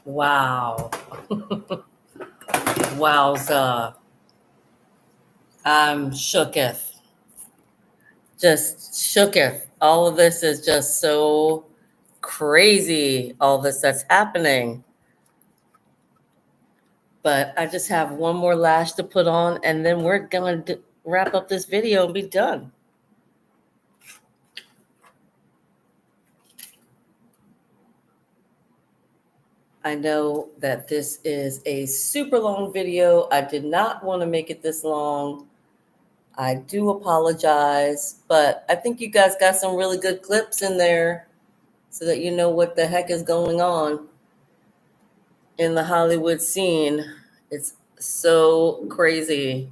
Wow. Wowza. I'm shooketh. Just shooketh. All of this is just so crazy, all this that's happening. But I just have one more lash to put on, and then we're going to wrap up this video and be done. I know that this is a super long video. I did not want to make it this long. I do apologize, but I think you guys got some really good clips in there so that you know what the heck is going on in the Hollywood scene. It's so crazy,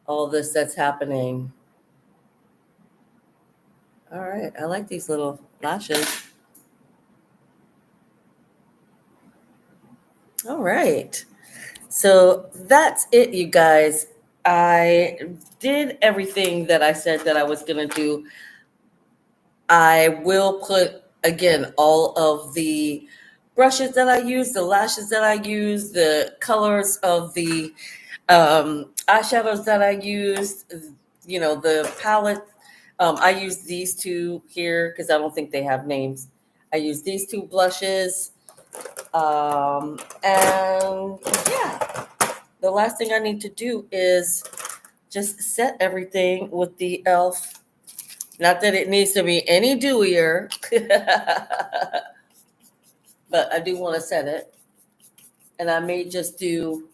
all this that's happening. All right, I like these little lashes. All right, so that's it, you guys. I did everything that I said that I was going to do. I will put, again, all of the brushes that I use, the lashes that I use, the colors of the eyeshadows that I used, you know, the palette. I use these two here because I don't think they have names. I use these two blushes. And yeah, the last thing I need to do is just set everything with the e.l.f. Not that it needs to be any dewier, but I do want to set it. And I may just do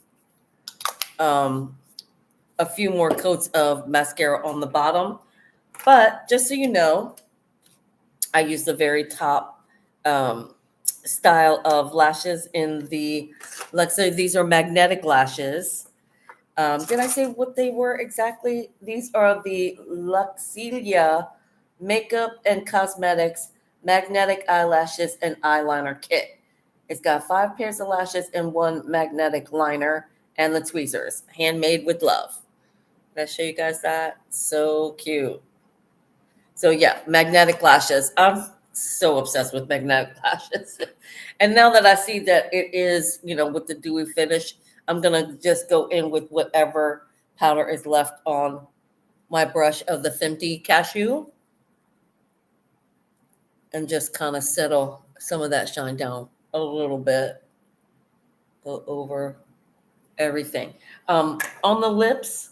a few more coats of mascara on the bottom. But just so you know, I use the very top style of lashes in the Luxillia. These are magnetic lashes. Did I say what they were exactly? These are the Luxillia Makeup and Cosmetics Magnetic Eyelashes and Eyeliner Kit. It's got 5 pairs of lashes and 1 magnetic liner and the tweezers, handmade with love. Did I show you guys that? So cute. So yeah, magnetic lashes. I'm so obsessed with magnetic lashes. And now that I see that it is, you know, with the dewy finish, I'm going to just go in with whatever powder is left on my brush of the Fenty Cashew and just kind of settle some of that shine down a little bit. Go over everything. On the lips,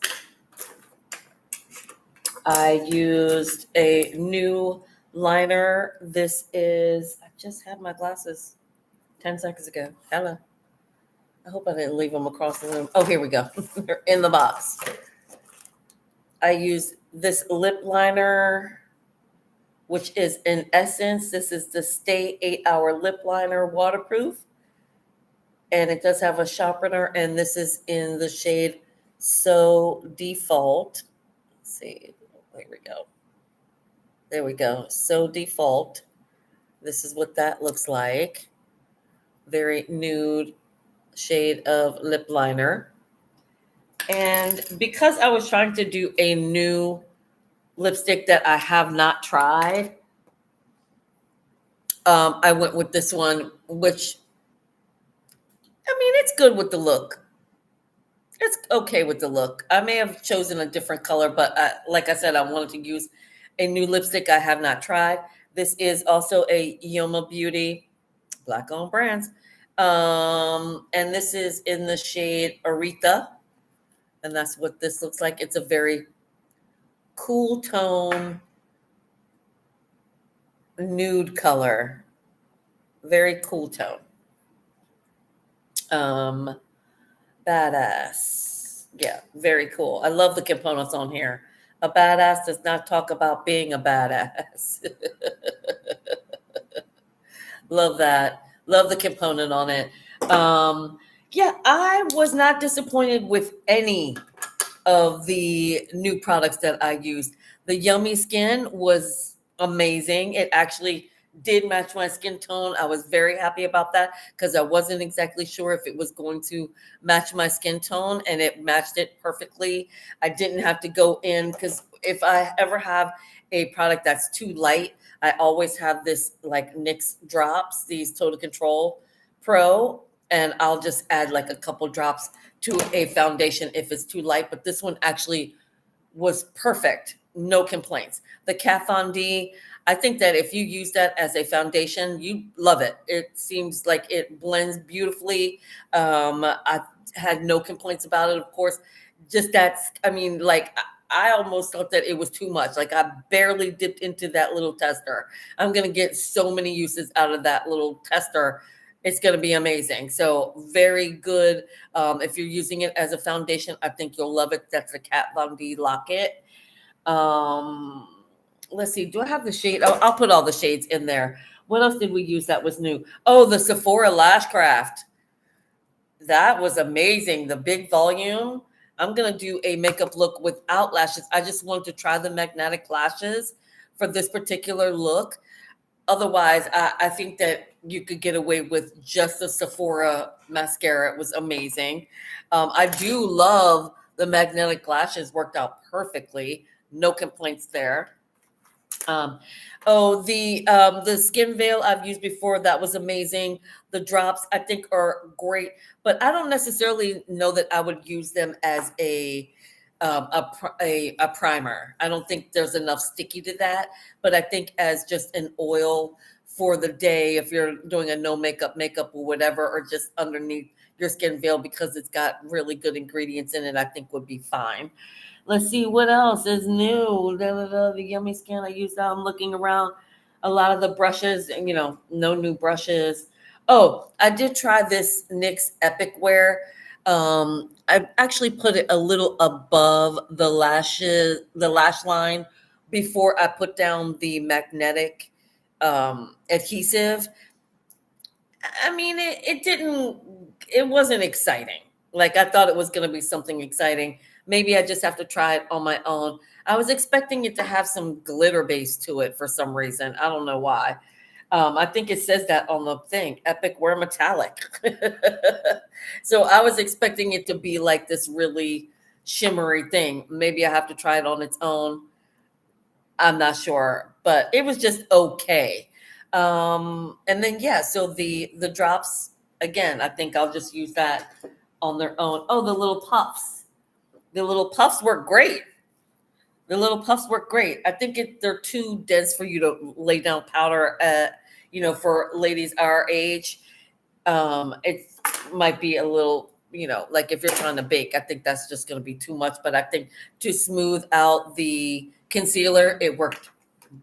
I used a new liner. This is, I just had my glasses 10 seconds ago. Hello. I hope I didn't leave them across the room. Oh, here we go. They're in the box. I used this lip liner, which is in Essence. This is the Stay 8-Hour Lip Liner Waterproof. And it does have a sharpener, and this is in the shade So Default. Let's see. There we go. There we go. So Default. This is what that looks like. Very nude shade of lip liner. And because I was trying to do a new lipstick that I have not tried, I went with this one, which, I mean, it's good with the look. It's okay with the look. I may have chosen a different color, but like I said, I wanted to use a new lipstick I have not tried. This is also a Yoma Beauty, Black-owned brands, And this is in the shade Aretha. And that's what this looks like. It's a very cool tone, nude color. Very cool tone. Badass. Yeah, very cool. I love the components on here. A badass does not talk about being a badass. Love that. Love the component on it. Yeah, I was not disappointed with any of the new products that I used. The Yummy Skin was amazing. It actually did match my skin tone. I was very happy about that because I wasn't exactly sure if it was going to match my skin tone, and it matched it perfectly. I didn't have to go in because if I ever have a product that's too light, I always have this like NYX drops, these Total Control Pro, and I'll just add like a couple drops to a foundation if it's too light. But this one actually was perfect. No complaints. The Kat Von D, I think that if you use that as a foundation, you love it. It seems like it blends beautifully. I had no complaints about it, of course. Just that's, I mean, like, I almost thought that it was too much. Like, I barely dipped into that little tester. I'm going to get so many uses out of that little tester. It's going to be amazing. So very good. If you're using it as a foundation, I think you'll love it. That's the Kat Von D Locket. Let's see. Do I have the shade? Oh, I'll put all the shades in there. What else did we use that was new? Oh, the Sephora Lashcraft. That was amazing. The big volume. I'm going to do a makeup look without lashes. I just wanted to try the magnetic lashes for this particular look. Otherwise, I think that you could get away with just the Sephora mascara. It was amazing. I do love the magnetic lashes, worked out perfectly. No complaints there. The skin veil I've used before, that was amazing. The drops I think are great, but I don't necessarily know that I would use them as a primer. I don't think there's enough sticky to that, but I think as just an oil for the day, if you're doing a no makeup or whatever, or just underneath your skin veil, because it's got really good ingredients in it, I think would be fine. Let's see what else is new. The Yummy Skin I used that. I'm looking around a lot of the brushes, and no new brushes. Oh, I did try this NYX Epic Wear. I actually put it a little above the lash line before I put down the magnetic adhesive. I mean, it wasn't exciting. Like, I thought it was going to be something exciting. Maybe I just have to try it on my own. I was expecting it to have some glitter base to it for some reason. I don't know why. I think it says that on the thing, Epic Wear Metallic. So I was expecting it to be like this really shimmery thing. Maybe I have to try it on its own. I'm not sure, but it was just okay. And then, so the drops, again, I think I'll just use that on their own. Oh, the little puffs. The little puffs work great. I think they're too dense for you to lay down powder for ladies our age. It might be a little, like if you're trying to bake, I think that's just going to be too much. But I think to smooth out the concealer, it worked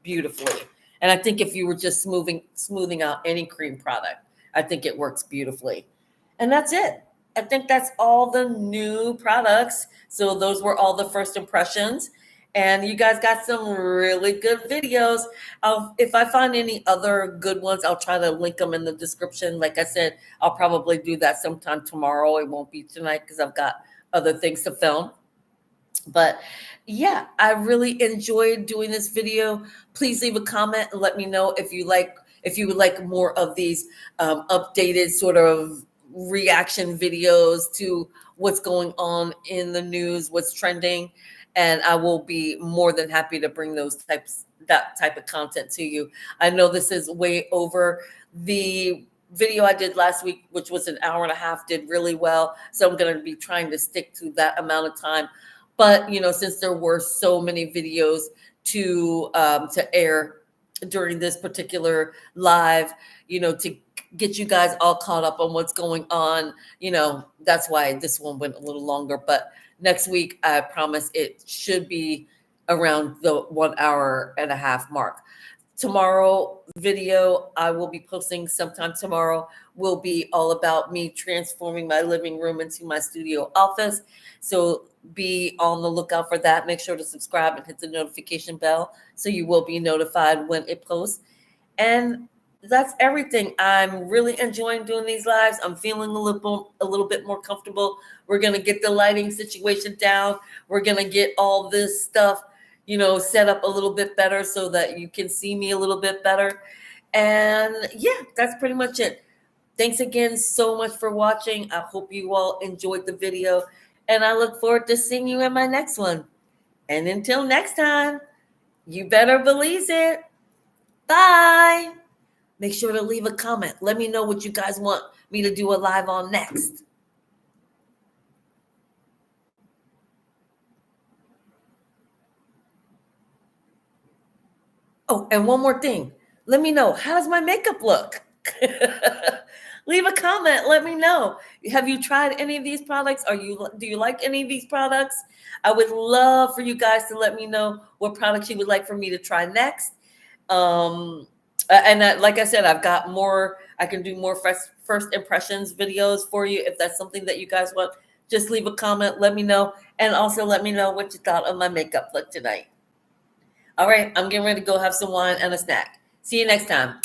beautifully. And I think if you were just smoothing out any cream product, I think it works beautifully. And that's it. I think that's all the new products. So those were all the first impressions. And you guys got some really good videos. If I find any other good ones, I'll try to link them in the description. Like I said, I'll probably do that sometime tomorrow. It won't be tonight because I've got other things to film. But yeah, I really enjoyed doing this video. Please leave a comment and let me know if you would like more of these updated sort of reaction videos to what's going on in the news, what's trending. And I will be more than happy to bring that type of content to you. I know this is way over. The video I did last week, which was an hour and a half, did really well. So I'm going to be trying to stick to that amount of time. But, since there were so many videos to air during this particular live, to get you guys all caught up on what's going on. You know, that's why this one went a little longer. But next week, I promise it should be around the 1 hour and a half mark. Tomorrow video I will be posting sometime tomorrow will be all about me transforming my living room into my studio office. So be on the lookout for that. Make sure to subscribe and hit the notification bell so you will be notified when it posts. And that's everything. I'm really enjoying doing these lives. I'm feeling a little bit more comfortable. We're going to get the lighting situation down. We're going to get all this stuff, you know, set up a little bit better so that you can see me a little bit better. And yeah, that's pretty much it. Thanks again so much for watching. I hope you all enjoyed the video, and I look forward to seeing you in my next one. And until next time, you better believe it. Bye. Make sure to leave a comment. Let me know what you guys want me to do a live on next. Oh, and one more thing. Let me know, how does my makeup look? Leave a comment. Let me know. Have you tried any of these products? Do you like any of these products? I would love for you guys to let me know what products you would like for me to try next. Like I said, I've got more. I can do more first impressions videos for you. If that's something that you guys want, just leave a comment. Let me know. And also let me know what you thought of my makeup look tonight. All right, I'm getting ready to go have some wine and a snack. See you next time.